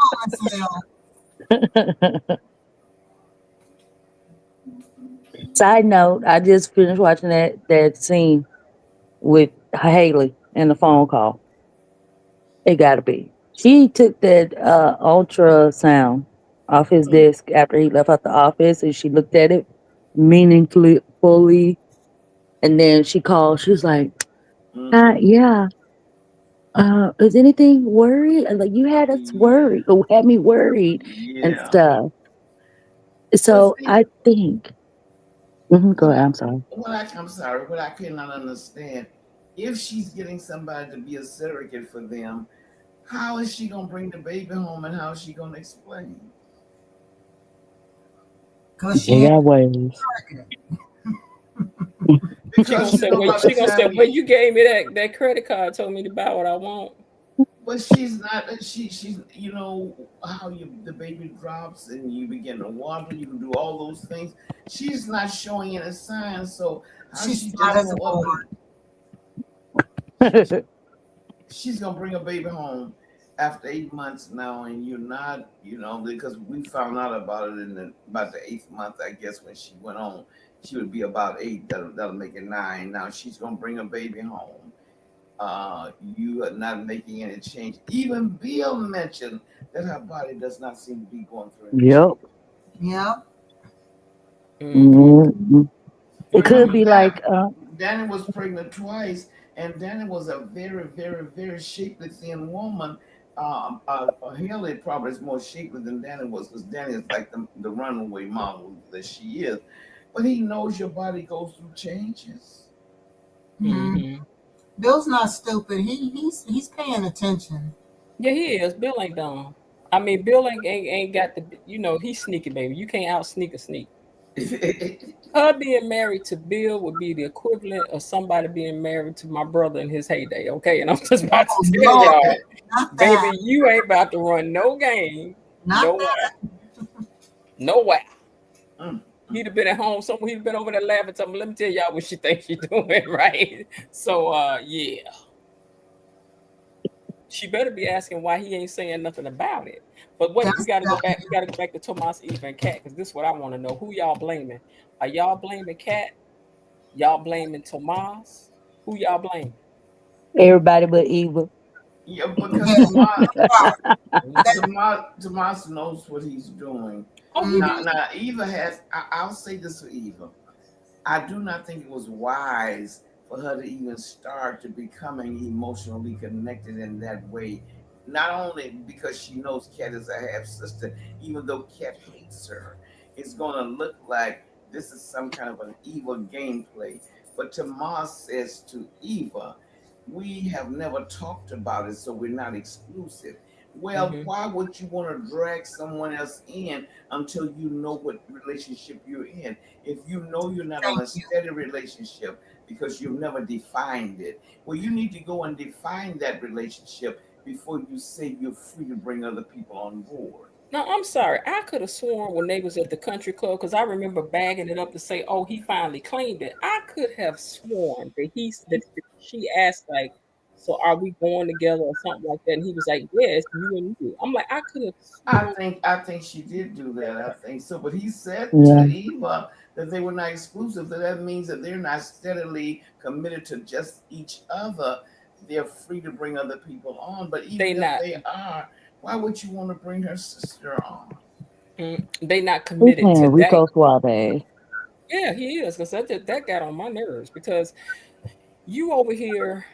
S7: on, Miss Hale.
S8: Side note, I just finished watching that scene with Haley and the phone call. It gotta be. She took that ultrasound off his desk after he left out the office and she looked at it meaningfully and then she called. She was like,
S9: Mm-hmm.
S8: yeah. Is anything worried? And like you had us
S9: Yeah,
S8: worried or had me worried and
S9: yeah.
S8: stuff.
S9: But
S8: So
S9: see,
S8: I think mhm, go
S9: what
S8: ahead,
S9: I
S8: I'm sorry.
S9: I'm sorry, what I cannot understand, if she's getting somebody to be a surrogate for them, how is she gonna bring the baby home and how is she gonna explain?
S7: Because she
S8: They
S7: ain't
S8: got ways.
S7: targeted.
S1: She gonna
S9: Because
S1: say,
S9: by
S1: "Wait."
S9: the
S1: She gonna say,
S9: time
S1: "Well, you gave me that credit card. Told me to buy what I want."
S9: but she's not. She's how the baby drops and you begin to waddle. You can do all those things. She's not showing any signs. So how
S7: She's
S9: she
S7: flat
S9: just
S7: as a
S9: go up
S7: board.
S9: and she's gonna bring a baby home after 8 months now, and you're not. Because we found out about it about the eighth month, I guess, when she went on. She would be about 8. That'll make it 9. Now she's gonna bring a baby home. You are not making any change. Even Bill mentioned that her body does not seem to be going through any
S8: Yep.
S9: change.
S7: Yep.
S1: Mm-hmm.
S8: Mhm. It could
S9: Remember
S8: be
S9: that
S8: like
S9: Danny was pregnant twice, and Danny was a very, very, very shapely, thin woman. Haley probably is more shapely than Danny was because Danny is like the runaway model that she is. But he knows your body goes through changes.
S7: Hmm.
S1: Mm-hmm.
S7: Bill's not stupid. He's paying attention.
S1: Yeah, he is. Bill ain't dumb. I mean, Bill ain't got the, he's sneaky, baby. You can't out sneak a sneak. Her being married to Bill would be the equivalent of somebody being married to my brother in his heyday, okay? And I'm just about
S7: Oh
S1: to tell
S7: Lord,
S1: y'all,
S7: not that.
S1: baby, you ain't about to run no game,
S7: Not
S1: nowhere,
S7: that.
S1: nowhere.
S9: Mm.
S1: He'd have been at home somewhere. He'd have been over there laughing. Something. Let me tell y'all what she thinks she's doing, right? So, yeah, she better be asking why he ain't saying nothing about it. But wait, we
S7: That's
S1: got to go
S7: that.
S1: back. We got to go back to Tomas, Eva, and Cat because this is what I want to know. Who y'all blaming? Are y'all blaming Cat? Y'all blaming Tomas? Who y'all blaming?
S8: Everybody but Eva.
S9: Yeah, because
S7: Yeah, that part. That,
S9: Tomas knows what he's doing.
S1: Oh, he
S7: mm,
S9: Now,
S1: knows.
S9: now Eva has. I'll say this for Eva. I do not think it was wise for her to even start to becoming emotionally connected in that way. Not only because she knows Kat is a half sister, even though Kat hates her, it's going to look like this is some kind of an evil gameplay. But Tomas says to Eva, we have never talked about it, so we're not exclusive. Well,
S1: Mm-hmm.
S9: why would you want to drag someone else in until you know what relationship you're in? If you know you're not in
S7: thank
S9: a
S7: you.
S9: steady relationship because you've never defined it, well, you need to go and define that relationship before you say you're free to bring other people on board.
S1: No, I'm sorry. I could have sworn when they was at the country club because I remember bagging it up to say, "Oh, he finally claimed it." I could have sworn that that she asked like, "So are we going together or something like that?" And he was like, "Yes, you and me." I'm like, I could have sworn
S9: I think she did do that. I think so. But he said to
S8: Yeah.
S9: Eva that they were not exclusive. That means that they're not steadily committed to just each other. They're free to bring other people on. But
S1: they
S9: even if
S1: not
S9: they are, why would you want to bring her sister on?
S1: they not
S8: He
S1: committed
S8: playing
S1: to that.
S8: Rico Suave.
S1: Yeah, he is because that got on my nerves because you over here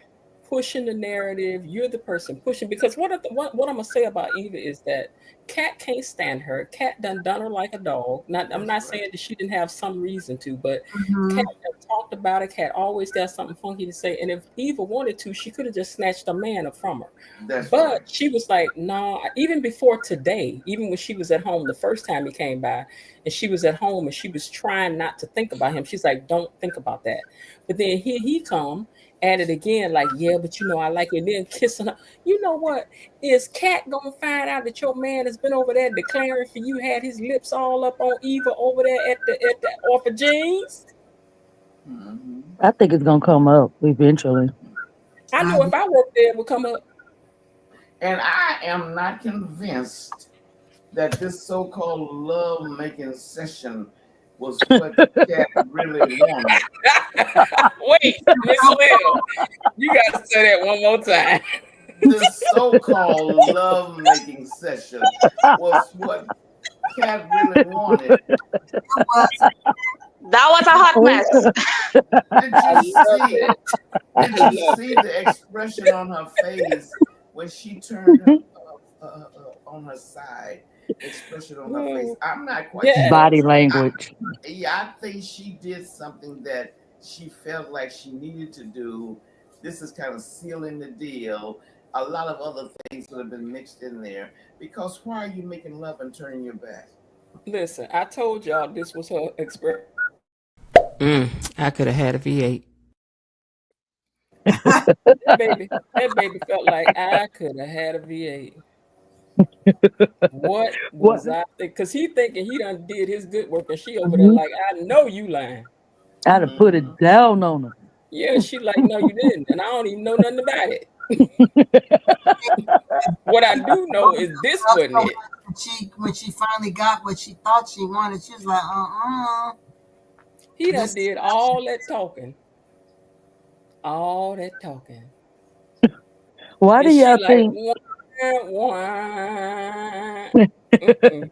S1: pushing the narrative. You're the person pushing because what I'm gonna say about Eva is that Cat can't stand her. Cat done her like a dog. Not I'm
S9: That's
S1: not
S9: right.
S1: saying that she didn't have some reason to, but Cat
S7: Hmm.
S1: done talked about it. Cat always got something funky to say. And if Eva wanted to, she could have just snatched a man up from her.
S9: That's
S1: But
S9: right.
S1: she was like, no, even before today, even when she was at home the first time he came by, and she was at home and she was trying not to think about him. She's like, don't think about that. But then here he come at it again, like, yeah, but I like it. And then kissing her. You know what? Is Cat gonna find out that your man has been over there declaring for you, had his lips all up on Eva over there at the Orphan Jeans?
S9: Hmm.
S8: I think it's gonna come up eventually.
S1: I
S7: I
S1: know if
S7: agree.
S1: I worked there, it would come up.
S9: And I am not convinced that this so-called love-making session was what Cat really wanted.
S1: Wait, Miss Lil, you gotta say that one more time.
S9: This so-called love-making session was what Cat really wanted.
S7: It was.
S10: That was a hot mess.
S9: Did
S1: I
S9: you
S1: love
S9: see?
S1: it. I
S9: Did you
S1: love
S9: see
S1: it.
S9: the expression on her face when she turned on her side? The expression on her face.
S1: Mm,
S9: I'm not quite sure.
S8: Body
S1: yes.
S8: language.
S9: Yeah, I think she did something that she felt like she needed to do. This is kind of sealing the deal. A lot of other things would have been mixed in there because why are you making love and turning your back?
S1: Listen, I told y'all this was her expression. I could have had a V8. That baby felt like I could have had a V8. What
S8: What?
S1: was I think? Cause he thinking he done did his good work, and she over there
S8: Mhm.
S1: like, I know you lying.
S8: I'd have put
S9: Hmm.
S8: it down on her.
S1: Yeah, she like, no, you didn't, and I don't even know nothing about it. What I do know is this wasn't
S7: Also,
S1: it.
S7: when she finally got what she thought she wanted, she was like,
S1: He done
S7: this is
S1: did
S7: not
S1: all that talking, all that talking,
S8: Why do
S1: and she
S8: y'all
S1: like,
S8: think?
S1: wah, wah. Mm-mm.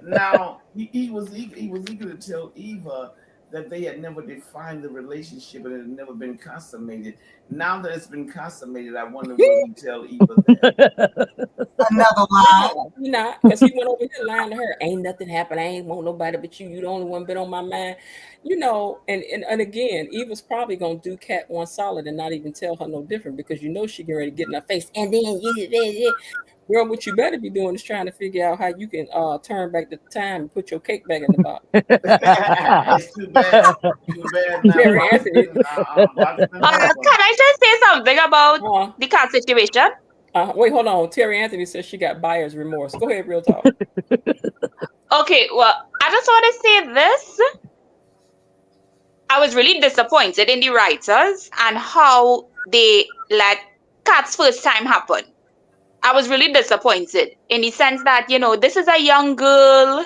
S9: Now he was eager to tell Eva that they had never defined the relationship and it had never been consummated. Now that it's been consummated, I wonder will he tell Eva that?
S7: another lie.
S1: No, he not, because he went over here lying to her. Ain't nothing happened. I ain't want nobody but you. You the only one been on my mind. And again, Eva's probably gonna do Cat one solid and not even tell her no different because she getting ready to get in her face. And then you, Girl, what you better be doing is trying to figure out how you can turn back the time and put your cake back in the box.
S9: It's too bad. Too bad now.
S1: Terry Anthony.
S9: Washington Open.
S10: Can I just say something about
S1: Uh,
S10: the cat situation?
S1: wait, hold on. Terry Anthony says she got buyer's remorse. Go ahead, real talk.
S10: Okay, well, I just want to say this. I was really disappointed in the writers and how they let Kat's first time happen. I was really disappointed in the sense that, this is a young girl.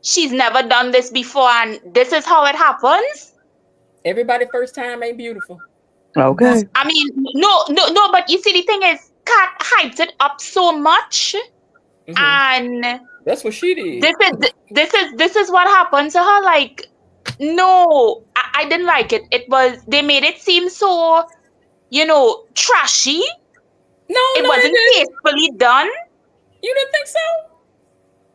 S10: She's never done this before, and this is how it happens.
S1: Everybody first time ain't beautiful.
S8: Okay.
S10: I mean, no, but you see, the thing is, Kat hyped it up so much, and
S1: that's what she did.
S10: This is what happened to her. Like, no, I didn't like it. They made it seem so, trashy.
S1: No,
S10: it wasn't tastefully done.
S1: You didn't think so?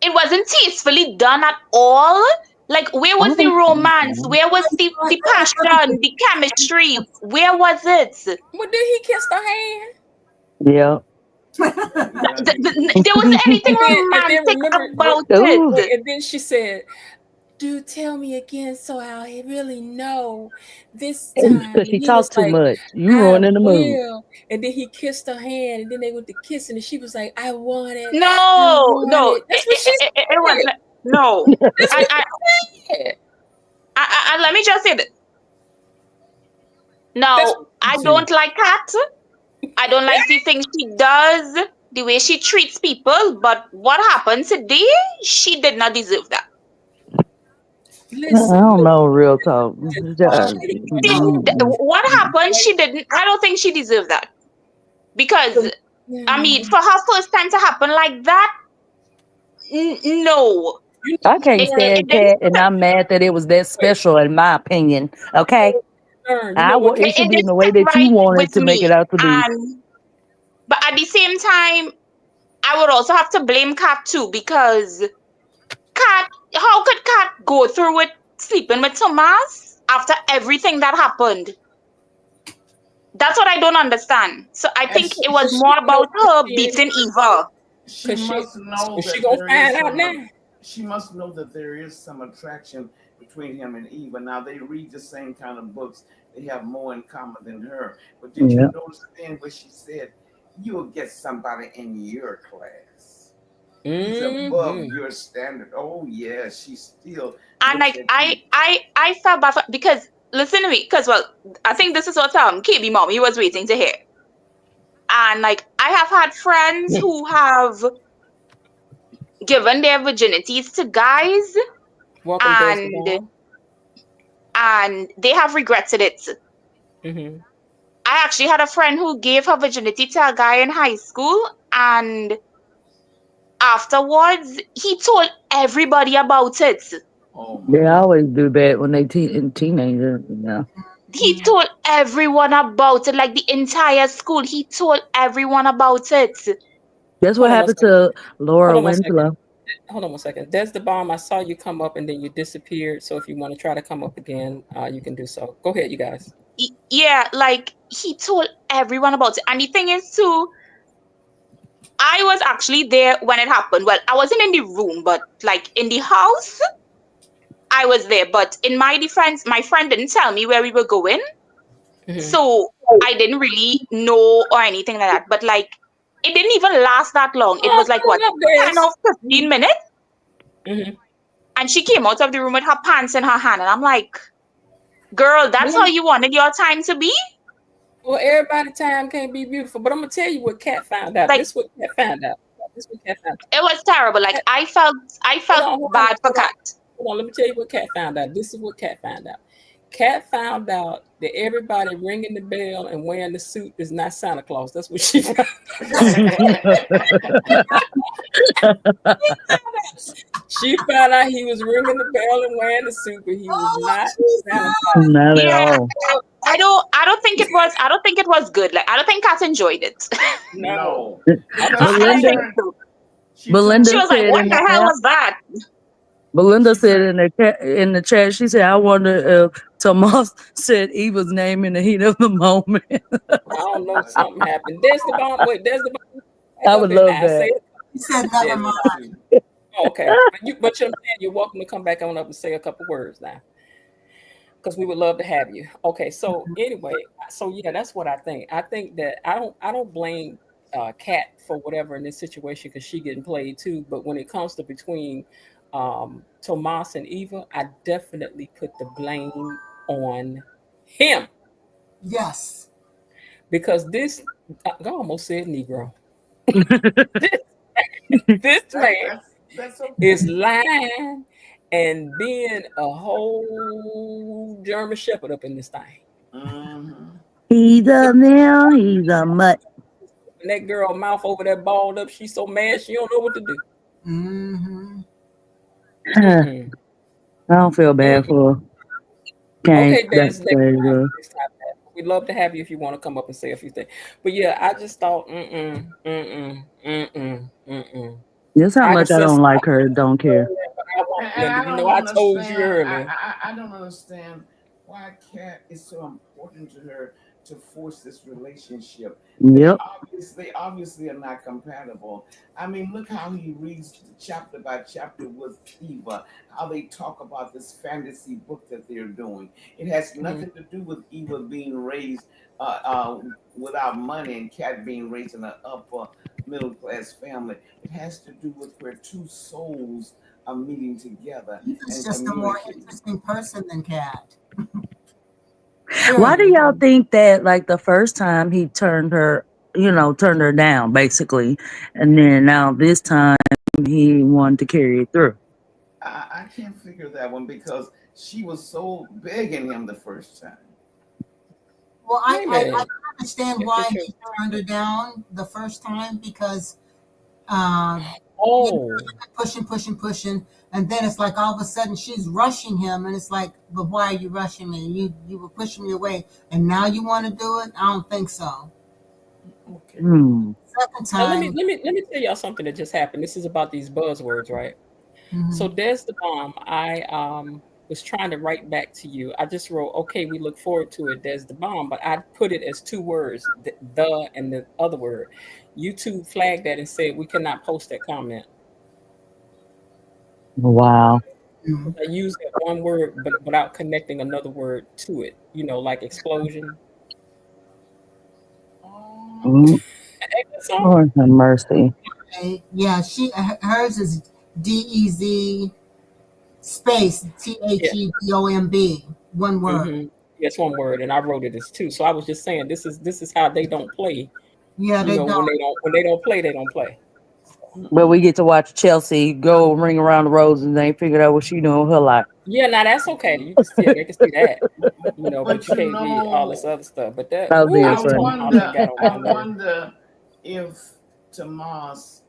S10: It wasn't tastefully done at all. Like, where was the romance? Where was the passion, the chemistry? Where was it?
S1: Well, did he kiss her hand?
S8: Yeah.
S10: There wasn't anything romantic about it.
S1: And then she said, "Do tell me again so I really know this time."
S8: Because she talks too much. You ruining the mood.
S1: And then he kissed her hand, and then they went to kissing, and she was like, "I want it."
S10: No.
S1: That's what she said.
S10: It wasn't. No. Let me just say that. No, I don't like Kat. I don't like the things she does, the way she treats people. But what happened today? She did not deserve that.
S8: I don't know, real talk.
S10: What happened? She didn't. I don't think she deserved that. Because, I mean, for her first time to happen like that, no.
S8: I can't stand Kat, and I'm mad that it was that special, in my opinion. Okay? It should be in the way that you wanted to make it out to be.
S10: But at the same time, I would also have to blame Kat too, because how could Kat go through with sleeping with Thomas after everything that happened? That's what I don't understand. So I think it was more about her beating Eva.
S9: She must know
S1: she gonna find out now.
S9: She must know that there is some attraction between him and Eva. Now they read the same kind of books. They have more in common than her. But did you notice then what she said? You'll get somebody in your class. He's above your standard. Oh yeah, she's still.
S10: And like I felt bad because listen to me, because I think this is what KB Mommy was waiting to hear. And like I have had friends who have given their virginities to guys, and they have regretted it. I actually had a friend who gave her virginity to a guy in high school, and afterwards he told everybody about it.
S8: They always do that when they teenagers. Yeah.
S10: He told everyone about it, like the entire school. He told everyone about it.
S8: That's what happened to Laura Winslow.
S1: Hold on one second. There's the bomb. I saw you come up and then you disappeared. So if you want to try to come up again, you can do so. Go ahead, you guys.
S10: Yeah, like he told everyone about it. And the thing is too, I was actually there when it happened. Well, I wasn't in the room, but like in the house, I was there. But in my defense, my friend didn't tell me where we were going. So I didn't really know or anything like that. But like, it didn't even last that long. It was like, 10 or 15 minutes? And she came out of the room with her pants in her hand. And I'm like, girl, that's how you wanted your time to be?
S1: Well, everybody's time can't be beautiful. But I'm going to tell you what Kat found out. This is what Kat found out.
S10: It was terrible. Like, I felt bad for Kat.
S1: Hold on, let me tell you what Kat found out. This is what Kat found out. Kat found out that everybody ringing the bell and wearing the suit is not Santa Claus. That's what she found out. She found out he was ringing the bell and wearing the suit, but he was not Santa Claus.
S8: Not at all.
S10: I don't think it was good. Like, I don't think Kat enjoyed it.
S9: No.
S8: Belinda
S10: she was like, what the hell was that?
S8: Belinda said in the chat, she said, I wonder if Tomas said Eva's name in the heat of the moment.
S1: I don't know, something happened. There's the bomb. Wait, there's the bomb.
S8: I would
S1: up, and
S8: love
S1: I say
S8: that.
S1: it.
S7: He said,
S9: I
S7: never
S1: Yes.
S9: would
S7: mind.
S9: too.
S1: Oh, okay. But you're saying you're welcome to come back on up and say a couple words now, because we would love to have you. Okay. So anyway, so yeah, that's what I think. I think that I don't blame Kat for whatever in this situation because she getting played too. But when it comes to between Tomas and Eva, I definitely put the blame on him
S7: Yes.
S1: because this I almost said Negro. This, this
S9: That's
S1: man
S9: that's that's
S1: is
S9: okay.
S1: lying and being a whole German Shepherd up in this thing.
S9: Mm-hmm.
S8: He's
S1: So
S8: a male, he's a mutt.
S1: when that girl mouth over there balled up, she's so mad she don't know what to do.
S7: Mm-hmm.
S8: I
S1: Mm-mm.
S8: don't feel bad
S1: Mm-mm.
S8: for her. Can't
S1: Okay,
S8: that's
S1: Des, next time.
S8: crazy.
S1: Next time. We'd love to have you if you want to come up and say a few things. But yeah, I just thought, mm-mm.
S8: That's how
S1: I can
S8: much I
S1: sense
S8: don't like
S1: somebody
S8: her. Don't care.
S1: but I want
S9: And
S1: Linda.
S9: I
S1: You
S9: don't
S1: know, I told you
S9: understand.
S1: earlier.
S9: I don't understand why Cat is so important to her to force this relationship.
S8: Yep.
S9: They obviously are not compatible. I mean, look how he reads chapter by chapter with Eva. How they talk about this fantasy book that they're doing. It has
S1: Mhm.
S9: nothing to do with Eva being raised without money and Cat being raised in an upper middle class family. It has to do with where two souls are meeting together
S7: Eva's
S9: and
S7: just a more
S9: communicating.
S7: interesting person than Kat.
S8: Why do
S7: Period.
S8: y'all
S1: Mhm.
S8: think that like the first time he turned her, turned her down basically, and then now this time he wanted to carry it through?
S9: I can't figure that one because she was so begging him the first time.
S7: Well,
S1: Wait a
S7: I
S1: minute.
S7: understand
S1: If
S7: why
S1: it's your
S7: he turned her
S1: first
S7: down the first time because uh, you know,
S1: oh,
S7: pushing, pushing, pushing, and then it's like all of a sudden she's rushing him, and it's like, but why are you rushing me? You were pushing me away, and now you want to do it? I don't think so.
S9: Okay.
S8: Hmm.
S7: Second
S1: now let me
S7: time,
S1: let me let me tell y'all something that just happened. This is about these buzzwords, right? So
S7: mhm.
S1: there's the bomb. I was trying to write back to you. I just wrote, okay, we look forward to it. There's the bomb, but I put it as two words, the and the other word. YouTube flagged that and said we cannot post that comment.
S8: Wow.
S7: Mhm.
S1: I used that one word, but without connecting another word to it. Like explosion.
S9: Oh,
S8: Mm,
S1: Ain't that something?
S8: Lord have mercy.
S7: Yeah, hers is DEZ space
S1: Yeah.
S7: THEBOMB, one word.
S1: Mm-hmm. Yes, one word, and I wrote it as two. So I was just saying, this is how they don't play.
S7: Yeah, they
S1: When
S7: don't.
S1: they don't play, they don't play.
S8: But we get to watch Chelsea go ring around the roses and ain't figured out what she doing with her life.
S1: Yeah, now that's okay. You can still they can see that, but
S9: but
S1: you
S9: you
S1: can't be all this
S9: know,
S1: other stuff. But that,
S8: That was being
S9: I
S1: Tomas
S8: funny.
S1: Austin
S9: wonder,
S1: got on
S9: I
S1: my nerve.
S9: wonder if Tomas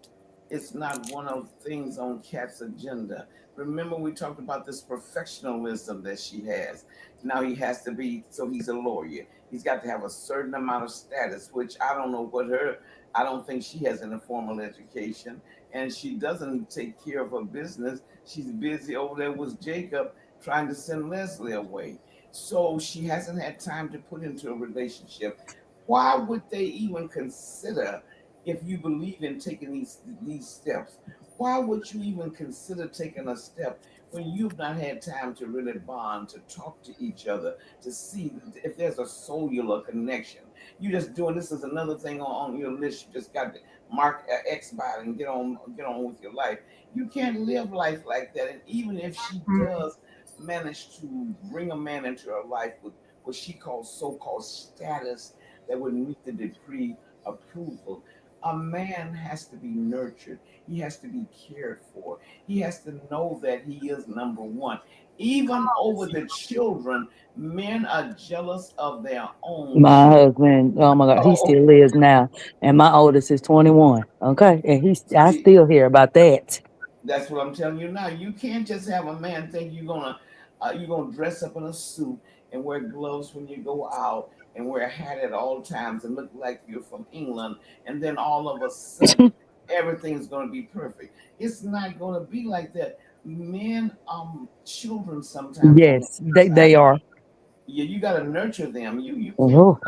S9: is not one of the things on Kat's agenda. Remember, we talked about this professionalism that she has. Now he has to be, so he's a lawyer. He's got to have a certain amount of status, which I don't know what her, I don't think she has any formal education. And she doesn't take care of her business. She's busy over there with Jacob trying to send Leslie away. So she hasn't had time to put into a relationship. Why would they even consider, if you believe in taking these steps, why would you even consider taking a step when you've not had time to really bond, to talk to each other, to see if there's a cellular connection? You just doing this as another thing on your list. You just got to mark X by it and get on with your life. You can't live life like that. And even if she
S7: Mhm.
S9: does manage to bring a man into her life with what she calls so-called status that would meet the decree approval, a man has to be nurtured. He has to be cared for. He has to know that he is number one. Even over the children, men are jealous of their own
S8: My
S9: children.
S8: husband, oh my God, he
S1: Oh,
S8: still is now. And my oldest is 21. Okay. And I
S9: See,
S8: still hear about that.
S9: that's what I'm telling you now. You can't just have a man think you're gonna dress up in a suit and wear gloves when you go out and wear a hat at all times and look like you're from England, and then all of a sudden everything's gonna be perfect. It's not gonna be like that. Men, children sometimes on the
S8: Yes, they
S9: inside.
S8: are.
S9: Yeah, you gotta nurture them. You can't.
S8: Oh.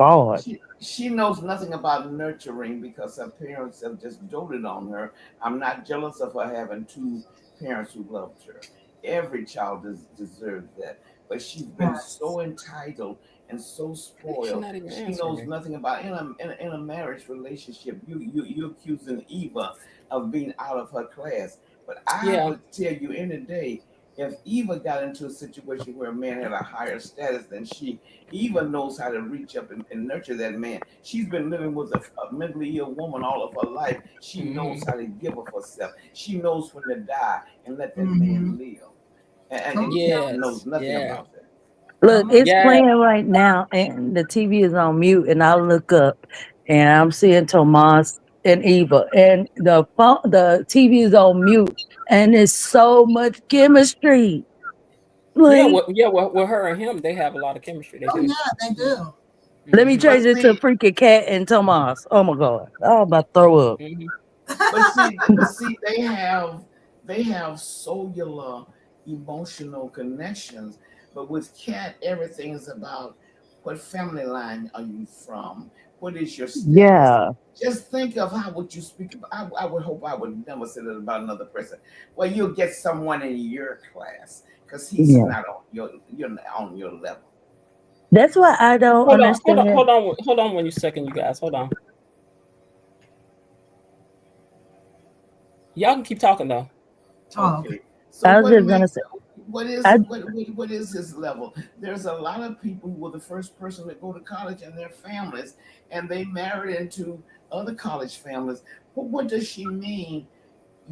S8: God.
S9: She knows nothing about nurturing because her parents have just doted on her. I'm not jealous of her having two parents who loved her. Every child deserves that. But she's been
S7: Yes.
S9: so entitled and so
S1: She's
S9: spoiled.
S1: not even
S9: She
S1: answering
S9: knows
S1: me.
S9: nothing about in a marriage relationship. You're accusing Eva of being out of her class. But I
S1: Yeah,
S9: would tell you any day, if Eva got into a situation where a man had a higher status than she, Eva knows how to reach up and nurture that man. She's been living with a mentally ill woman all of her life. She knows
S1: hmm
S9: how to give of herself. She knows when to die and let that
S7: Mm-hmm.
S9: man live. And
S7: Come on
S9: Cat
S7: now.
S9: knows
S1: yes,
S9: nothing
S1: yeah,
S9: about that.
S8: Look,
S7: Come on.
S8: it's
S1: yeah,
S8: playing right now, and the TV is on mute, and I look up, and I'm seeing Tomas and Eva, and the TV is on mute, and it's so much chemistry.
S1: yeah.
S8: Like,
S1: With her and him, they have a lot of chemistry. They
S7: Oh
S1: do.
S7: yeah, they do.
S8: let me
S1: Mm-hmm.
S8: change
S9: But
S8: it to
S9: see,
S8: freaking Cat and Tomas. Oh my God, I'm about to throw up.
S1: Mm-hmm.
S9: but see, they have cellular emotional connections. But with Cat, everything is about what family line are you from? What is your status?
S8: Yeah,
S9: Just think of how would you speak about. I would hope I would never say that about another person. Well, you'll get someone in your class because he's
S8: yeah.
S9: not on you're not on your level.
S8: That's why I don't understand.
S1: Hold on 1 second, you guys. Hold on. Y'all can keep talking though.
S7: Oh, okay.
S9: Okay. So
S8: I was
S9: what
S8: just gonna
S9: makes
S8: say,
S9: what is
S8: I
S9: what is his level? There's a lot of people who were the first person to go to college and their families, and they married into other college families. But what does she mean?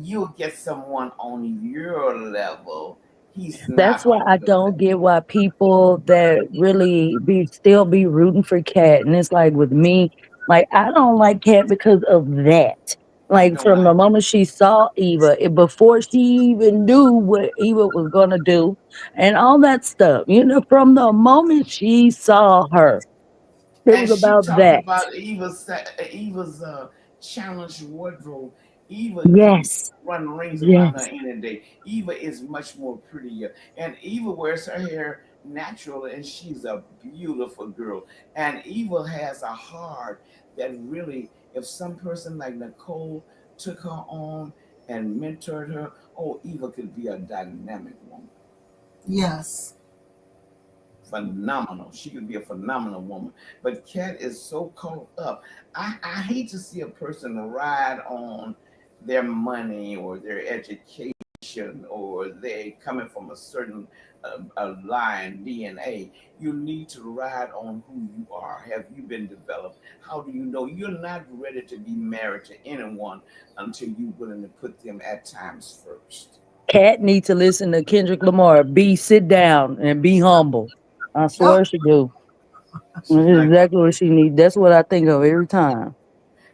S9: You'll get someone on your level. He's
S8: That's
S9: not
S8: why
S9: on
S8: I
S9: your
S8: don't
S9: level.
S8: get why people that really be still be rooting for Cat. And it's like with me, like I don't like Cat because of that.
S9: I
S8: Like
S9: don't
S8: from the
S9: like
S8: moment she saw Eva, before she even knew what Eva was gonna do, and all that stuff, from the moment she saw her, it
S9: And
S8: was
S9: she
S8: about
S9: talked
S8: that.
S9: about Eva's challenged wardrobe. Eva can
S8: Yes,
S9: run rings around her
S8: yes.
S9: any day. Eva is much more prettier, and Eva wears her hair natural, and she's a beautiful girl. And Eva has a heart that really, if some person like Nicole took her on and mentored her, oh, Eva could be a dynamic woman.
S7: Yes.
S9: Phenomenal. She could be a phenomenal woman. But Kat is so caught up. I hate to see a person ride on their money or their education or they coming from a certain line DNA. You need to ride on who you are. Have you been developed? How do you know you're not ready to be married to anyone until you're willing to put them at times first?
S8: Cat need to listen to Kendrick Lamar. Sit down and be humble. I
S7: Oh,
S8: swear she do. That's
S9: She's not going
S8: exactly what she needs. That's what I think of every time.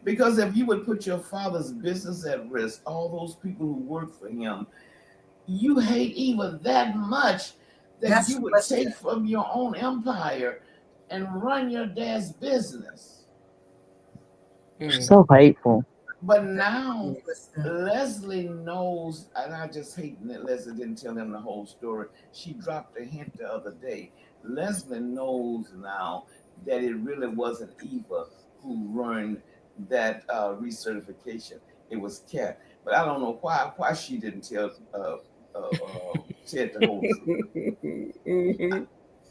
S9: because if you would put your father's business at risk, all those people who work for him, you hate Eva that much that
S7: that's
S9: you would
S7: twisted.
S9: take from your own empire and run your dad's business.
S1: Mm.
S8: So hateful.
S9: But
S7: Very
S9: now
S7: twisted.
S9: Leslie knows, and I just hate that Leslie didn't tell him the whole story. She dropped a hint the other day. Leslie knows now that it really wasn't Eva who ruined that recertification. It was Kat. But I don't know why she didn't tell Ted the whole truth.
S1: Mhm.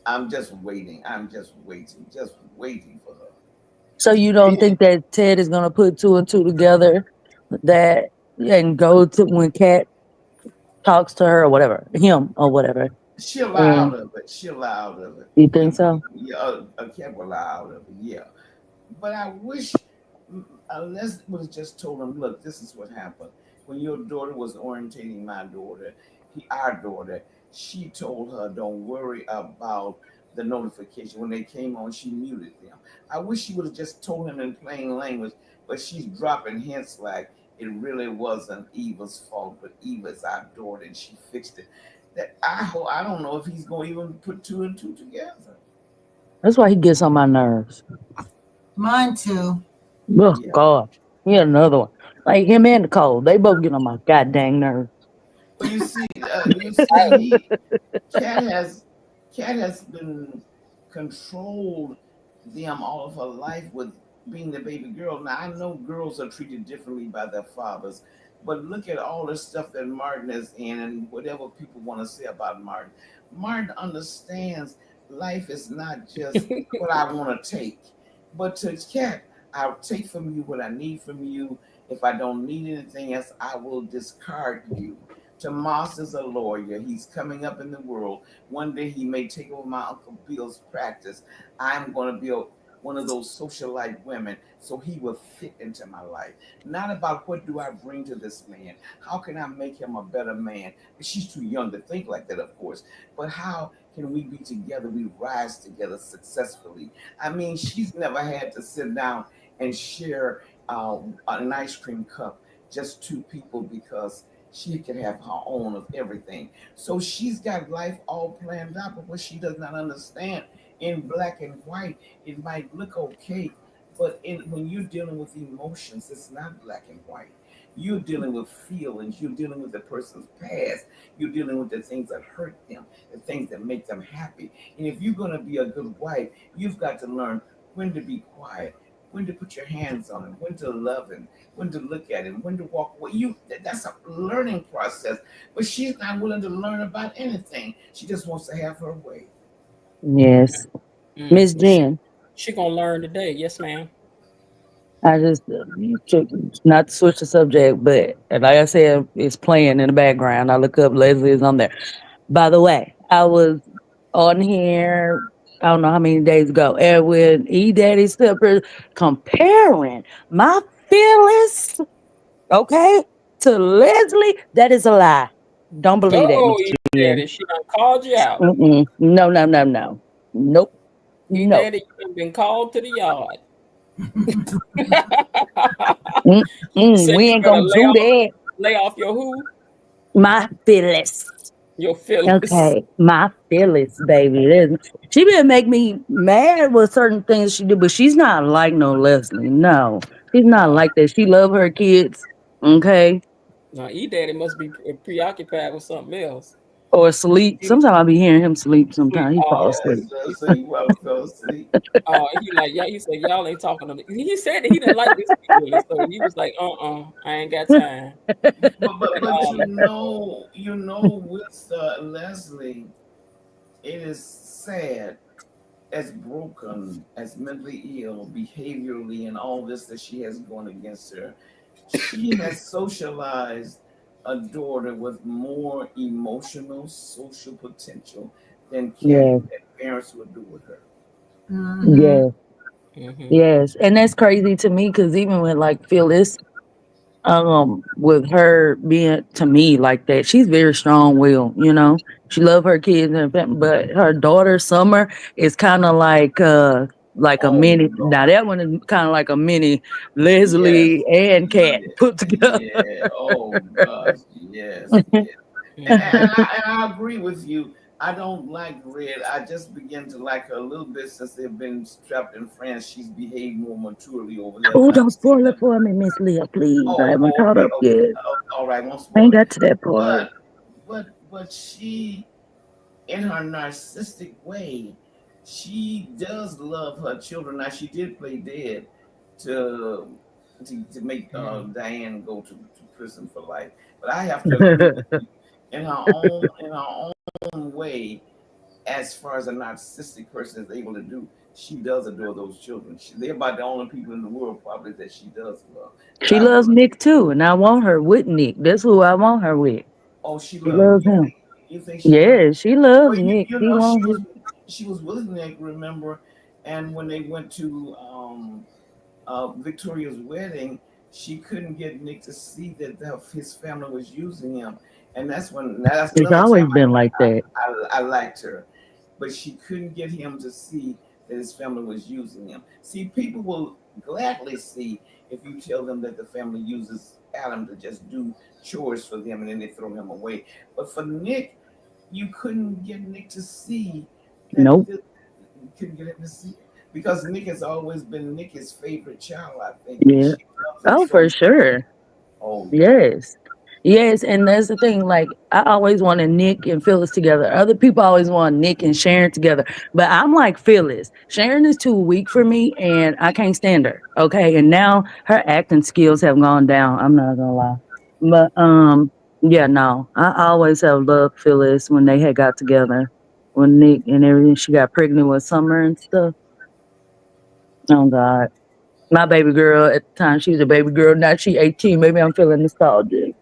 S9: I'm just waiting. I'm just waiting for her.
S8: So you don't think that Ted is gonna put two and two together, that and go to when Cat talks to her or whatever, him or whatever.
S9: She'll lie out
S8: And
S9: of it. She'll lie out of it.
S8: you think so?
S9: Yeah, a cat will lie out of it. Yeah, but I wish unless it was just told him, look, this is what happened. When your daughter was orientating my daughter, our daughter, she told her, don't worry about the notification. When they came on, she muted them. I wish she would have just told him in plain language, but she's dropping hints like it really wasn't Eva's fault, but Eva's our daughter and she fixed it. That I don't know if he's gonna even put two and two together.
S8: That's why he gets on my nerves.
S7: Mine too.
S8: Oh
S9: Yeah.
S8: God. He had another one. Like him and Nicole. They both get on my goddamn nerves.
S9: Well, you see, Cat has Cat has been controlled them all of her life with being the baby girl. Now I know girls are treated differently by their fathers, but look at all the stuff that Martin is in and whatever people want to say about Martin. Martin understands life is not just what I want to take, but to Cat, I'll take from you what I need from you. If I don't need anything else, I will discard you. To Moss is a lawyer. He's coming up in the world. One day he may take over my Uncle Bill's practice. I'm going to be one of those socialite women, so he will fit into my life. Not about what do I bring to this man. How can I make him a better man? She's too young to think like that, of course. But how can we be together? We rise together successfully. I mean, she's never had to sit down and share an ice cream cup, just two people, because she could have her own of everything. So she's got life all planned out, but what she does not understand, in black and white, it might look okay, but when you're dealing with emotions, it's not black and white. You're dealing with feelings. You're dealing with the person's past. You're dealing with the things that hurt them, the things that make them happy. And if you're going to be a good wife, you've got to learn when to be quiet, when to put your hands on him, when to love him, when to look at him, when to walk away. That's a learning process. But she's not willing to learn about anything. She just wants to have her way.
S8: Yes.
S1: Mm.
S8: Miss Jen,
S1: She gonna learn today. Yes, ma'am.
S8: I just you took not to switch the subject, but like I said, it's playing in the background. I look up Leslie is on there. By the way, I was on here, I don't know how many days ago, and when E Daddy Stepper comparing my feelings, okay, to Leslie, that is a lie. Don't believe that,
S1: Oh,
S8: Miss
S1: E
S8: Jen.
S1: Daddy, she done called you out.
S8: Mm-mm. No, no, no, no. Nope.
S1: E
S8: No.
S1: Daddy, you done been called to the yard. You
S8: Mm-mm.
S1: said
S8: We
S1: you
S8: ain't
S1: better
S8: gonna do that.
S1: lay off your who?
S8: My feelings.
S1: Your feelings.
S8: Okay, my feelings, baby. She been make me mad with certain things she do, but she's not like no Leslie. No, she's not
S1: Uh,
S8: like that. She love her kids, okay,
S1: now E Daddy must be preoccupied with something else.
S8: or sleep.
S1: He
S8: Sometimes I be hearing him sleep.
S1: sleep.
S8: Sometimes he fall
S1: Oh,
S8: asleep.
S9: So you well fell asleep.
S1: he like yeah. He said y'all ain't talking to me. He said that he didn't like this really, so he was like, I ain't got time. But
S9: But with Leslie, it is sad, as broken, as mentally ill, behaviorally, and all this that she has going against her. She has socialized a daughter with more emotional, social potential than
S8: Yes,
S9: that parents would do with her.
S7: Mm-hmm.
S8: yes,
S1: hmm
S8: yes, and that's crazy to me because even with like Phyllis, with her being to me like that, she's very strong-willed, you know. She love her kids and but her daughter Summer is kind of like a
S9: Oh
S8: mini. Now
S9: Lord.
S8: that one is kind of like a mini
S9: Yes.
S8: Leslie and Cat
S9: Yeah.
S8: put together.
S9: Yeah. Oh gosh. Yes. Yes.
S1: hmm
S9: And I agree with you. I don't like Red. I just begin to like her a little bit since they've been strapped in France. She's behaved more maturely over there
S8: Oh,
S9: when I've
S8: don't
S9: seen
S8: spoil it
S9: them.
S8: for me, Miss Leah, please. I haven't
S9: Oh,
S8: caught
S9: okay,
S8: up
S9: okay.
S8: yet.
S9: All right, won't
S8: I
S9: spoil
S8: ain't
S9: it.
S8: got to that part.
S9: But but she, in her narcissistic way, she does love her children. Now she did play dead to to make Diane go to prison for life. But I have to agree with you, in her own way, as far as a narcissistic person is able to do, she does adore those children. They're about the only people in the world probably that she does love. But
S8: She
S9: I
S8: loves
S9: believe,
S8: Nick too, and I want her with Nick. That's who I want her with.
S9: oh, she
S8: She
S9: loves.
S8: loves him.
S9: You think she loves?
S8: Yeah, she
S9: Well,
S8: loves Nick.
S9: you
S8: She
S9: know,
S8: wants his.
S9: she was with Nick, remember? And when they went to Victoria's wedding, she couldn't get Nick to see that his family was using him, and that's
S8: It's
S9: another time
S8: always been like that.
S9: I liked her, but she couldn't get him to see that his family was using him. See, people will gladly see if you tell them that the family uses Adam to just do chores for them and then they throw him away. But for Nick, you couldn't get Nick to see that.
S8: Nope.
S9: You couldn't get him to see it because Nick has always been Nick's favorite child. I think
S8: Yeah.
S9: she loves him
S8: Oh,
S9: so
S8: for
S9: much.
S8: sure.
S9: Oh yeah.
S8: Yes. Yes, and that's the thing. Like I always wanted Nick and Phyllis together. Other people always want Nick and Sharon together. But I'm like Phyllis. Sharon is too weak for me, and I can't stand her. Okay, and now her acting skills have gone down. I'm not gonna lie. But yeah, no. I always have loved Phyllis when they had got together. When Nick and everything, she got pregnant with Summer and stuff. Oh God, my baby girl at the time she was a baby girl. Now she 18. Maybe I'm feeling nostalgic.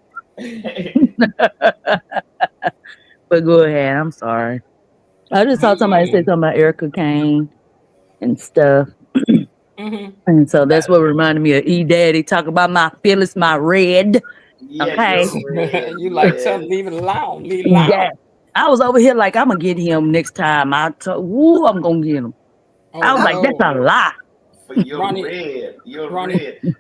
S8: But go ahead. I'm sorry. I just saw somebody say
S1: Mm.
S8: something about Erica Kane and stuff.
S1: Mm-hmm.
S8: And so that's
S9: That,
S8: what reminded me of E Daddy. Talk about my Phyllis, my red.
S9: yeah,
S8: Okay.
S9: you're red.
S1: You like tell
S9: Yes.
S1: leave it alone, leave it
S8: Yeah.
S1: alone.
S8: I was over here like, I'm going to get him next time. Woo, I'm going to get him. I
S1: Oh
S8: was
S9: I
S8: like, that's
S9: for
S1: no.
S8: a
S9: your
S8: lie.
S9: for your
S1: Ronnie
S9: red. Your
S1: Ronnie
S9: red.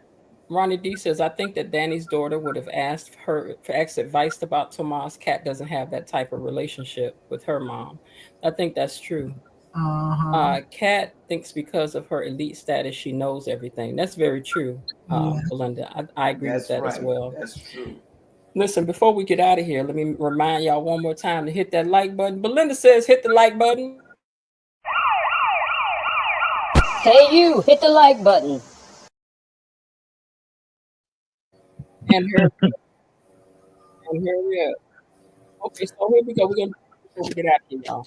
S1: Ronnie D says, I think that Danny's daughter would have asked her for ex advice about Tomas. Cat doesn't have that type of relationship with her mom. I think that's true.
S7: Uh-huh.
S1: Kat thinks because of her elite status, she knows everything. That's very true,
S7: Yeah.
S1: Belinda. I agree with
S9: That's
S1: that as
S9: right.
S1: well.
S9: That's true.
S1: Listen, before we get out of here, let me remind y'all one more time to hit that like button. Belinda says, hit the like button.
S2: Hey, you, hit the like button.
S1: And here, and here we are. Okay, so here we go. We're going to before we get out of here, y'all.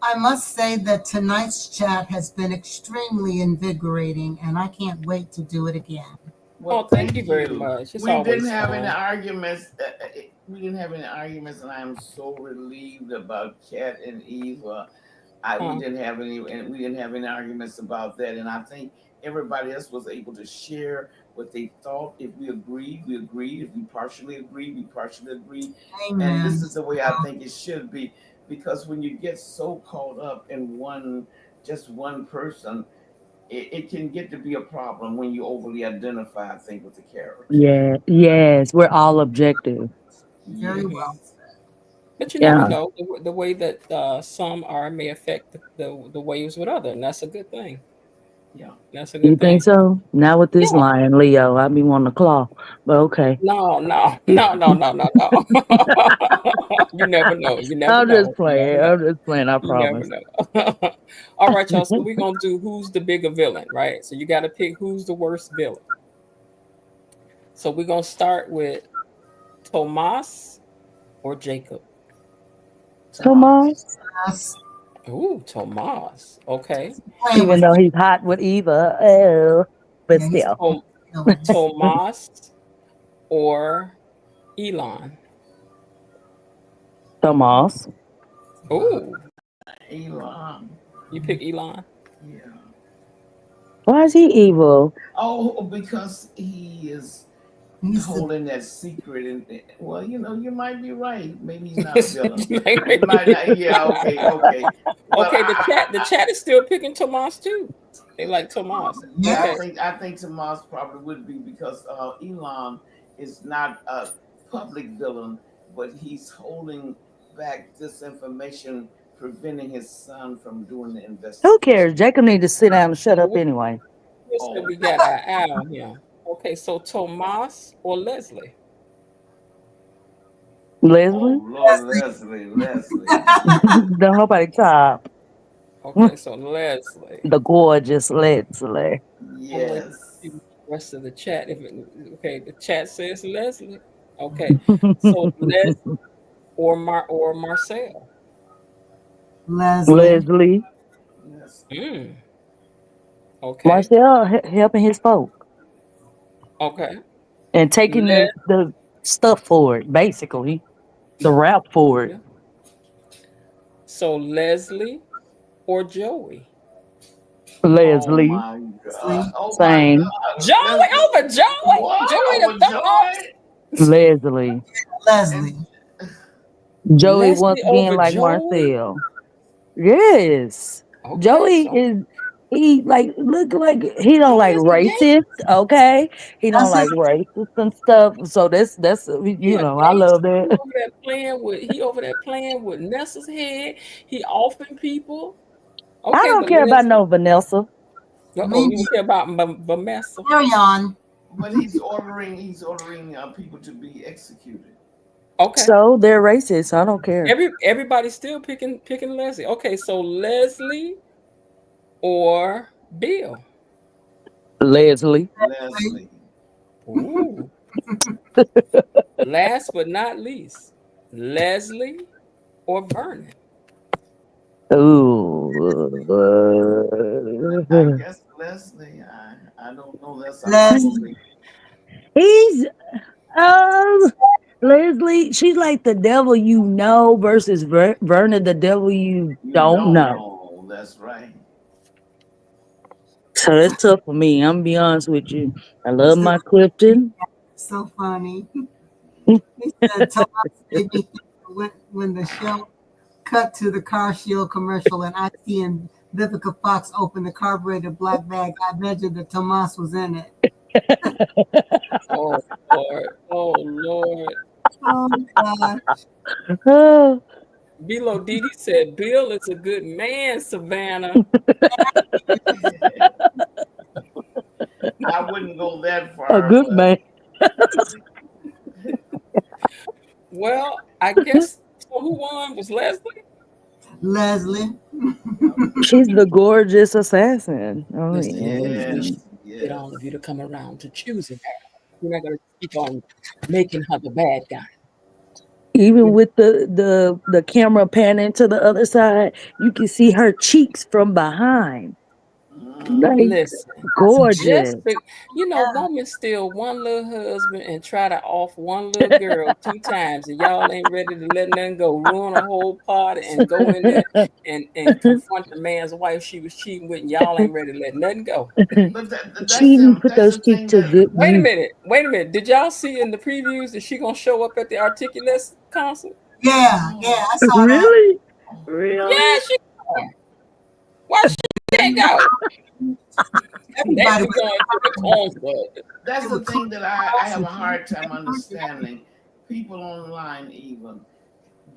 S7: I must say that tonight's chat has been extremely invigorating, and I can't wait to do it again.
S1: Oh,
S9: Well,
S1: thank you
S9: thank
S1: very
S9: you.
S1: much. It's
S9: We didn't
S1: always
S9: have any
S1: fun.
S9: arguments. We didn't have any arguments, and I am so relieved about Kat and Eva. We
S1: Huh?
S9: didn't have any, and we didn't have any arguments about that. And I think everybody else was able to share what they thought. If we agreed, we agreed. If we partially agreed, we partially agreed. And this
S7: Amen.
S9: is the way I think it should be, because when you get so caught up in just one person, it can get to be a problem when you overly identify, I think, with the character.
S8: Yeah. Yes. We're all objective.
S7: Very
S9: Yes.
S1: Hmm.
S7: well said.
S1: But you never
S8: Yeah.
S1: know the way that some are may affect the waves with other, and that's a good thing.
S9: Yeah.
S1: That's a
S8: You
S1: good
S8: think
S1: thing.
S8: so? Now with this
S1: Yeah.
S8: lion, Leo, I be wanting to claw. But okay.
S1: No, no, no, no, no, no, no. You never know. You never
S8: I'm just
S1: know. You never
S8: playing.
S1: know.
S8: I'm just playing, I
S1: You never
S8: promise.
S1: know. All right, y'all. So we're gonna do who's the bigger villain, right? So you got to pick who's the worst villain. So we're gonna start with Tomas or Jacob.
S9: Tomas.
S8: Tomas.
S7: Yes.
S1: Ooh, Tomas. Okay.
S7: Playing
S8: Even
S7: with
S8: though he's hot with Eva. Oh, but
S7: yeah, he's
S8: still.
S1: Tom-
S7: feelings.
S1: Tomas or Elon.
S8: Tomas.
S1: Ooh,
S9: Elon.
S1: you pick Elon.
S9: Yeah.
S8: Why is he evil?
S9: Oh, because he is
S7: He's the
S9: holding that secret, and well, you might be right. Maybe he's not a villain.
S1: Okay,
S9: He might not. Yeah. Okay. Okay. Well,
S1: the chat is still picking Tomas too. They like Tomas.
S9: yeah,
S1: Okay.
S7: yes.
S9: I think Tomas probably would be, because Elon is not a public villain, but he's holding back this information, preventing his son from doing the
S8: Who
S9: investigation.
S8: cares? Jacob need to sit down and shut
S1: So
S8: up
S1: what
S8: anyway.
S1: said
S9: Oh,
S1: we got an owl here. Okay, so Tomas or Leslie?
S9: oh,
S8: Leslie?
S9: Lord, Leslie.
S8: Don't nobody talk.
S1: Okay, so Leslie.
S8: The gorgeous Leslie.
S1: I'm waiting to
S9: Yes.
S1: see what the rest of the chat. Okay, the chat says Leslie. Okay, so Les or Marcel.
S7: Leslie.
S8: Leslie.
S9: Yes.
S1: Mm, okay,
S8: Marcel helping his folk
S1: okay.
S8: and taking
S1: Les,
S8: the stuff for it, basically. The rap for it.
S1: yeah. So Leslie or Joey?
S9: Oh
S8: Leslie.
S9: my God.
S7: Leslie.
S9: Oh my
S8: Same.
S9: God.
S1: Joey
S9: Leslie.
S1: over Joey.
S9: What?
S1: Joey the
S9: Over
S1: thought.
S9: Joy?
S8: Leslie.
S7: Leslie.
S9: And
S8: Joey once
S1: Leslie
S8: again
S1: over
S8: like
S1: Joey.
S8: Marcel. Yes.
S1: Okay,
S8: Joey
S1: so
S8: is he like look like he don't like
S1: here's the game.
S8: racist, okay? He don't
S7: That's
S8: like
S7: it.
S8: racist and stuff. So that's
S1: He a
S8: I love
S1: gangster.
S8: that.
S1: He over there playing with Nessa's head. He offing people.
S8: I
S1: Okay,
S8: don't
S1: but
S8: care about
S1: Leslie.
S8: no Vanessa.
S1: Oh,
S7: Me
S1: you don't care
S7: neither.
S1: about Vanessa.
S7: Carry on.
S9: but he's ordering people to be executed.
S1: Okay.
S8: So they're racist. I don't care.
S1: Everybody's still picking Leslie. Okay, so Leslie or Bill.
S8: Leslie.
S9: Leslie.
S1: Ooh. Last but not least, Leslie or Vernon.
S8: Ooh.
S9: I guess Leslie. I don't know. That's a hard
S7: Leslie.
S9: pick.
S8: He's um Leslie. She's like the devil you know versus Verna, the devil you
S9: You
S8: don't
S9: don't
S8: know.
S9: know. That's right.
S8: So it's tough for me. I'm gonna be honest with you. I love
S7: So,
S8: my Clifton.
S7: so funny. He said, Tomas made me think of when the show cut to the car shield commercial and I see and Vivica Fox opened the carburetor black bag. I imagine that Tomas was in it.
S1: Oh Lord. Oh Lord.
S7: Oh God.
S8: Oh,
S1: Bilo Didi said Bill is a good man, Savannah.
S9: I wouldn't go that
S8: a
S9: far,
S8: good
S9: but
S8: man.
S1: Well, I guess so who won was Leslie.
S7: Leslie.
S9: yep.
S8: She's the gorgeous assassin. Oh
S1: Listen,
S8: yeah.
S1: we should
S9: Yes,
S1: get
S9: yes.
S1: all of you to come around to choosing her. We're not gonna keep on making her the bad guy.
S8: Even with the camera panning to the other side, you can see her cheeks from behind.
S9: Mm.
S8: Like
S1: Listen,
S8: gorgeous.
S1: just woman steal one little husband and try to off one little girl 2 times, and y'all ain't ready to let nothing go, ruin a whole party, and go in there and confront the man's wife she was cheating with, and y'all ain't ready to let nothing go.
S9: But
S8: Cheating put
S9: that's
S8: those
S9: the
S8: cheeks
S9: thing
S8: to
S9: that
S8: good
S1: Wait a
S8: use.
S1: minute, wait a minute. Did y'all see in the previews that she gonna show up at the Articulate concert?
S7: Yeah, yeah,
S9: oh,
S7: I saw that.
S8: Really?
S1: Yeah,
S8: Really?
S1: she. Why she can't go? That
S7: Everybody
S1: you
S7: was
S1: going to the concert?
S9: that's
S7: they
S9: the
S7: were
S9: thing that I have a hard time
S7: close.
S9: understanding. People online even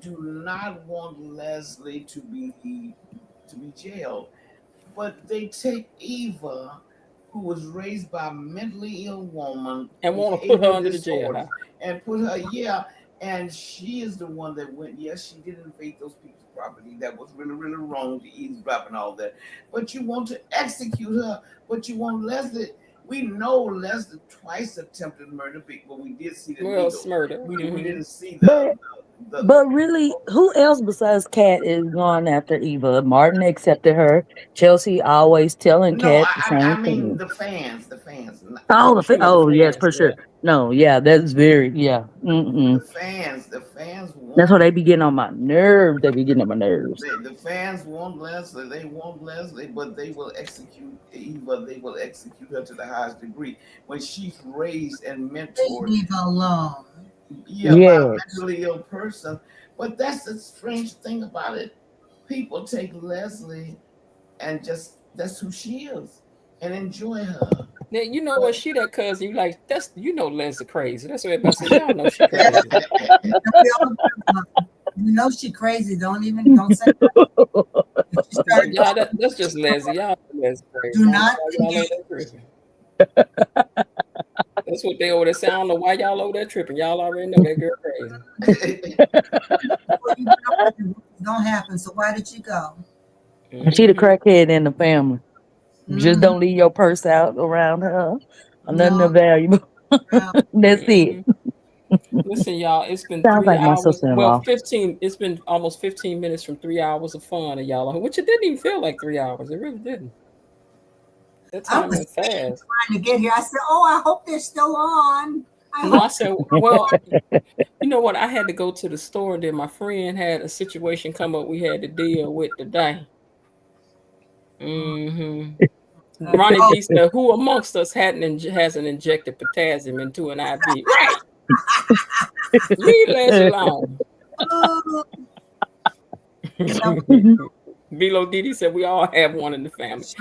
S9: do not want Leslie to be jailed, but they take Eva, who was raised by a mentally ill woman,
S1: And want to put her
S9: behavior
S1: under the
S9: disorders,
S1: jailhouse.
S9: and put her, yeah, and she is the one that went, yes, she did invade those people's property. That was really, really wrong to eavesdrop and all that. But you want to execute her, but you want Leslie. We know Leslie twice attempted murder, but we did see the
S1: Well,
S9: needle.
S1: Smurder.
S9: We
S1: Hmm.
S9: didn't see
S8: But
S9: the
S8: but really, who else besides Kat is going after Eva? Martin accepted her. Chelsea always telling
S9: no,
S8: Kat the
S9: I
S8: same
S9: mean
S8: thing.
S9: the fans.
S8: Oh,
S1: Oh, she meant the
S8: oh yes,
S1: fans.
S8: for
S1: Yeah.
S8: sure. No, yeah, that's very yeah. Mm-mm.
S9: The fans
S8: That's why
S9: want
S8: they be getting on my nerves. They be getting on my nerves.
S9: the fans want Leslie. They want Leslie, but they will execute Eva. They will execute her to the highest degree when she's raised and mentored,
S7: Leave her alone.
S9: yeah, by a
S8: Yes.
S9: mentally ill person. But that's the strange thing about it. People take Leslie and just that's who she is and enjoy her.
S1: Now, you know what? She that cousin. You like that's Leslie crazy. That's what everybody say. Y'all know she crazy.
S7: We all know her. You know she crazy. Don't say if she started
S1: Y'all, that's just Leslie. Y'all know Leslie crazy.
S7: do
S1: I don't know
S7: not
S1: why y'all over
S7: engage.
S1: there tripping. That's what they over there say. I don't know why y'all over there tripping. Y'all already know that girl crazy.
S7: Well, you know it's gonna happen. So why did you go?
S8: She the
S1: Hmm.
S8: crackhead in the family. Just
S7: Mm-hmm.
S8: don't leave your purse out around her or nothing
S7: No,
S8: of valuable.
S7: no.
S8: That's it.
S1: Hmm. Listen, y'all, it's been
S8: Sounds
S1: three
S8: like my
S1: hours. Well,
S8: sister-in-law.
S1: 15. It's been almost 15 minutes from 3 hours of fun, and y'all, which it didn't even feel like 3 hours. It really didn't. That
S7: I
S1: time
S7: was
S1: went fast.
S7: trying to get here. I said, "Oh, I hope they're still on. I
S1: No, I
S7: hope."
S1: said, well, you know what? I had to go to the store, and then my friend had a situation come up we had to deal with today. Hmm. Ronnie
S7: Oh,
S1: D said, "Who amongst us hasn't injected potassium into an IV?" Right. Leave Leslie alone.
S7: oh, so
S1: Velo Didi said, "We all have one in the family."
S7: so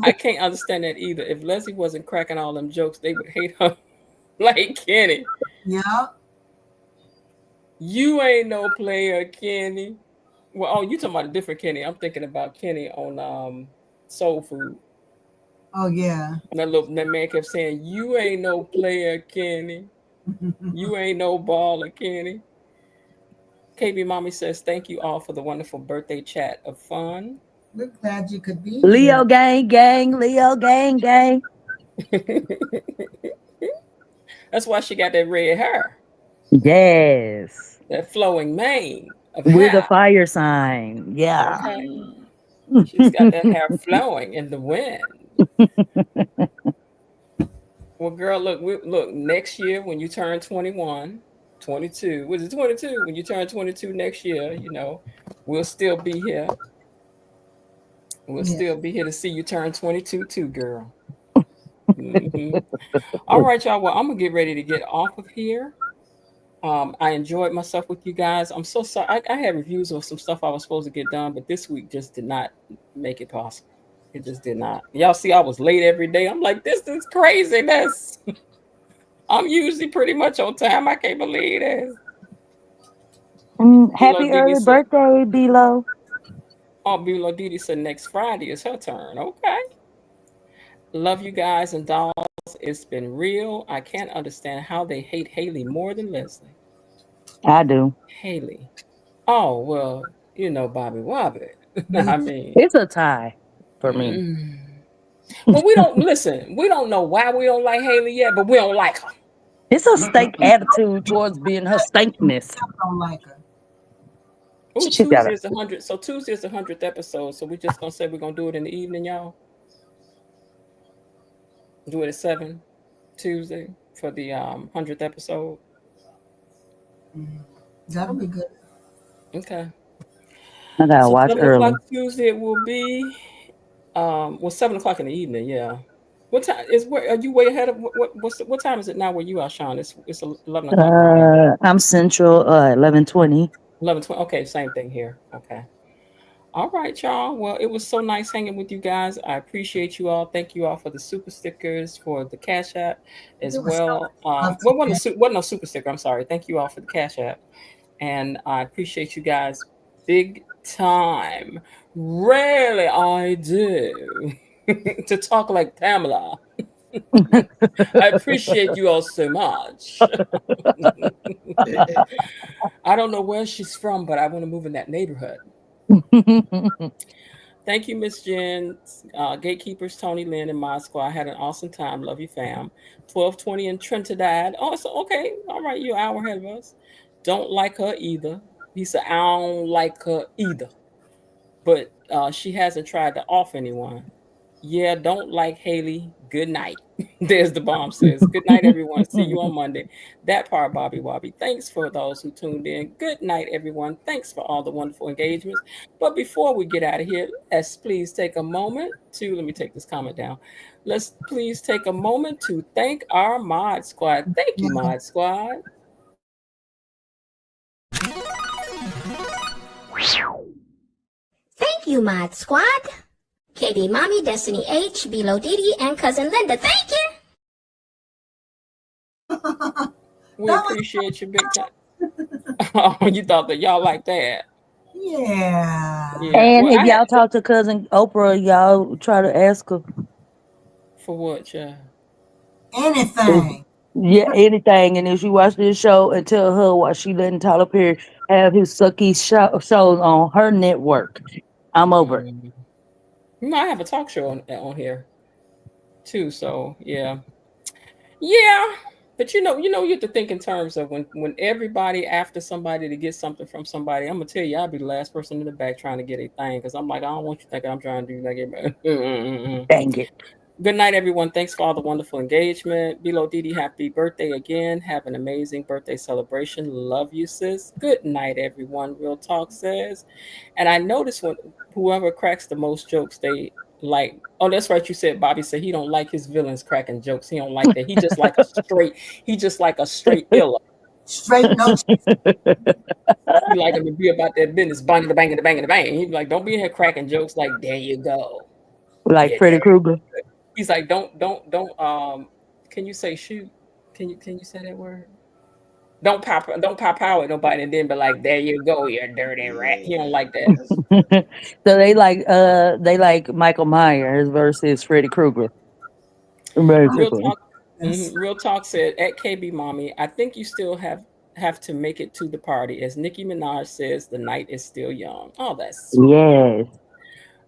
S1: I
S7: do.
S1: can't understand that either. If Leslie wasn't cracking all them jokes, they would hate her like Kenny.
S7: Yeah.
S1: You ain't no player, Kenny. Well, oh, you talking about a different Kenny. I'm thinking about Kenny on Soul Food.
S7: Oh yeah.
S1: That man kept saying, "You ain't no player, Kenny. You ain't no baller, Kenny." KB Mommy says, thank you all for the wonderful birthday chat of fun.
S7: We're glad you could be
S8: Leo
S7: here.
S8: gang, gang, Leo gang, gang.
S1: That's why she got that red hair,
S8: Yes.
S1: that flowing mane of
S8: With a
S1: hair.
S8: fire sign. Yeah.
S1: Okay. She's got that hair flowing in the wind. Well, girl, look, look, next year when you turn 21, 22, was it 22? When you turn 22 next year, we'll still be here. We'll
S7: Yeah.
S1: still be here to see you turn 22 too, girl. Hmm. All right, y'all. Well, I'm gonna get ready to get off of here. I enjoyed myself with you guys. I'm so sorry. I had reviews of some stuff I was supposed to get done, but this week just did not make it possible. It just did not. Y'all see, I was late every day. I'm like, this is craziness. I'm usually pretty much on time. I can't believe this. Bilo
S8: Happy
S1: Didi
S8: early
S1: said,
S8: birthday, Bilo.
S1: oh, Bilo Didi said next Friday is her turn. Okay. Love you guys and dolls. It's been real. I can't understand how they hate Haley more than Leslie.
S8: I do.
S1: Haley. Oh, well, Bobby Wobbit.
S7: Me
S1: I
S7: too.
S1: mean,
S8: It's a tie for me.
S1: mm. Well, we don't listen. We don't know why we don't like Haley yet, but we don't like her.
S8: It's a stank attitude towards being her stankness.
S7: I don't like her.
S1: Oh,
S8: She's got
S1: Tuesday
S8: a
S1: is 100. So Tuesday is the 100th episode. So we just gonna say we're gonna do it in the evening, y'all. Do it at 7 Tuesday for the 100th episode.
S7: That'll be good.
S1: Okay.
S8: I gotta
S1: So
S8: watch
S1: 7 o'clock
S8: early.
S1: Tuesday it will be. Well, 7 o'clock in the evening. Yeah. What time is? Where are you? Way ahead of what time is it now? Where you are, Sean? It's 11 o'clock where I am.
S8: I'm Central 11:20.
S1: 11:20. Okay, same thing here. Okay. All right, y'all. Well, it was so nice hanging with you guys. I appreciate you all. Thank you all for the super stickers, for the Cash App as
S7: It was so
S1: well.
S7: much love
S1: What
S7: today.
S1: wasn't no super sticker? I'm sorry. Thank you all for the Cash App, and I appreciate you guys big time. Rarely I do to talk like Pamela. I appreciate you all so much. I don't know where she's from, but I want to move in that neighborhood. Thank you, Miss Jen. Gatekeepers, Tony Lynn, and Mod Squad. I had an awesome time. Love you, fam. 1220 in Trinidad. Oh, so okay. All right, you're an hour ahead of us. Don't like her either. He said, I don't like her either. But she hasn't tried to off anyone. Yeah, don't like Haley. Good night. There's the bomb says. Good night, everyone. See you on Monday. That part, Bobby Wobby. Thanks for those who tuned in. Good night, everyone. Thanks for all the wonderful engagements. But before we get out of here, let's please take a moment to let me take this comment down. Let's please take a moment to thank our Mod Squad. Thank you, Mod Squad.
S3: Thank you, Mod Squad. KB Mommy, Destiny H, Bilo Didi, and Cousin Linda. Thank you.
S1: We appreciate you big time. Oh, you thought that y'all like that.
S7: Yeah.
S1: Yeah.
S8: And
S1: Well,
S8: if y'all talk to cousin Oprah, y'all try to ask her
S1: for what, yeah.
S7: Anything.
S8: anything. And if she watch this show and tell her why she letting Tyler Perry have his sucky shows on her network, I'm over it.
S1: I have a talk show on here too. So yeah. But you have to think in terms of when everybody after somebody to get something from somebody. I'm gonna tell you, I'll be the last person in the back trying to get a thing because I'm like, I don't want you thinking I'm trying to do like everybody.
S8: Dang it.
S1: Good night, everyone. Thanks for all the wonderful engagement. Bilo Didi, happy birthday again. Have an amazing birthday celebration. Love you, sis. Good night, everyone. Real Talk says. And I noticed when whoever cracks the most jokes, they like. Oh, that's right. You said Bobby said he don't like his villains cracking jokes. He don't like that. He just like a straight. He just like a straight iller.
S7: Straight no.
S1: He like him to be about that business. Bang the bang the bang the bang. He be like, don't be in here cracking jokes like there you go.
S8: Like
S1: Yeah,
S8: Freddy Krueger.
S1: He's like, don't. Can you say shoot? Can you say that word? Don't pop out at nobody and then be like, there you go, you dirty rat. He don't like that.
S8: So they like Michael Myers versus Freddy Krueger.
S1: Real
S8: Basically.
S1: talk. Real talk said at KB Mommy, I think you still have have to make it to the party. As Nicki Minaj says, the night is still young. Oh, that's sweet.
S8: Yes.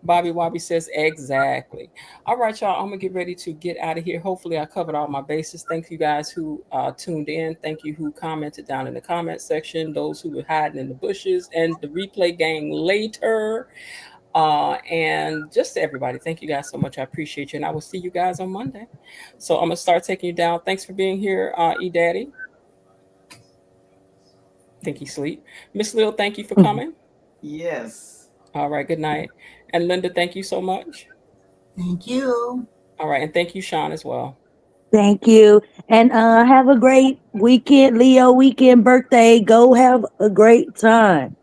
S1: Bobby Wobby says, exactly. All right, y'all. I'm going to get ready to get out of here. Hopefully, I covered all my bases. Thank you guys who tuned in. Thank you who commented down in the comment section. Those who were hiding in the bushes and the replay gang later. And just to everybody, thank you guys so much. I appreciate you. And I will see you guys on Monday. So I'm going to start taking you down. Thanks for being here, E-Daddy. Think he sleep. Miss Lil, thank you for coming.
S9: Yes.
S1: All right, good night. And Linda, thank you so much.
S7: Thank you.
S1: All right, and thank you, Sean, as well.
S8: Thank you. And have a great weekend, Leo weekend birthday. Go have a great time.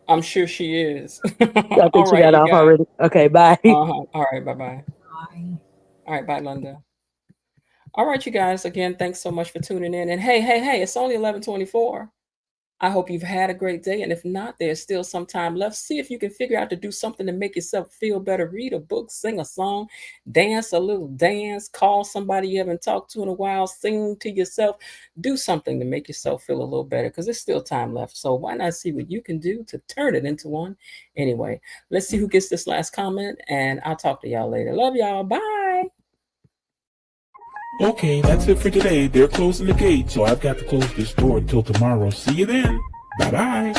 S1: I'm sure she is.
S8: I think
S1: All
S8: she
S1: right,
S8: got
S1: you
S8: off
S1: guys.
S8: already. Okay, bye.
S1: All right, bye-bye.
S7: Bye.
S1: All right, bye, Linda. All right, you guys. Again, thanks so much for tuning in. And hey, it's only 11:24. I hope you've had a great day. And if not, there's still some time left. See if you can figure out to do something to make yourself feel better. Read a book, sing a song, dance a little dance, call somebody you haven't talked to in a while, sing to yourself. Do something to make yourself feel a little better because there's still time left. So why not see what you can do to turn it into one? Anyway, let's see who gets this last comment. And I'll talk to y'all later. Love y'all. Bye.
S11: Okay, that's it for today. They're closing the gate, so I've got to close this door until tomorrow. See you then. Bye-bye.